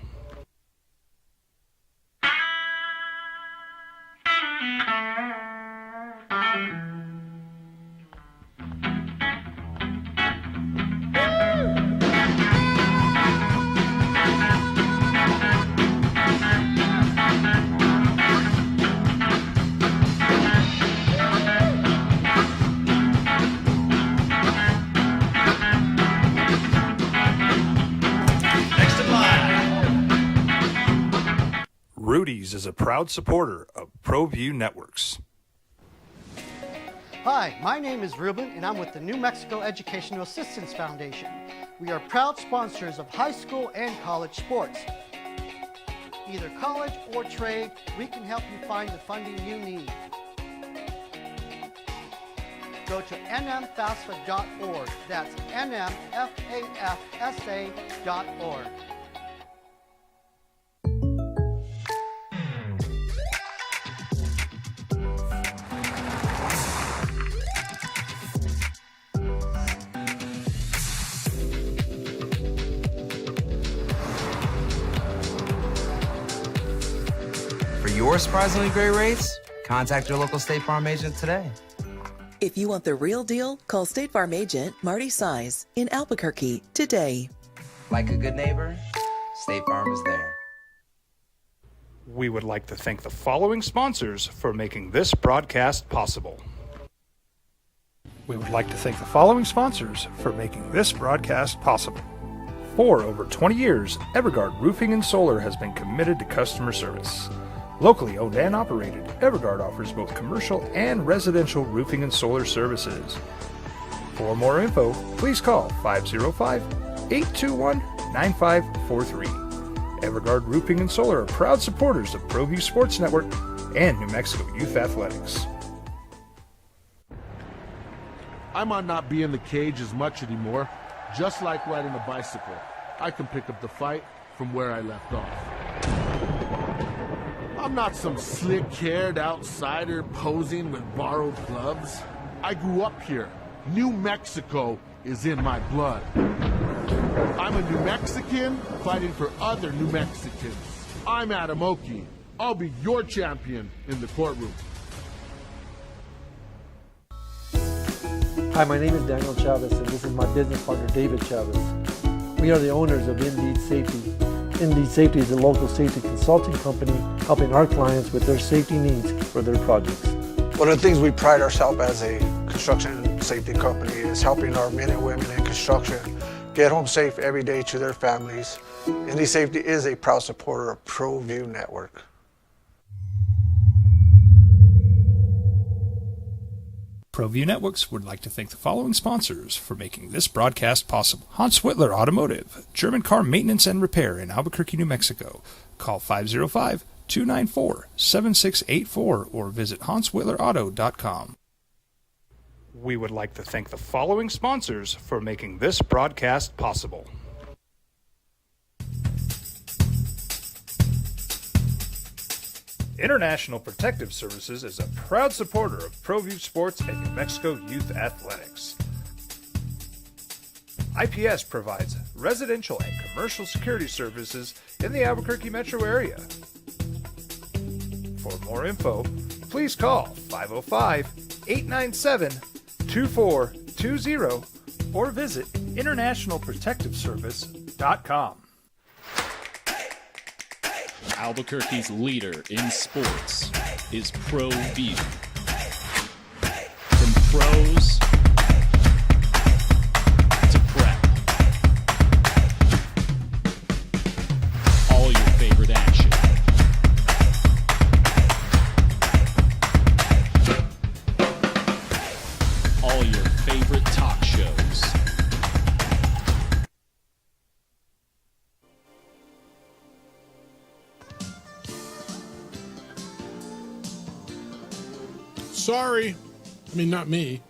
Rudy's is a proud supporter of ProView Networks.
Hi, my name is Ruben, and I'm with the New Mexico Educational Assistance Foundation. We are proud sponsors of high school and college sports. Either college or trade, we can help you find the funding you need. Go to nmfafsa.org. That's nmfafsa.org.
For your surprisingly great rates, contact your local State Farm agent today.
If you want the real deal, call State Farm agent Marty Size in Albuquerque today.
Like a good neighbor, State Farm is there.
We would like to thank the following sponsors for making this broadcast possible. We would like to thank the following sponsors for making this broadcast possible. For over 20 years, Evergard Roofing and Solar has been committed to customer service. Locally owned and operated, Evergard offers both commercial and residential roofing and solar services. For more info, please call 505-821-9543. Evergard Roofing and Solar are proud supporters of ProView Sports Network and New Mexico Youth Athletics.
I might not be in the cage as much anymore. Just like riding a bicycle, I can pick up the fight from where I left off. I'm not some slick-haired outsider posing with borrowed gloves. I grew up here. New Mexico is in my blood. I'm a New Mexican fighting for other New Mexicans. I'm Adam Oki. I'll be your champion in the courtroom.
Hi, my name is Daniel Chavez, and this is my business partner, David Chavez. We are the owners of Indeed Safety. Indeed Safety is a local safety consulting company helping our clients with their safety needs for their projects.
One of the things we pride ourselves as a construction safety company is helping our men and women in construction get home safe every day to their families. Indeed Safety is a proud supporter of ProView Network.
ProView Networks would like to thank the following sponsors for making this broadcast possible. Hans Whitler Automotive, German car maintenance and repair in Albuquerque, New Mexico. Call 505-294-7684 or visit hanswhitlerauto.com. We would like to thank the following sponsors for making this broadcast possible. International Protective Services is a proud supporter of ProView Sports and New Mexico Youth Athletics. IPS provides residential and commercial security services in the Albuquerque metro area. For more info, please call 505-897-2420 or visit internationalprotectiveservice.com.
Albuquerque's leader in sports is ProView. From pros to prep, all your favorite action. All your favorite talk shows.
Sorry. I mean, not me.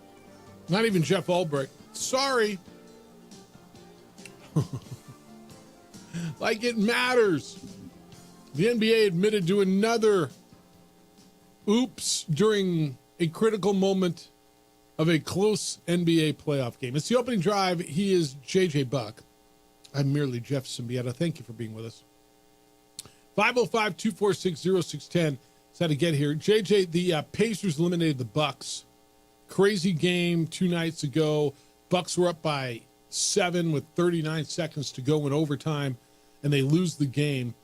Not even Jeff Albrecht. Sorry. Like it matters. The NBA admitted to another oops during a critical moment of a close NBA playoff game. It's the opening drive. He is JJ Buck. I'm merely Jeff Symbieta. Thank you for being with us. 505-246-0610. How to get here. JJ, the Pacers eliminated the Bucks. Crazy game 2 nights ago. Bucks were up by 7 with 39 seconds to go in overtime, and they lose the game.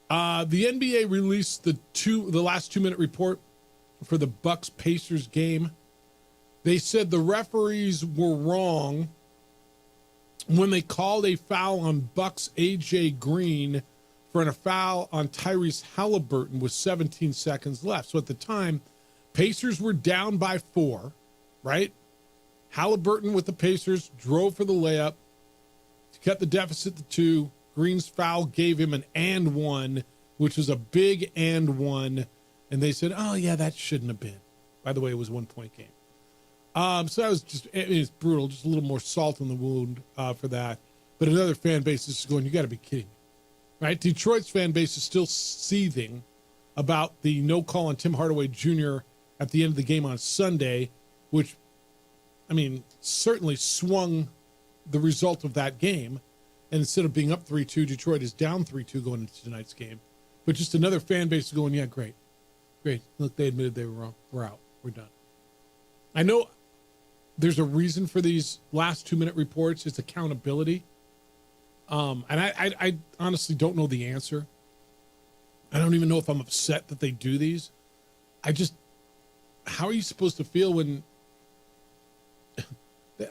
The NBA released the last 2-minute report for the Bucks-Pacers game. They said the referees were wrong when they called a foul on Bucks' AJ Green for a foul on Tyrese Halliburton with 17 seconds left. So at the time, Pacers were down by 4, right? Halliburton with the Pacers drove for the layup to cut the deficit to 2. Green's foul gave him an and one, which was a big and one. And they said, oh, yeah, that shouldn't have been. By the way, it was a 1-point game. So that was just, it's brutal, just a little more salt in the wound for that. But another fan base is going, you got to be kidding me, right? Detroit's fan base is still seething about the no call on Tim Hardaway Jr. at the end of the game on Sunday, which, I mean, certainly swung the result of that game. And instead of being up 3-2, Detroit is down 3-2 going into tonight's game. But just another fan base going, yeah, great. Look, they admitted they were wrong. We're out. We're done. I know there's a reason for these last 2-minute reports. It's accountability. And I honestly don't know the answer. I don't even know if I'm upset that they do these. How are you supposed to feel when,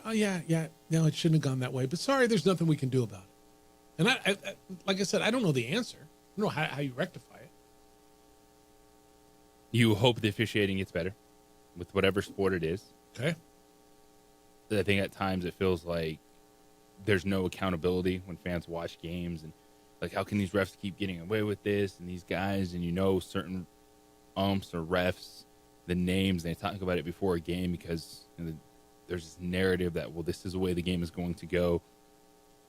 oh, yeah, no, it shouldn't have gone that way. But sorry, there's nothing we can do about it. And I like I said, I don't know the answer. I don't know how you rectify it.
You hope the officiating gets better with whatever sport it is.
Okay.
I think at times it feels like there's no accountability when fans watch games, and like, how can these refs keep getting away with this, and these guys, and certain umps or refs, the names, they talk about it before a game because there's this narrative that, well, this is the way the game is going to go.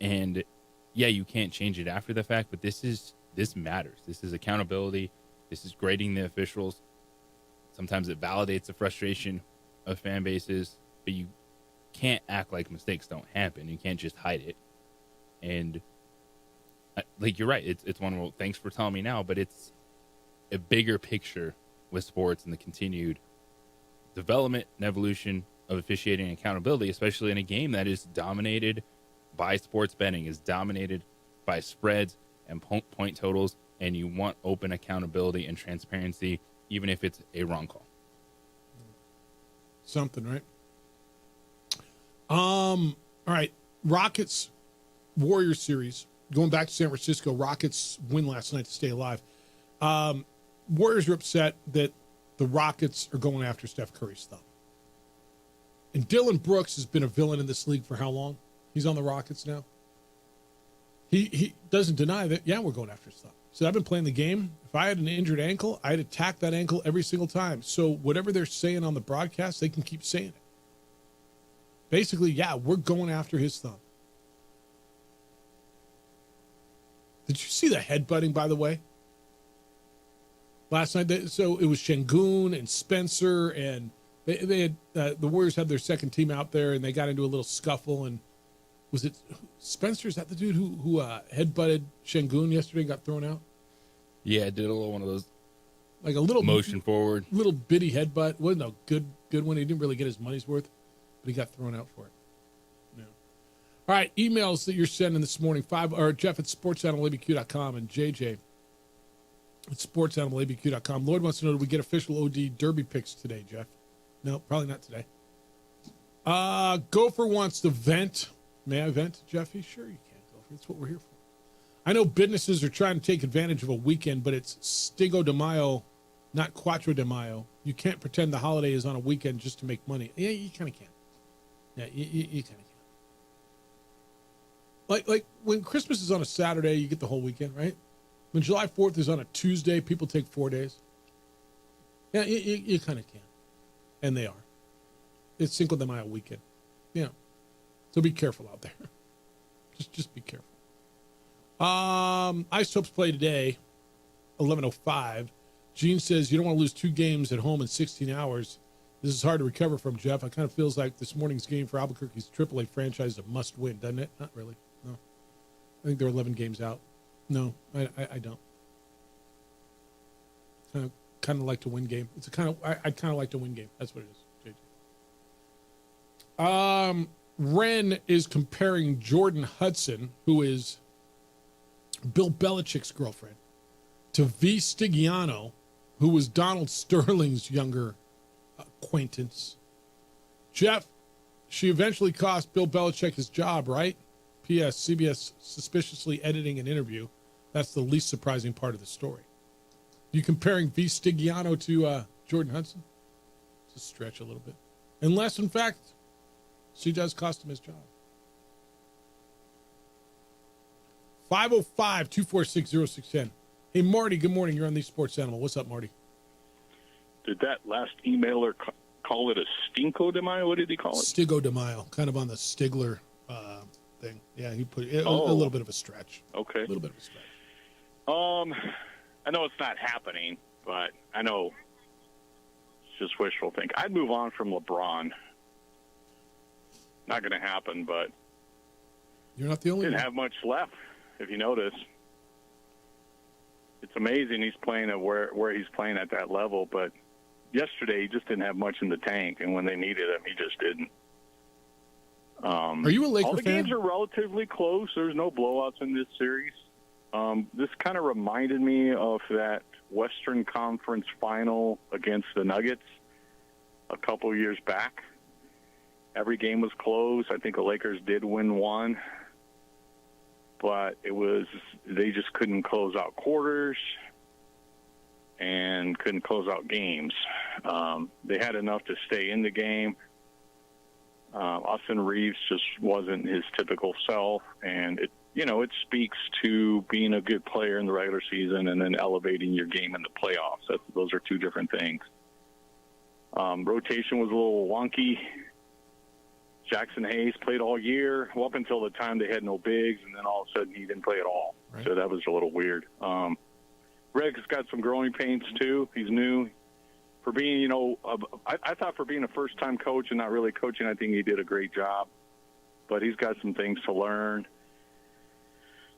And yeah, you can't change it after the fact, but this matters. This is accountability. This is grading the officials. Sometimes it validates the frustration of fan bases, but you can't act like mistakes don't happen. You can't just hide it. And like, you're right. It's one, well, thanks for telling me now, but it's a bigger picture with sports and the continued development and evolution of officiating and accountability, especially in a game that is dominated by sports betting, is dominated by spreads and point totals, and you want open accountability and transparency, even if it's a wrong call.
Something, right? All right. Rockets Warriors series, going back to San Francisco. Rockets win last night to stay alive. Warriors are upset that the Rockets are going after Steph Curry's thumb. And Dylan Brooks has been a villain in this league for how long? He's on the Rockets now. He doesn't deny that, yeah, we're going after his thumb. So I've been playing the game. If I had an injured ankle, I'd attack that ankle every single time. So whatever they're saying on the broadcast, they can keep saying it. Basically, yeah, we're going after his thumb. Did you see the headbutting, by the way? Last night, so it was Şengün and Spencer, and they had the Warriors had their second team out there, and they got into a little scuffle. And was it Spencer? Is that the dude who headbutted Şengün yesterday and got thrown out?
Yeah, did a little one of those,
like a little
motion forward,
little bitty headbutt. Wasn't a good one. He didn't really get his money's worth, but he got thrown out for it. Yeah. All right, emails that you're sending this morning: Jeff at sportsanimalabq.com and JJ at sportsanimalabq.com. Lloyd wants to know, do we get official OD Derby picks today, Jeff? No, probably not today. Gopher wants to vent. May I vent, Jeffy? Sure you can, Gopher. That's what we're here for. I know businesses are trying to take advantage of a weekend, but it's Cinco de Mayo, not Cuatro de Mayo. You can't pretend the holiday is on a weekend just to make money. Yeah, you kind of can. Yeah, you kind of can. Like when Christmas is on a Saturday, you get the whole weekend, right? When July 4th is on a Tuesday, people take 4 days. Yeah, you kind of can. And they are. It's Cinco de Mayo weekend. Yeah. So be careful out there. Just be careful. Isotopes play today, 11:05. Gene says you don't want to lose 2 games at home in 16 hours. This is hard to recover from, Jeff. It kind of feels like this morning's game for Albuquerque's AAA franchise is a must-win, doesn't it? Not really. No. I think they're 11 games out. No, I don't. Kind of like to win game. It's I kind of like to win game. That's what it is, JJ. Ren is comparing Jordan Hudson, who is Bill Belichick's girlfriend, to V. Stigiano, who was Donald Sterling's younger acquaintance. Jeff, she eventually cost Bill Belichick his job, right? P.S. CBS suspiciously editing an interview. That's the least surprising part of the story. You comparing V. Stigiano to Jordan Hudson? It's a stretch a little bit. Unless, in fact, she does cost him his job. 505-246-0610. Hey, Marty, good morning. You're on the Sports Animal. What's up, Marty?
Did that last emailer call it a Stinko de Mayo? What did he call it?
Stigo de Mayo, kind of on the Stigler thing. Yeah, he put a little bit of a stretch.
Okay.
A little bit of a stretch.
I know it's not happening, but I know it's just wishful thinking. I'd move on from LeBron. Not going to happen, but
you're not the only
didn't
one.
have much left, if you notice. It's amazing he's playing at where he's playing at that level, but yesterday he just didn't have much in the tank, and when they needed him, he just didn't.
Are you a Laker fan?
All the games are relatively close. There's no blowouts in this series. This kind of reminded me of that Western Conference final against the Nuggets a couple years back. Every game was close. I think the Lakers did win one, but they just couldn't close out quarters and couldn't close out games. They had enough to stay in the game. Austin Reeves just wasn't his typical self, and it speaks to being a good player in the regular season and then elevating your game in the playoffs. Those are two different things. Rotation was a little wonky. Jackson Hayes played all year, well, up until the time they had no bigs, and then all of a sudden he didn't play at all. Right. So that was a little weird. Rick's got some growing pains, too. He's new. For being, I thought for being a first-time coach and not really coaching, I think he did a great job. But he's got some things to learn.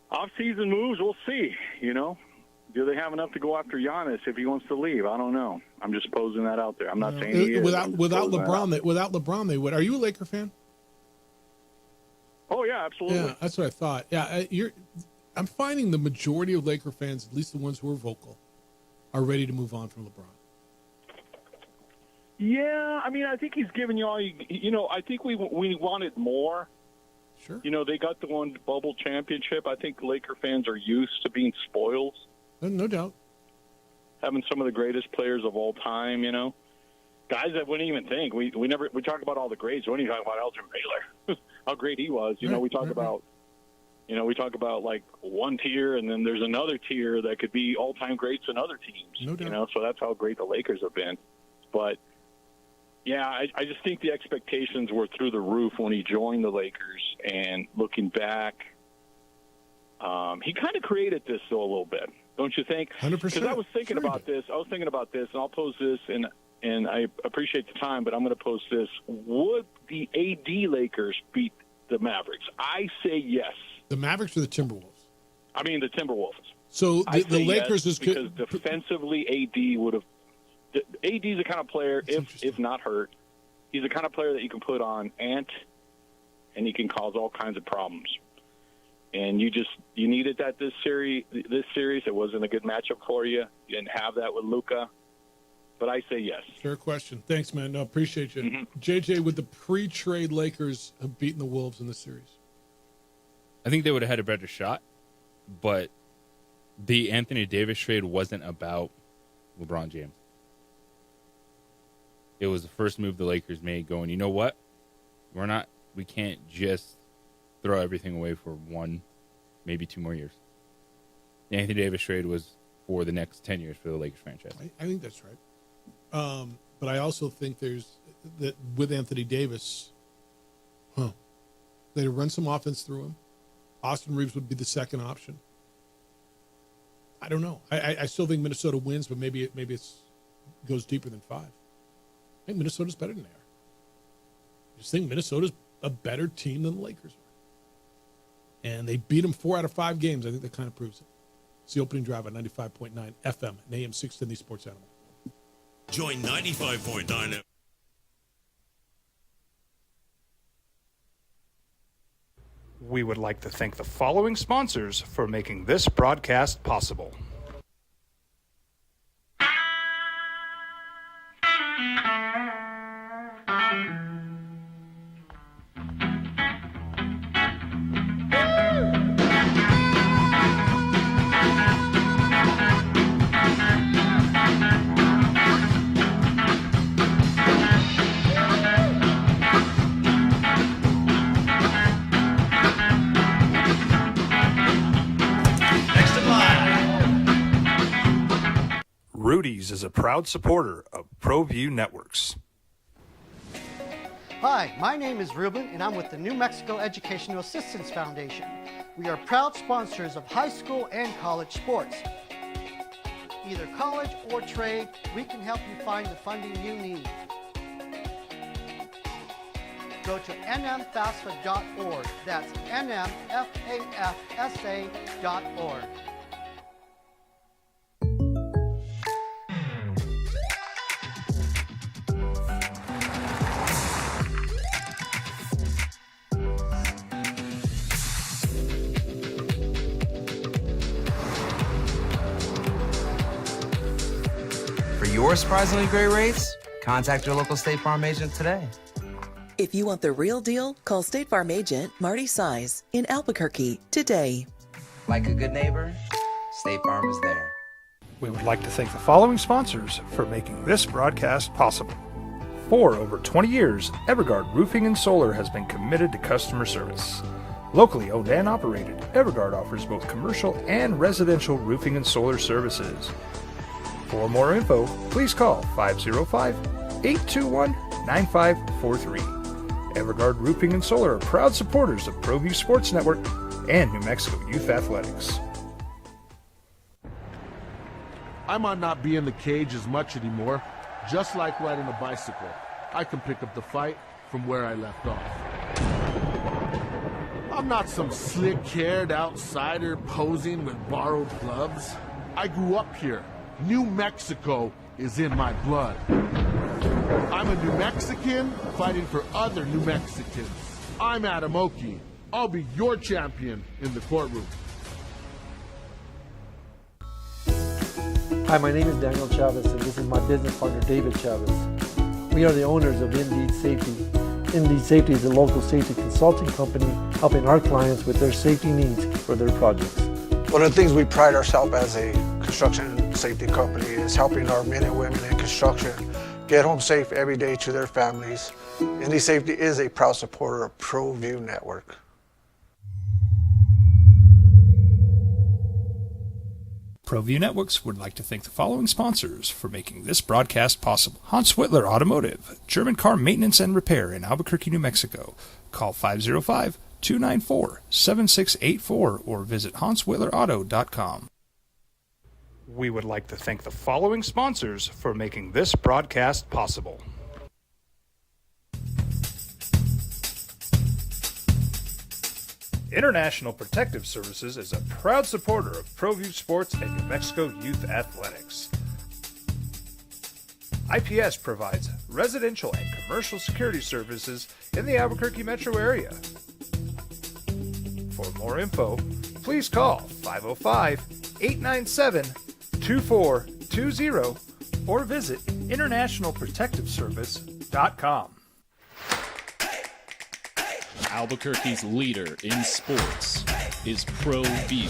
Off-season moves, we'll see, Do they have enough to go after Giannis if he wants to leave? I don't know. I'm just posing that out there. I'm not saying he is.
Without LeBron, they would. Are you a Laker fan?
Oh, yeah, absolutely.
Yeah, that's what I thought. Yeah, I'm finding the majority of Laker fans, at least the ones who are vocal, are ready to move on from LeBron.
Yeah, I think he's giving you all I think we wanted more.
Sure.
They got the one bubble championship. I think Laker fans are used to being spoiled.
No doubt.
Having some of the greatest players of all time, Guys that wouldn't even think. We talk about all the greats. We wouldn't even talk about Elgin Baylor. How great he was. We talk about we talk about like one tier, and then there's another tier that could be all-time greats in other teams.
No doubt.
So that's how great the Lakers have been. But yeah, I just think the expectations were through the roof when he joined the Lakers. And looking back, he kind of created this, though, a little bit, don't you think?
100%.
Because I was thinking about this, and I'll pose this, and I appreciate the time, but I'm going to pose this. Would the AD Lakers beat the Mavericks? I say yes.
The Mavericks or the Timberwolves?
I mean the Timberwolves.
So the Lakers
yes, because defensively AD would have. AD's the kind of player, if not hurt, he's the kind of player that you can put on Ant, and he can cause all kinds of problems. And you needed that this series. It wasn't a good matchup for you. You didn't have that with Luka. But I say yes.
Fair question. Thanks, man. No, appreciate you.
Mm-hmm.
JJ, would the pre-trade Lakers have beaten the Wolves in this series?
I think they would have had a better shot, but the Anthony Davis trade wasn't about LeBron James. It was the first move the Lakers made going, you know what? We can't just throw everything away for 1, maybe 2 more years. The Anthony Davis trade was for the next 10 years for the Lakers franchise.
I think that's right. But I also think that with Anthony Davis, they'd run some offense through him. Austin Reeves would be the second option. I don't know. I still think Minnesota wins, but maybe it goes deeper than 5. I think Minnesota's better than they are. I just think Minnesota's a better team than the Lakers are. And they beat them 4 out of 5 games. I think that kind of proves it. It's the opening drive on 95.9 FM and AM 610 Sports Animal.
Join 95.9 FM.
We would like to thank the following sponsors for making this broadcast possible. Rudy's is a proud supporter of ProView Networks.
Hi, my name is Ruben, and I'm with the New Mexico Educational Assistance Foundation. We are proud sponsors of high school and college sports. Either college or trade, we can help you find the funding you need. Go to nmfafsa.org. That's nmfafsa.org.
For your surprisingly great rates, contact your local State Farm agent today.
If you want the real deal, call State Farm agent Marty Size in Albuquerque today.
Like a good neighbor, State Farm is there.
We would like to thank the following sponsors for making this broadcast possible. For over 20 years, Evergard Roofing and Solar has been committed to customer service. Locally owned and operated, Evergard offers both commercial and residential roofing and solar services. For more info, please call 505-821-9543. Evergard Roofing and Solar are proud supporters of ProView Sports Network and New Mexico Youth Athletics.
I might not be in the cage as much anymore. Just like riding a bicycle, I can pick up the fight from where I left off. I'm not some slick-haired outsider posing with borrowed gloves. I grew up here. New Mexico is in my blood. I'm a New Mexican fighting for other New Mexicans. I'm Adam Oakey. I'll be your champion in the courtroom.
Hi, my name is Daniel Chavez, and this is my business partner, David Chavez. We are the owners of Indeed Safety. Indeed Safety is a local safety consulting company helping our clients with their safety needs for their projects.
One of the things we pride ourselves as a construction safety company is helping our men and women in construction get home safe every day to their families. Indeed Safety is a proud supporter of ProView Network.
ProView Networks would like to thank the following sponsors for making this broadcast possible. Hans Whitler Automotive, German car maintenance and repair in Albuquerque, New Mexico. Call 505-294-7684 or visit hanswhitlerauto.com. We would like to thank the following sponsors for making this broadcast possible. International Protective Services is a proud supporter of ProView Sports and New Mexico Youth Athletics. IPS provides residential and commercial security services in the Albuquerque metro area. For more info, please call 505-897-2420 or visit internationalprotectiveservice.com.
Albuquerque's leader in sports is ProView.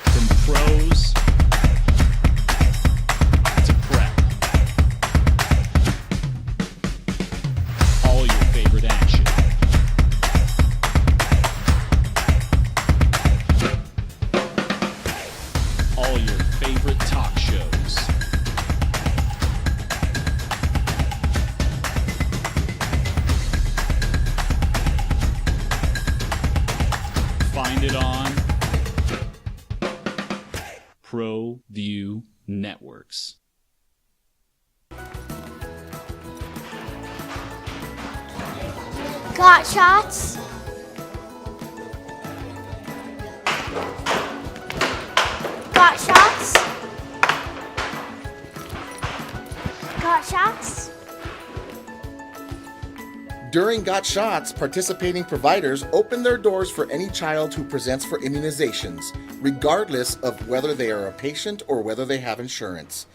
From pros to prep, all your favorite action. All your favorite talk shows. Find it on ProView Networks.
Got shots? Got shots? Got shots?
During Got Shots, participating providers open their doors for any child who presents for immunizations, regardless of whether they are a patient or whether they have insurance.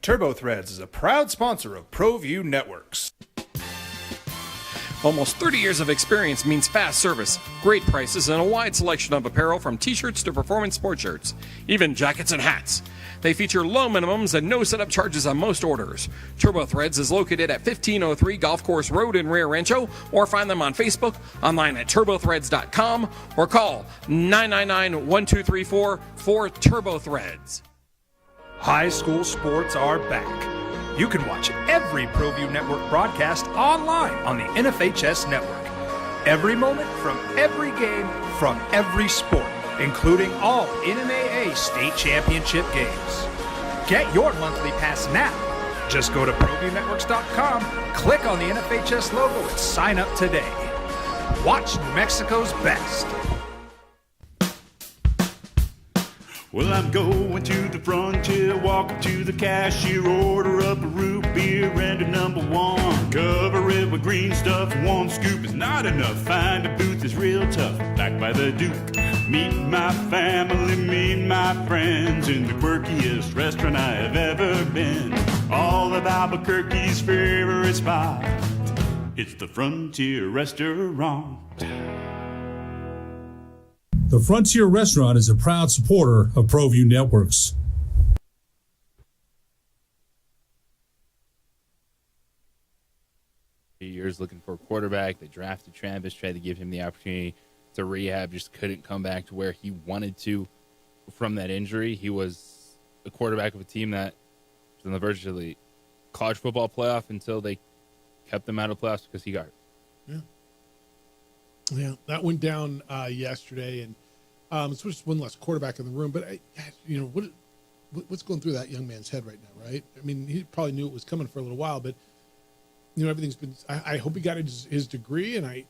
TurboThreads is a proud sponsor of ProView Networks.
Almost 30 years of experience means fast service, great prices, and a wide selection of apparel from t-shirts to performance sport shirts, even jackets and hats. They feature low minimums and no setup charges on most orders. TurboThreads is located at 1503 Golf Course Road in Rio Rancho, or find them on Facebook, online at turbothreads.com, or call 999-1234 for TurboThreads.
High school sports are back. You can watch every ProView Network broadcast online on the NFHS network. Every moment from every game from every sport, including all NMAA state championship games. Get your monthly pass now. Just go to ProViewNetworks.com, click on the NFHS logo, and sign up today. Watch New Mexico's best.
Well, I'm going to the frontier, walk up to the cashier, order up a root beer and a number one. Cover it with green stuff, one scoop is not enough. Find a booth is real tough, back by the Duke. Meet my family, meet my friends in the quirkiest restaurant I have ever been. All of Albuquerque's favorite spot, it's the Frontier Restaurant.
The Frontier Restaurant is a proud supporter of ProView Networks.
Years looking for a quarterback. They drafted Travis, tried to give him the opportunity to rehab, just couldn't come back to where he wanted to from that injury. He was a quarterback of a team that was on the verge of the college football playoff until they kept them out of playoffs because he got hurt.
Yeah, that went down yesterday, and so just one less quarterback in the room. But what's going through that young man's head right now, right? I mean, he probably knew it was coming for a little while, but everything's been. I hope he got his degree, and I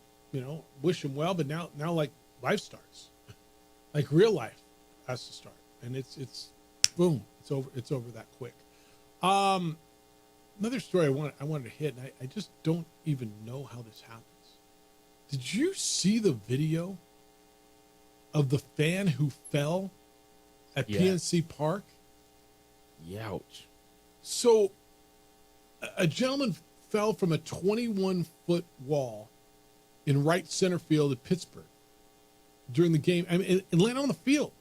wish him well. But now like life starts, like real life has to start, and it's boom, it's over that quick. Another story I wanted to hit, and I just don't even know how this happens. Did you see the video of the fan who fell at PNC Park?
Youch.
So a gentleman fell from a 21-foot wall in right center field at Pittsburgh during the game. I mean, and landed on the field.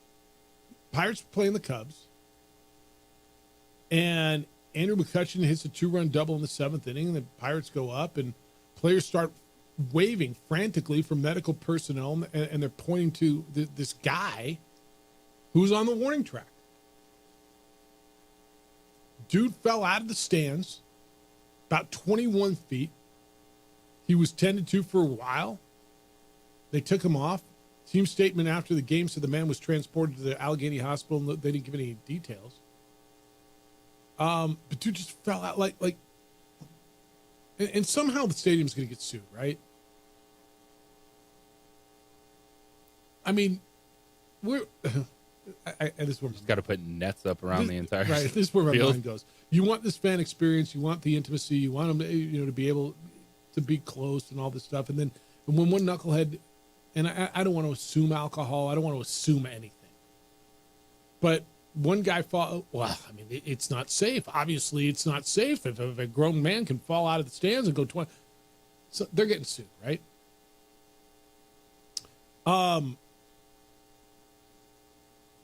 Pirates were playing the Cubs. And Andrew McCutcheon hits a 2-run double in the 7th inning. And the Pirates go up, and players start waving frantically from medical personnel, and they're pointing to this guy who's on the warning track. Dude fell out of the stands about 21 feet. He was tended to for a while. They took him off. Team statement after the game said the man was transported to the Allegheny Hospital. They didn't give any details. But dude just fell out like and somehow the stadium's going to get sued, right? I mean, this is where
just got to put nets up around the entire
right. This is where my
field.
mind goes. You want this fan experience. You want the intimacy. You want them, to be able to be close and all this stuff. And when one knucklehead, and I don't want to assume alcohol. I don't want to assume anything. But one guy fall. Well, I mean, it's not safe. Obviously, it's not safe if a grown man can fall out of the stands and go 20. So they're getting sued, right?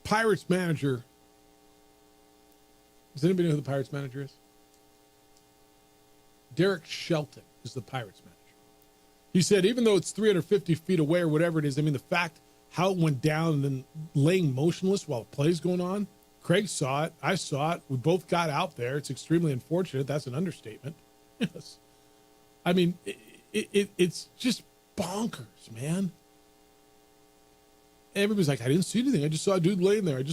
Pirates manager. Does anybody know who the Pirates manager is? Derek Shelton is the Pirates manager. He said, even though it's 350 feet away or whatever it is, I mean, the fact how it went down and then laying motionless while the play's going on, Craig saw it. I saw it. We both got out there. It's extremely unfortunate. That's an understatement. Yes. I mean, it's just bonkers, man. Everybody's like, I didn't see anything. I just saw a dude laying there. I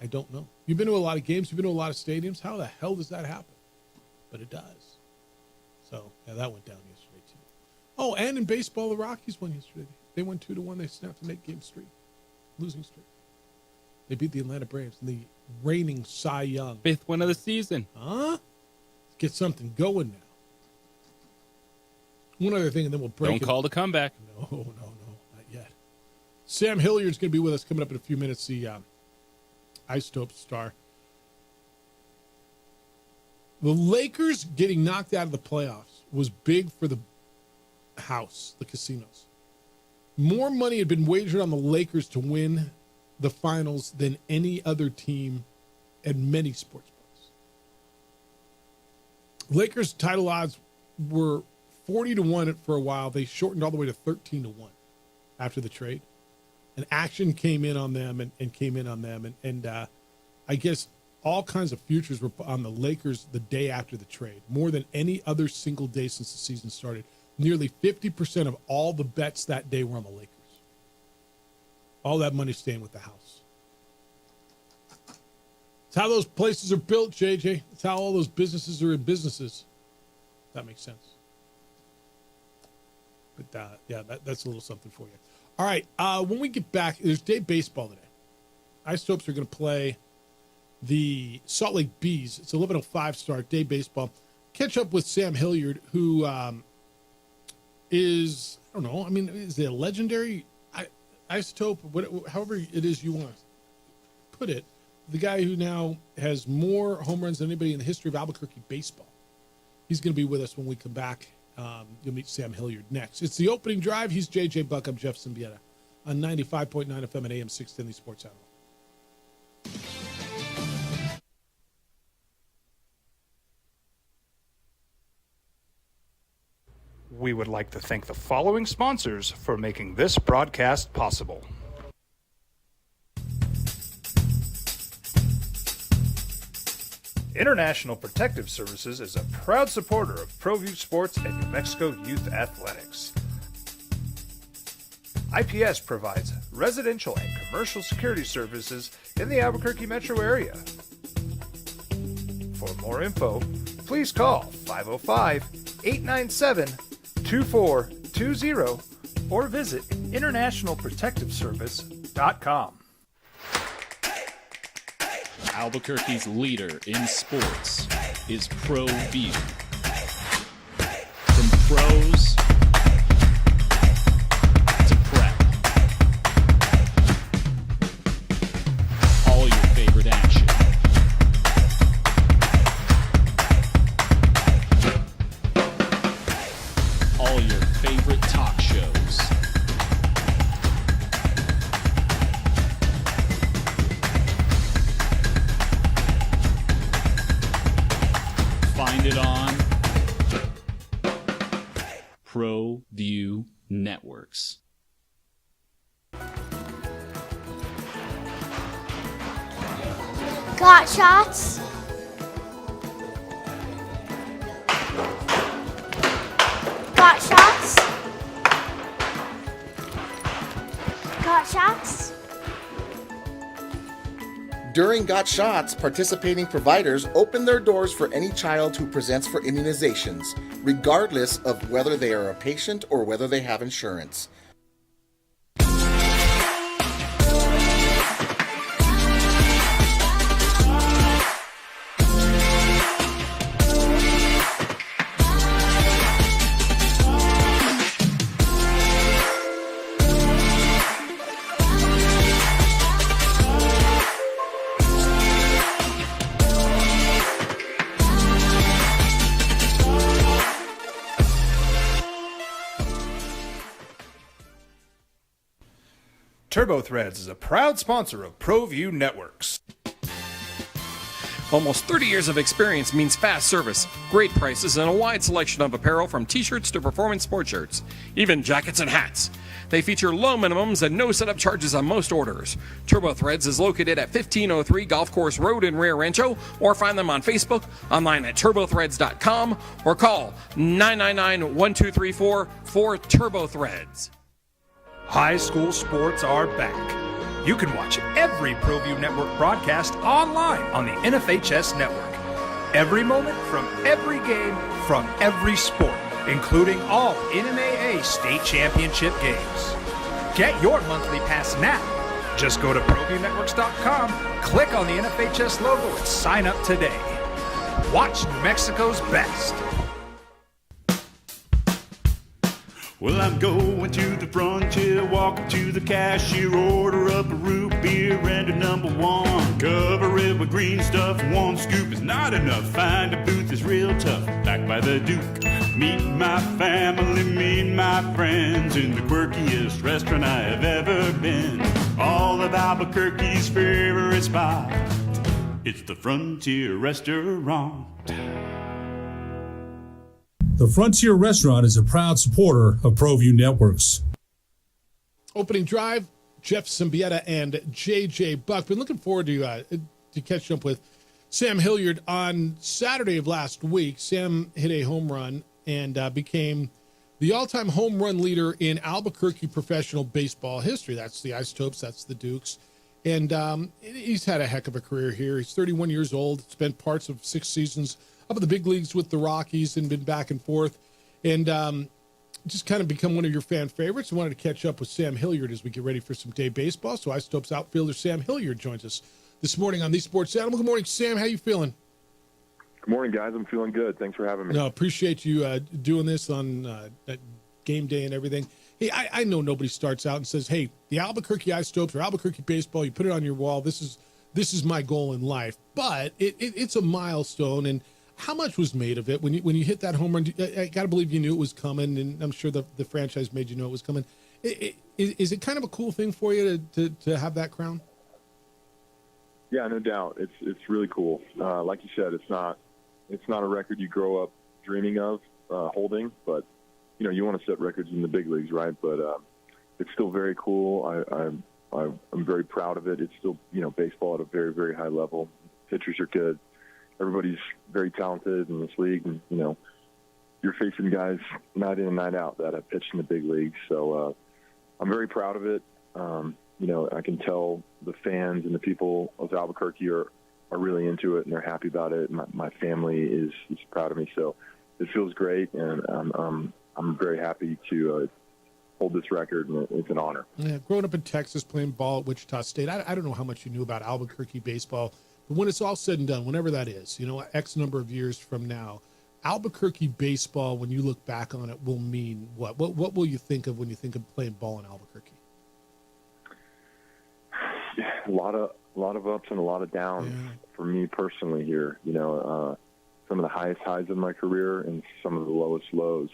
don't know. You've been to a lot of games. You've been to a lot of stadiums. How the hell does that happen? But it does. So, yeah, that went down yesterday, too. Oh, and in baseball, the Rockies won yesterday. They won 2-1. They snapped an 8-game streak. Losing streak. They beat the Atlanta Braves and the reigning Cy Young.
5th win of the season.
Huh? Let's get something going now. One other thing, and then we'll break
Don't call the comeback.
No, not yet. Sam Hilliard's going to be with us coming up in a few minutes. The Isotope star. The Lakers getting knocked out of the playoffs was big for the house, the casinos. More money had been wagered on the Lakers to win the finals than any other team at many sports books. Lakers title odds were 40-1 for a while. They shortened all the way to 13-1 after the trade. And action came in on them and came in on them. And I guess all kinds of futures were on the Lakers the day after the trade, more than any other single day since the season started. Nearly 50% of all the bets that day were on the Lakers. All that money staying with the house. It's how those places are built, JJ. It's how all those businesses are in businesses. That makes sense. But, that's a little something for you. All right, when we get back, there's day baseball today. Isotopes are going to play the Salt Lake Bees. It's 11:05 start, day baseball. Catch up with Sam Hilliard, who is, I don't know, I mean, is it a legendary isotope? However it is you want to put it. The guy who now has more home runs than anybody in the history of Albuquerque baseball. He's going to be with us when we come back. You'll meet Sam Hilliard next. It's the opening drive. He's J.J. Buck. I'm Jeff Symbieta on 95.9 FM and AM 610, the Sports Animal.
We would like to thank the following sponsors for making this broadcast possible. International Protective Services is a proud supporter of ProView Sports and New Mexico Youth Athletics. IPS provides residential and commercial security services in the Albuquerque metro area. For more info, please call 505-897-2420 or visit internationalprotectiveservice.com.
Albuquerque's leader in sports is ProView. From pros to prep, all your favorite action. All your favorite talk shows. Find it on ProView Networks.
Got shots? Got shots? Got shots?
During Got Shots, participating providers open their doors for any child who presents for immunizations, regardless of whether they are a patient or whether they have insurance.
TurboThreads is a proud sponsor of ProView Networks.
Almost 30 years of experience means fast service, great prices, and a wide selection of apparel from t-shirts to performance sport shirts, even jackets and hats. They feature low minimums and no setup charges on most orders. TurboThreads is located at 1503 Golf Course Road in Rio Rancho, or find them on Facebook, online at turbothreads.com, or call 999-1234 for TurboThreads.
High school sports are back. You can watch every ProView Network broadcast online on the NFHS network. Every moment from every game from every sport, including all NMAA state championship games. Get your monthly pass now. Just go to ProViewNetworks.com, click on the NFHS logo, and sign up today. Watch New Mexico's best.
Well, I'm going to the frontier, walking to the cashier, order up a root beer and a number one. Cover it with green stuff, one scoop is not enough. Find a booth is real tough, back by the Duke. Meet my family, meet my friends in the quirkiest restaurant I have ever been. All of Albuquerque's favorite spot, it's the Frontier Restaurant.
The Frontier Restaurant is a proud supporter of ProView Networks.
Opening drive, Jeff Symbieta and J.J. Buck. Been looking forward to catching up with Sam Hilliard on Saturday of last week. Sam hit a home run and became the all-time home run leader in Albuquerque professional baseball history. That's the Isotopes, that's the Dukes. And he's had a heck of a career here. He's 31 years old, spent parts of 6 seasons up in the big leagues with the Rockies and been back and forth. And just kind of become one of your fan favorites. I wanted to catch up with Sam Hilliard as we get ready for some day baseball. So Isotopes outfielder Sam Hilliard joins us this morning on the Sports Animal. Good morning, Sam. How you feeling?
Good morning, guys. I'm feeling good. Thanks for having me.
No, appreciate you doing this on game day and everything. Hey, I know nobody starts out and says, hey, the Albuquerque Isotopes or Albuquerque baseball, you put it on your wall. This is my goal in life. But it's a milestone. And how much was made of it when you hit that home run? I got to believe you knew it was coming, and I'm sure the franchise made you know it was coming. Is it kind of a cool thing for you to have that crown?
Yeah, no doubt. It's really cool. Like you said, it's not a record you grow up dreaming of holding, but you want to set records in the big leagues, right? But it's still very cool. I'm very proud of it. It's still baseball at a very, very high level. Pitchers are good. Everybody's very talented in this league, and you're facing guys night in and night out that have pitched in the big leagues. So I'm very proud of it. I can tell the fans and the people of Albuquerque are really into it, and they're happy about it. My family is proud of me, so it feels great, and I'm very happy to hold this record, and it's an honor.
Yeah, growing up in Texas, playing ball at Wichita State, I don't know how much you knew about Albuquerque baseball, but when it's all said and done, whenever that is, X number of years from now, Albuquerque baseball, when you look back on it, will mean what? What will you think of when you think of playing ball in Albuquerque?
Yeah, a lot of ups and a lot of downs for me personally here. Some of the highest highs of my career and some of the lowest lows.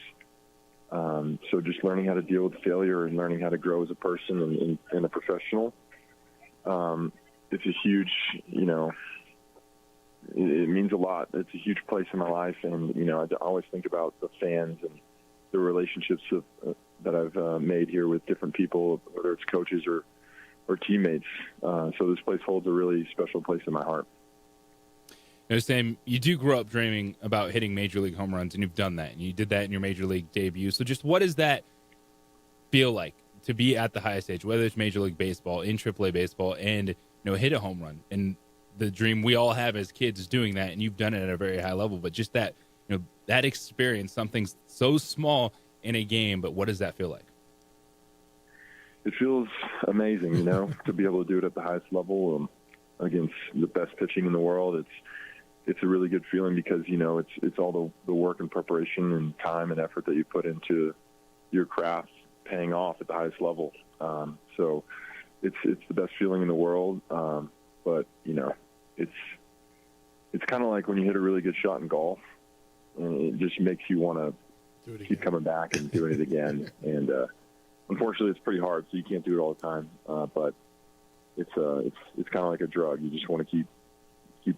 So just learning how to deal with failure and learning how to grow as a person and a professional. It's a huge, it means a lot. It's a huge place in my life. And, I always think about the fans and the relationships that I've made here with different people, whether it's coaches or teammates. So this place holds a really special place in my heart.
Sam, you do grow up dreaming about hitting major league home runs, and you've done that, and you did that in your major league debut. So just what does that feel like to be at the highest stage, whether it's Major League Baseball, in AAA baseball, and hit a home run? And the dream we all have as kids is doing that, and you've done it at a very high level. But just that, that experience, something so small in a game, but what does that feel like?
It feels amazing, to be able to do it at the highest level against the best pitching in the world. It's a really good feeling because, it's all the work and preparation and time and effort that you put into your craft paying off at the highest level. So it's the best feeling in the world. But, it's kind of like when you hit a really good shot in golf, and it just makes you want to keep coming back and doing it again. And unfortunately, it's pretty hard, so you can't do it all the time. But it's kind of like a drug. You just want to keep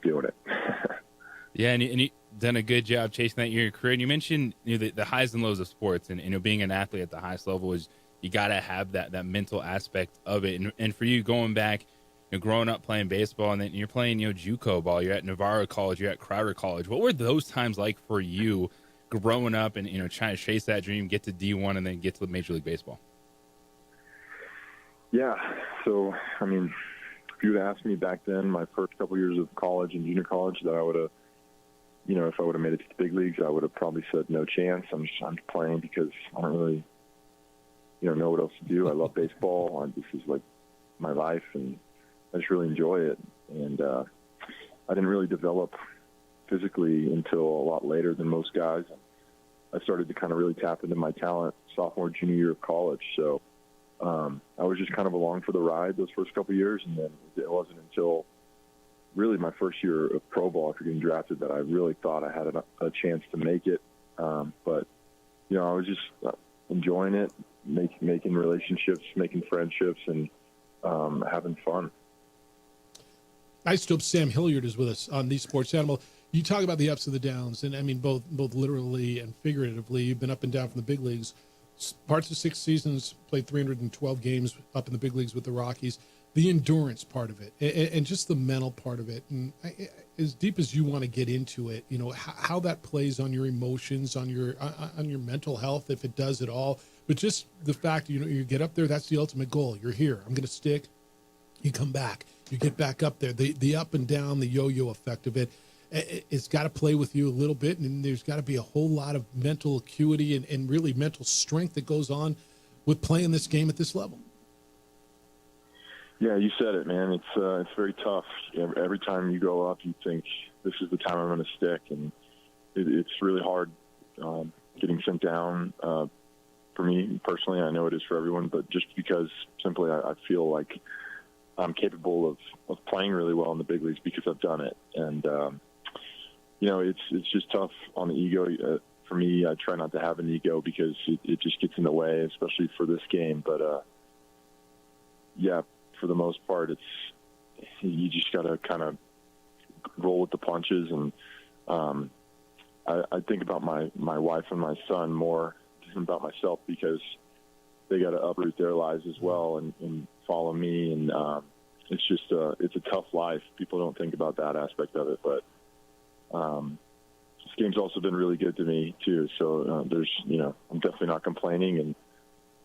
doing it.
Yeah, and you've done a good job chasing that in your career. And you mentioned the highs and lows of sports, and being an athlete at the highest level is you got to have that mental aspect of it. And for you, going back, growing up playing baseball, and then you're playing JUCO ball, you're at Navarro College, you're at Crowder College. What were those times like for you, growing up and trying to chase that dream, get to D1, and then get to Major League Baseball?
Yeah, so if you would ask me back then, my first couple years of college and junior college, that I would have, if I would have made it to the big leagues, I would have probably said no chance. I'm just playing because I don't really, know what else to do. I love baseball. This is like my life, and I just really enjoy it. And I didn't really develop physically until a lot later than most guys. I started to kind of really tap into my talent sophomore, junior year of college. So I was just kind of along for the ride those first couple of years, and then it wasn't until really my first year of pro ball after getting drafted that I really thought I had a chance to make it. But, you know, I was just enjoying it, making relationships, making friendships, and having fun.
Isotope Sam Hilliard is with us on the Sports Animal. You talk about the ups and the downs, and I mean both literally and figuratively. You've been up and down from the big leagues. Parts of 6 seasons, played 312 games up in the big leagues with the Rockies. The endurance part of it, and just the mental part of it, and as deep as you want to get into it, you know how that plays on your emotions, on your mental health, if it does at all. But just the fact, you know, you get up there, that's the ultimate goal. You're here. I'm going to stick. You come back. You get back up there. The up and down, the yo-yo effect of it. It's got to play with you a little bit, and there's got to be a whole lot of mental acuity and really mental strength that goes on with playing this game at this level.
Yeah, you said it, man. It's very tough. Every time you go up, you think this is the time I'm going to stick, and it's really hard getting sent down. For me personally, I know it is for everyone, but just because simply I feel like I'm capable of playing really well in the big leagues because I've done it, and you know, it's just tough on the ego. For me, I try not to have an ego because it just gets in the way, especially for this game. But yeah, for the most part, you just got to kind of roll with the punches. And I think about my wife and my son more than about myself because they got to uproot their lives as well and follow me. And it's just it's a tough life. People don't think about that aspect of it, but this game's also been really good to me too. So there's, you know, I'm definitely not complaining, and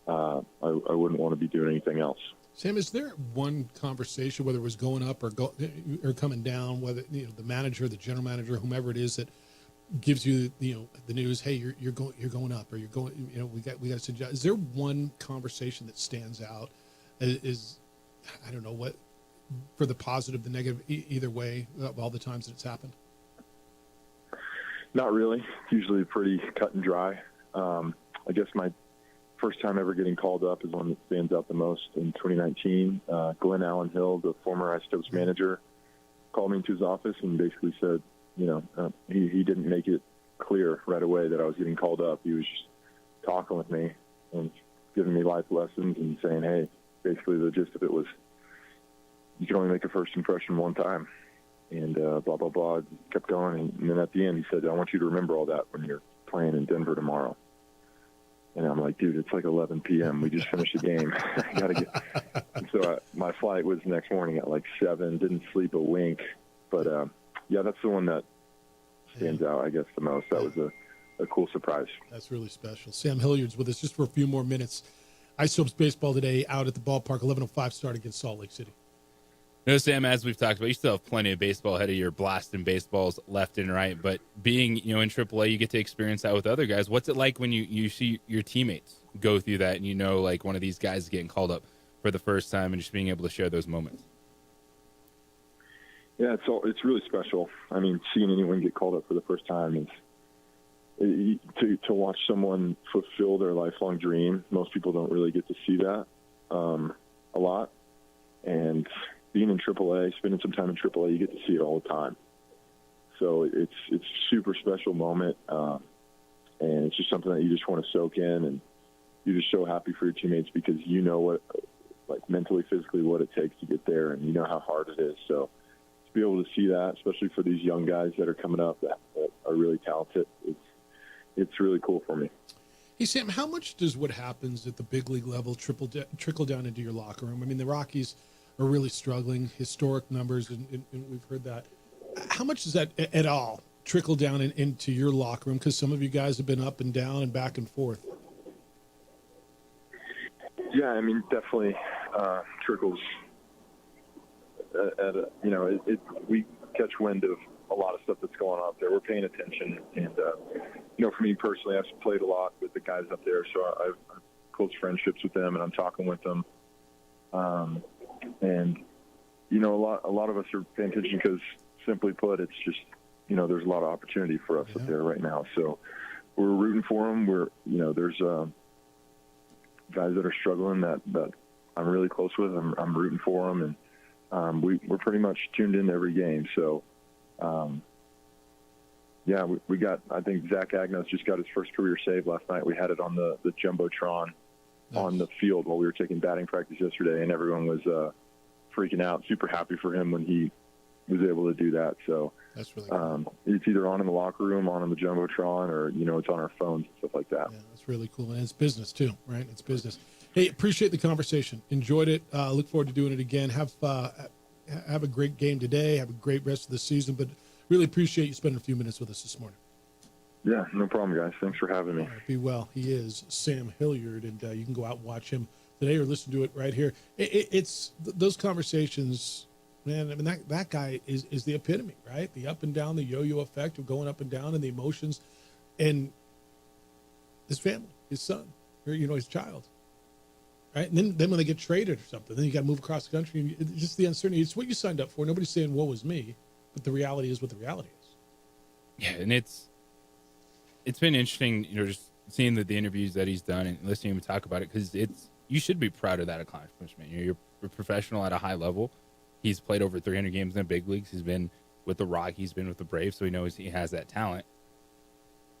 I wouldn't want to be doing anything else.
Sam, is there one conversation, whether it was going up or coming down, whether, you know, the manager, the general manager, whomever it is that gives you, you know, the news, hey, you're going up, or you're going, you know, we got to suggest. Is there one conversation that stands out? Is I don't know what, for the positive, the negative, either way, of all the times that it's happened?
Not really. It's usually pretty cut and dry. I guess my first time ever getting called up is one that stands out the most in 2019. Glenn Allen Hill, the former Isotopes manager, called me into his office and basically said, you know, he didn't make it clear right away that I was getting called up. He was just talking with me and giving me life lessons and saying, hey, basically the gist of it was you can only make a first impression one time. And blah, blah, blah, kept going. And then at the end, he said, I want you to remember all that when you're playing in Denver tomorrow. And I'm like, dude, it's like 11 p.m. We just finished the game. I got to get. And so my flight was the next morning at like 7. Didn't sleep a wink. But, yeah, that's the one that stands out, I guess, the most. That was a cool surprise.
That's really special. Sam Hilliard's with us just for a few more minutes. Isotopes baseball today out at the ballpark, 11:05 start against Salt Lake City.
No, Sam, as we've talked about, you still have plenty of baseball ahead of you, blasting baseballs left and right. But being, you know, in AAA, you get to experience that with other guys. What's it like when you see your teammates go through that, and you know, like, one of these guys is getting called up for the first time, and just being able to share those moments?
Yeah, it's really special. I mean, seeing anyone get called up for the first time is to watch someone fulfill their lifelong dream. Most people don't really get to see that a lot, and being in AAA, spending some time in AAA, you get to see it all the time. So it's a super special moment, and it's just something that you just want to soak in, and you're just so happy for your teammates because you know what, like, mentally, physically, what it takes to get there, and you know how hard it is. So to be able to see that, especially for these young guys that are coming up that are really talented, it's really cool for me.
Hey, Sam, how much does what happens at the big league level trickle down into your locker room? I mean, the Rockies are really struggling, historic numbers, and we've heard that. How much does that at all trickle down into your locker room? Because some of you guys have been up and down and back and forth.
Yeah, I mean, definitely trickles. You know, we catch wind of a lot of stuff that's going on up there. We're paying attention, and you know, for me personally, I've played a lot with the guys up there, so I've close friendships with them, and I'm talking with them. And, you know, a lot of us are paying attention because, simply put, it's just, you know, there's a lot of opportunity for us up there right now. So rooting for them. There's guys that are struggling that I'm really close with. I'm rooting for them, and we're pretty much tuned in every game. So, we got. I think Zach Agnos just got his first career save last night. We had it on the jumbotron on the field while we were taking batting practice yesterday, and everyone was freaking out. Super happy for him when he was able to do that. So
that's really cool.
It's either on in the locker room, on the jumbotron, or it's on our phones and stuff like that.
Yeah, that's really cool, and it's business too, right? It's business. Hey, appreciate the conversation. Enjoyed it. Look forward to doing it again. Have a great game today. Have a great rest of the season. But really appreciate you spending a few minutes with us this morning.
Yeah, no problem, guys. Thanks for having me.
All right, be well. He is Sam Hilliard, and you can go out and watch him today or listen to it right here. It's those conversations, man. I mean, that guy is the epitome, right? The up and down, the yo-yo effect of going up and down, and the emotions, and his family, his son, or his child, right? And then when they get traded or something, then you got to move across the country. And it's just the uncertainty. It's what you signed up for. Nobody's saying woe is me, but the reality is what the reality is.
Yeah, and it's been interesting, just seeing the interviews that he's done and listening to him talk about it, because you should be proud of that accomplishment. You're a professional at a high level. He's played over 300 games in the big leagues. He's been with the Rockies, been with the Braves, so he knows he has that talent.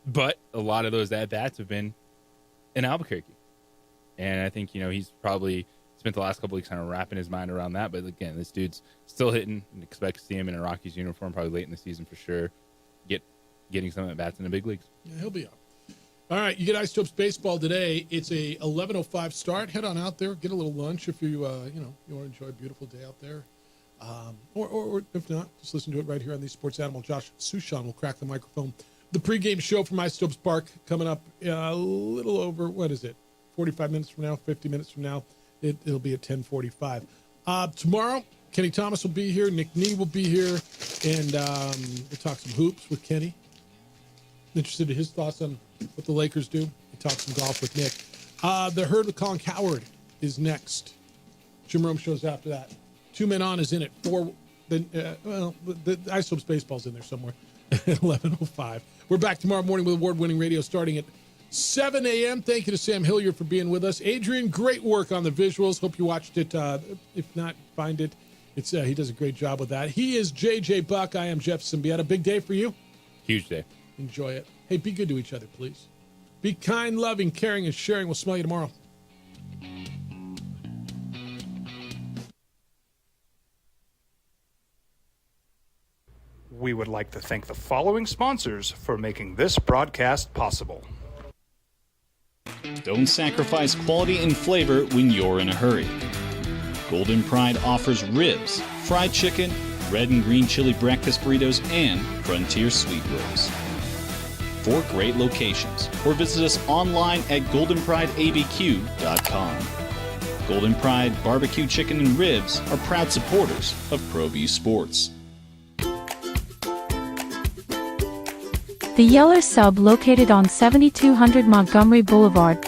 But a lot of those at-bats have been in Albuquerque. And I think, he's probably spent the last couple weeks kind of wrapping his mind around that. But again, this dude's still hitting, and expect to see him in a Rockies uniform probably late in the season for sure, getting some at-bats in the big leagues.
Yeah, he'll be up. All right, you get Isotopes baseball today. It's a 11:05 start. Head on out there, get a little lunch if you want to enjoy a beautiful day out there, or if not, just listen to it right here on the Sports Animal. Josh Sushan will crack the microphone. The pregame show from Isotopes Park coming up a little over 45 minutes from now, 50 minutes from now. It'll be at 10:45. Tomorrow, Kenny Thomas will be here. Nick Nee will be here, and we'll talk some hoops with Kenny. Interested in his thoughts on what the Lakers do. He talks some golf with Nick. The Herd with Colin Cowherd is next. Jim Rome shows after that. 2 Men On is in it. The Isotopes baseball's in there somewhere at 11:05. We're back tomorrow morning with award-winning radio starting at 7 a.m. Thank you to Sam Hilliard for being with us. Adrian, great work on the visuals. Hope you watched it. If not, find it. He does a great job with that. He is J.J. Buck. I am Jeff Symbieta. Big day for you?
Huge day.
Enjoy it. Hey, be good to each other, please. Be kind, loving, caring, and sharing. We'll smell you tomorrow.
We would like to thank the following sponsors for making this broadcast possible.
Don't sacrifice quality and flavor when you're in a hurry. Golden Pride offers ribs, fried chicken, red and green chili breakfast burritos, and Frontier Sweet Rolls. 4 great locations, or visit us online at goldenprideabq.com. Golden Pride Barbecue Chicken and Ribs are proud supporters of ProView Sports.
The Yeller Sub, located on 7200 Montgomery Boulevard,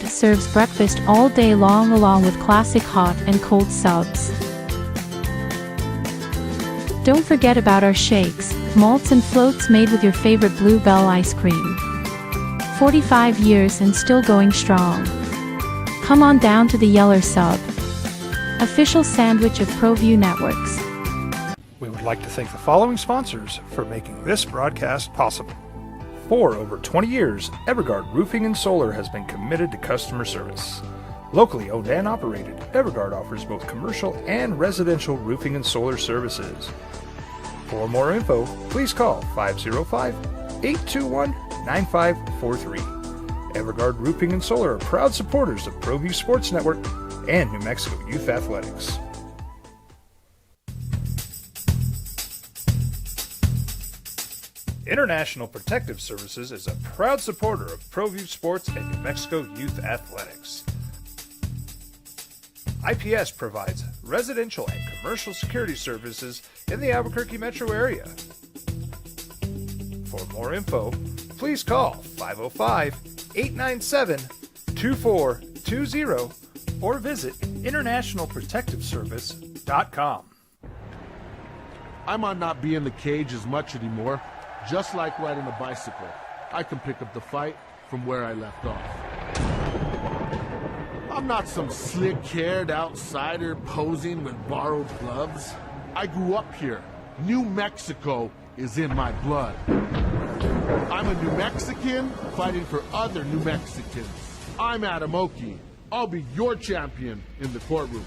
serves breakfast all day long along with classic hot and cold subs. Don't forget about our shakes, malts and floats made with your favorite Bluebell ice cream. 45 years and still going strong. Come on down to the Yeller Sub, official sandwich of ProView Networks.
We would like to thank the following sponsors for making this broadcast possible. For over 20 years, Evergard Roofing and Solar has been committed to customer service. Locally owned and operated, Evergard offers both commercial and residential roofing and solar services. For more info, please call 505-821-9543. Evergard Roofing and Solar are proud supporters of ProView Sports Network and New Mexico Youth Athletics. International Protective Services is a proud supporter of ProView Sports and New Mexico Youth Athletics. IPS provides residential and commercial security services in the Albuquerque metro area. For more info, please call 505-897-2420 or visit internationalprotectiveservice.com.
I might not be in the cage as much anymore, just like riding a bicycle. I can pick up the fight from where I left off. I'm not some slick-haired outsider posing with borrowed gloves. I grew up here. New Mexico is in my blood. I'm a New Mexican fighting for other New Mexicans. I'm Adam Oki. I'll be your champion in the courtroom.